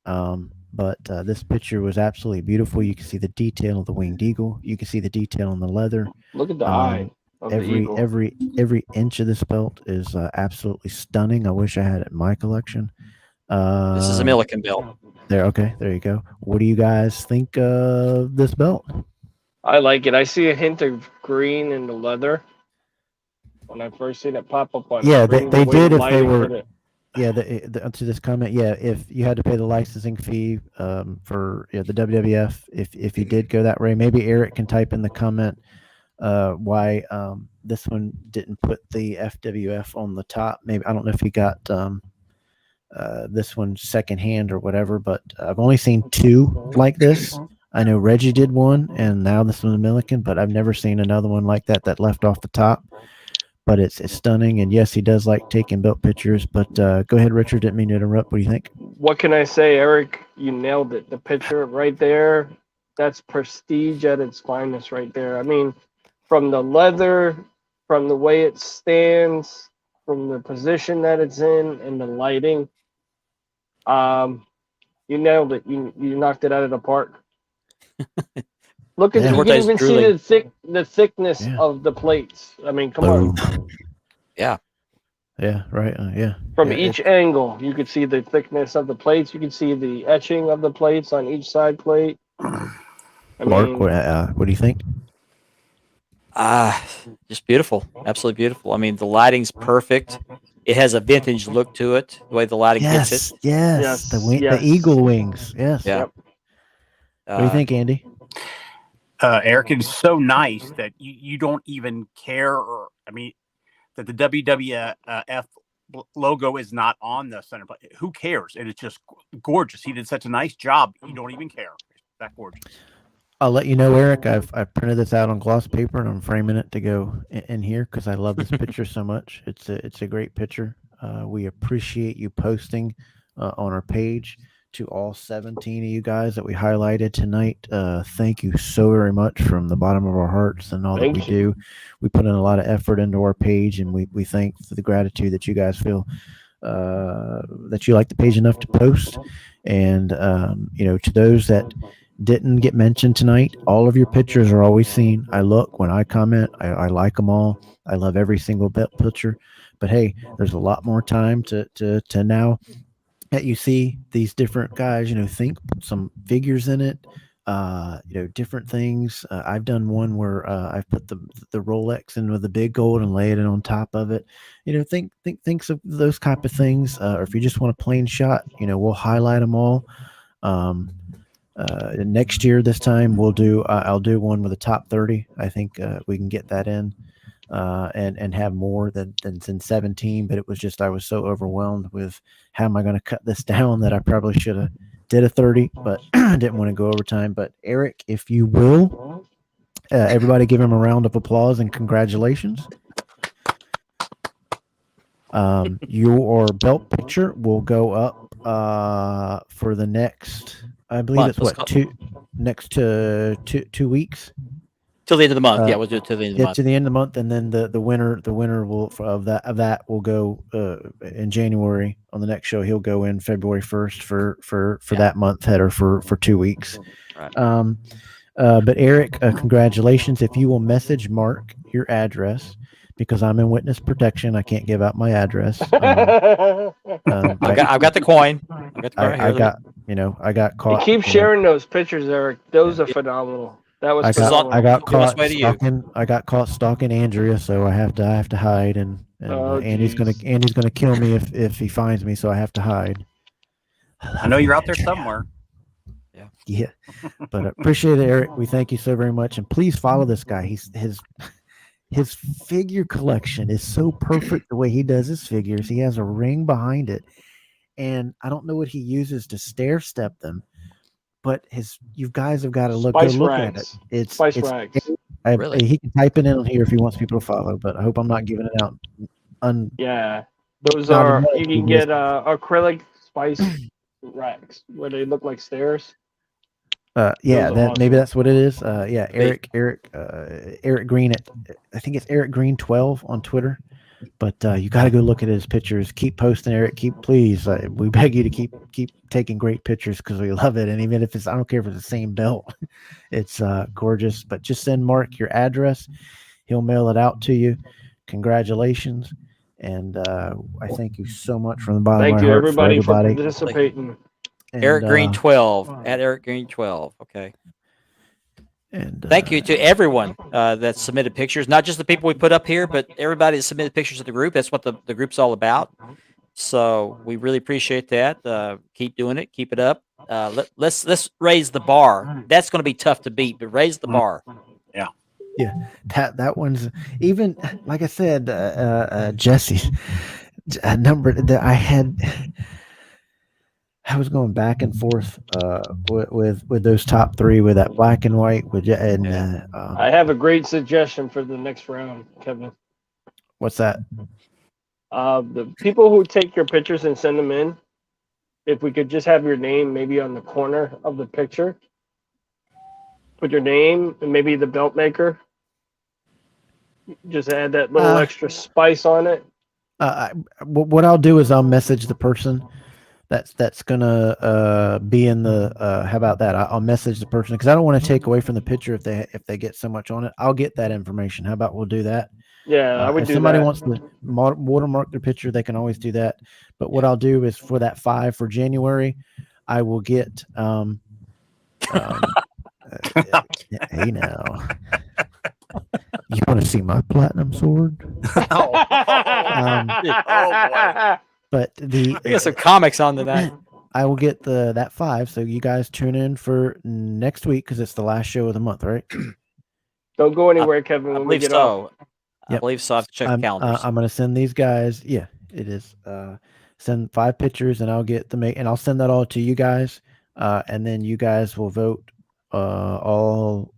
But this picture was absolutely beautiful. You can see the detail of the winged eagle. You can see the detail on the leather. Look at the eye of the eagle. Every inch of this belt is absolutely stunning. I wish I had it in my collection. This is a Milliken belt. There, okay, there you go. What do you guys think of this belt? I like it. I see a hint of green in the leather. When I first seen it pop up on Yeah, screen, they the way did the if they lighting were. hit it. Yeah, to this comment, yeah, if you had to pay the licensing fee for the WWF, if you did go that way, maybe Eric can type in the comment why this one didn't put the FWF on the top. Maybe I don't know if he got this one secondhand or whatever, but I've only seen 2 like this. I know Reggie did one, and now this one's a Milliken, but I've never seen another one like that left off the top. But it's stunning, and yes, he does like taking belt pictures. But go ahead, Richard. Didn't mean to interrupt. What do you think? What can I say, Eric? You nailed it. The picture right there, that's prestige at its finest right there. I mean, from the leather, from the way it stands, from the position that it's in, and the lighting, you nailed it. You knocked it out of the park. Look at Yeah. you can Cortez even drooling. see the thickness Yeah. of the plates. I mean, come on. Yeah. Yeah, right. Yeah. From Yeah, each angle, you could see the thickness of the plates. You can see the etching of the plates on each side plate. I Mark, mean, what do you think? Just beautiful. Absolutely beautiful. I mean, the lighting's perfect. It has a vintage look to it, the way the lighting hits Yes, it. yes, Yes. the eagle wings. Yes. Yeah. Yep. What do you think, Andy? Eric, it is so nice that you don't even care, or I mean, that the WWF logo is not on the center plate. Who cares? It is just gorgeous. He did such a nice job. You don't even care. It's that gorgeous. I'll let you know, Eric. I've printed this out on gloss paper, and I'm framing it to go in here because I love this picture so much. It's a great picture. We appreciate you posting on our page. To all 17 of you guys that we highlighted tonight, thank you so very much from the bottom of our hearts and all that we do. We put in a lot of effort into our page, and we thank for the gratitude that you guys feel that you like the page enough to post. And to those that didn't get mentioned tonight, all of your pictures are always seen. I look when I comment, I like them all. I love every single picture. But hey, there's a lot more time to now that you see these different guys, think some figures in it. different things. I've done one where I've put the Rolex in with the big gold and laid it on top of it. Thinks of those type of things. Or if you just want a plain shot, we'll highlight them all. Next year, this time we'll do. I'll do one with the top 30. I think we can get that in, and have more than 17. But it was just I was so overwhelmed with how am I going to cut this down that I probably should have did a 30, but didn't want to go overtime. But Eric, if you will, everybody give him a round of applause and congratulations. Your belt picture will go up for the next, I believe Month. it's what, two weeks Till the end of the month. Yeah, we'll do it till the end of the month. to the end of the month, and then the winner will of that will go in January on the next show. He'll go in February 1st for that month header for 2 weeks. Right. But Eric, congratulations! If you will message Mark your address, because I'm in witness protection, I can't give out my address. I've got the coin. I got caught. Keep sharing those pictures, Eric. Those are phenomenal. That was I got caught way to you. stalking. I got caught stalking Andrea, so I have to hide, and Andy's gonna kill me if he finds me, so I have to hide. I know you're out there somewhere. Yeah, but I appreciate it, Eric. We thank you so very much, and please follow this guy. His figure collection is so perfect the way he does his figures. He has a ring behind it, and I don't know what he uses to stair step them. But you guys have got to look at it. It's Spice Rags. Really? He can type it in on here if he wants people to follow, but I hope I'm not giving it out. Yeah, those are you can get acrylic Spice Rags where they look like stairs. Maybe that's what it is. Eric Green I think it's Eric Green 12 on Twitter. But you got to go look at his pictures. Keep posting, Eric. Please. We beg you to keep taking great pictures because we love it. And even if I don't care if it's the same belt, it's gorgeous. But just send Mark your address. He'll mail it out to you. Congratulations, and I thank you so much from the bottom of my heart. Thank you, everybody, for for participating. And, Eric Green 12 at Eric Green 12. Okay. And thank you to everyone that submitted pictures, not just the people we put up here, but everybody that submitted pictures to the group. That's what the group's all about. So we really appreciate that. Keep doing it. Keep it up. Let's raise the bar. That's going to be tough to beat, but raise the bar. Yeah, that one's even, like I said, Jesse's number that I was going back and forth with those top three, with that black and white. I have a great suggestion for the next round, Kevin. What's that? The people who take your pictures and send them in, if we could just have your name maybe on the corner of the picture, put your name and maybe the belt maker. Just add that little extra spice on it. What I'll do is I'll message the person that's gonna be in the how about that? I'll message the person because I don't want to take away from the picture if they get so much on it. I'll get that information. How about we'll do that? Yeah, I would if do somebody that. wants to watermark their picture, they can always do that. But what I'll do is for that 5 for January, I will get hey now. You want to see my platinum sword? Oh boy. But I got some comics on tonight. I will get that 5. So you guys tune in for next week because it's the last show of the month, right? Don't go anywhere, Kevin. I When we believe get so. off. I believe so. I have to check the calendars. I'm going to send these guys. Yeah, it is. Send 5 pictures, and I'll get and I'll send that all to you guys. And then you guys will vote all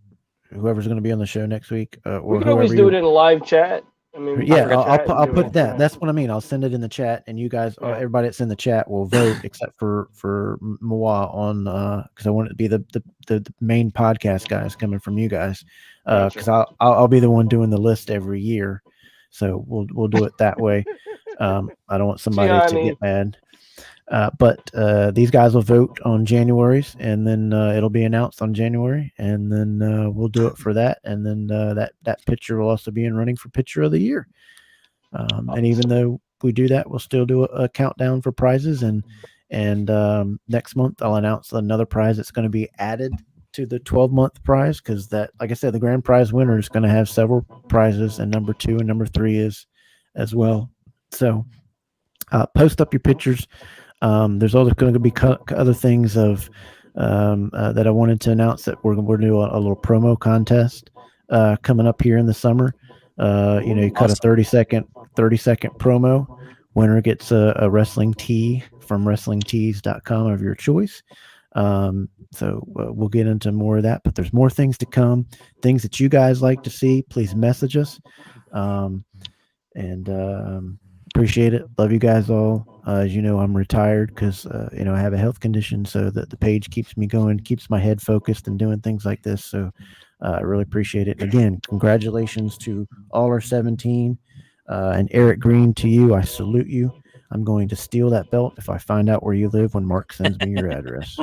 whoever's going to be on the show next week. Or We can always do it in a live chat. I mean, Yeah, chat I'll and do put it. that. That's what I mean. I'll send it in the chat, and you guys, everybody that's in the chat, will vote except for Mwa on because I want it to be the main podcast guys coming from you guys because I'll be the one doing the list every year, so we'll do it that way. I don't want somebody to get mad. But these guys will vote on January's, and then it'll be announced on January, and then we'll do it for that, and then that picture will also be in running for Picture of the Year. And even though we do that, we'll still do a countdown for prizes, and next month I'll announce another prize that's going to be added to the 12-month prize, because that, like I said, the grand prize winner is going to have several prizes, and number 2 and number 3 is as well. So post up your pictures. There's also going to be other things of that I wanted to announce, that we're going to do a little promo contest coming up here in the summer. You cut a 30-second promo. Winner gets a wrestling tee from WrestlingTees.com of your choice. So we'll get into more of that, but there's more things to come, things that you guys like to see. Please message us. Appreciate it. Love you guys all. As you know, I'm retired because, I have a health condition, so that the page keeps me going, keeps my head focused and doing things like this. So I really appreciate it. And again, congratulations to all our 17, and Eric Green, to you. I salute you. I'm going to steal that belt if I find out where you live when Mark sends me your address.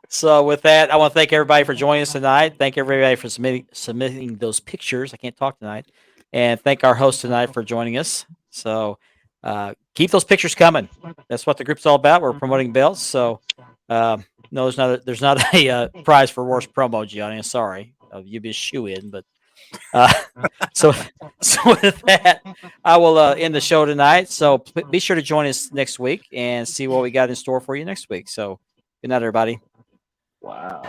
So with that, I want to thank everybody for joining us tonight. Thank everybody for submitting those pictures. I can't talk tonight. And thank our host tonight for joining us. So keep those pictures coming. That's what the group's all about. We're promoting belts. So no, there's not a prize for worst promo, Gianni. I'm sorry. You'd be a shoe-in, but so with that, I will end the show tonight. So be sure to join us next week and see what we got in store for you next week. So good night, everybody. Wow.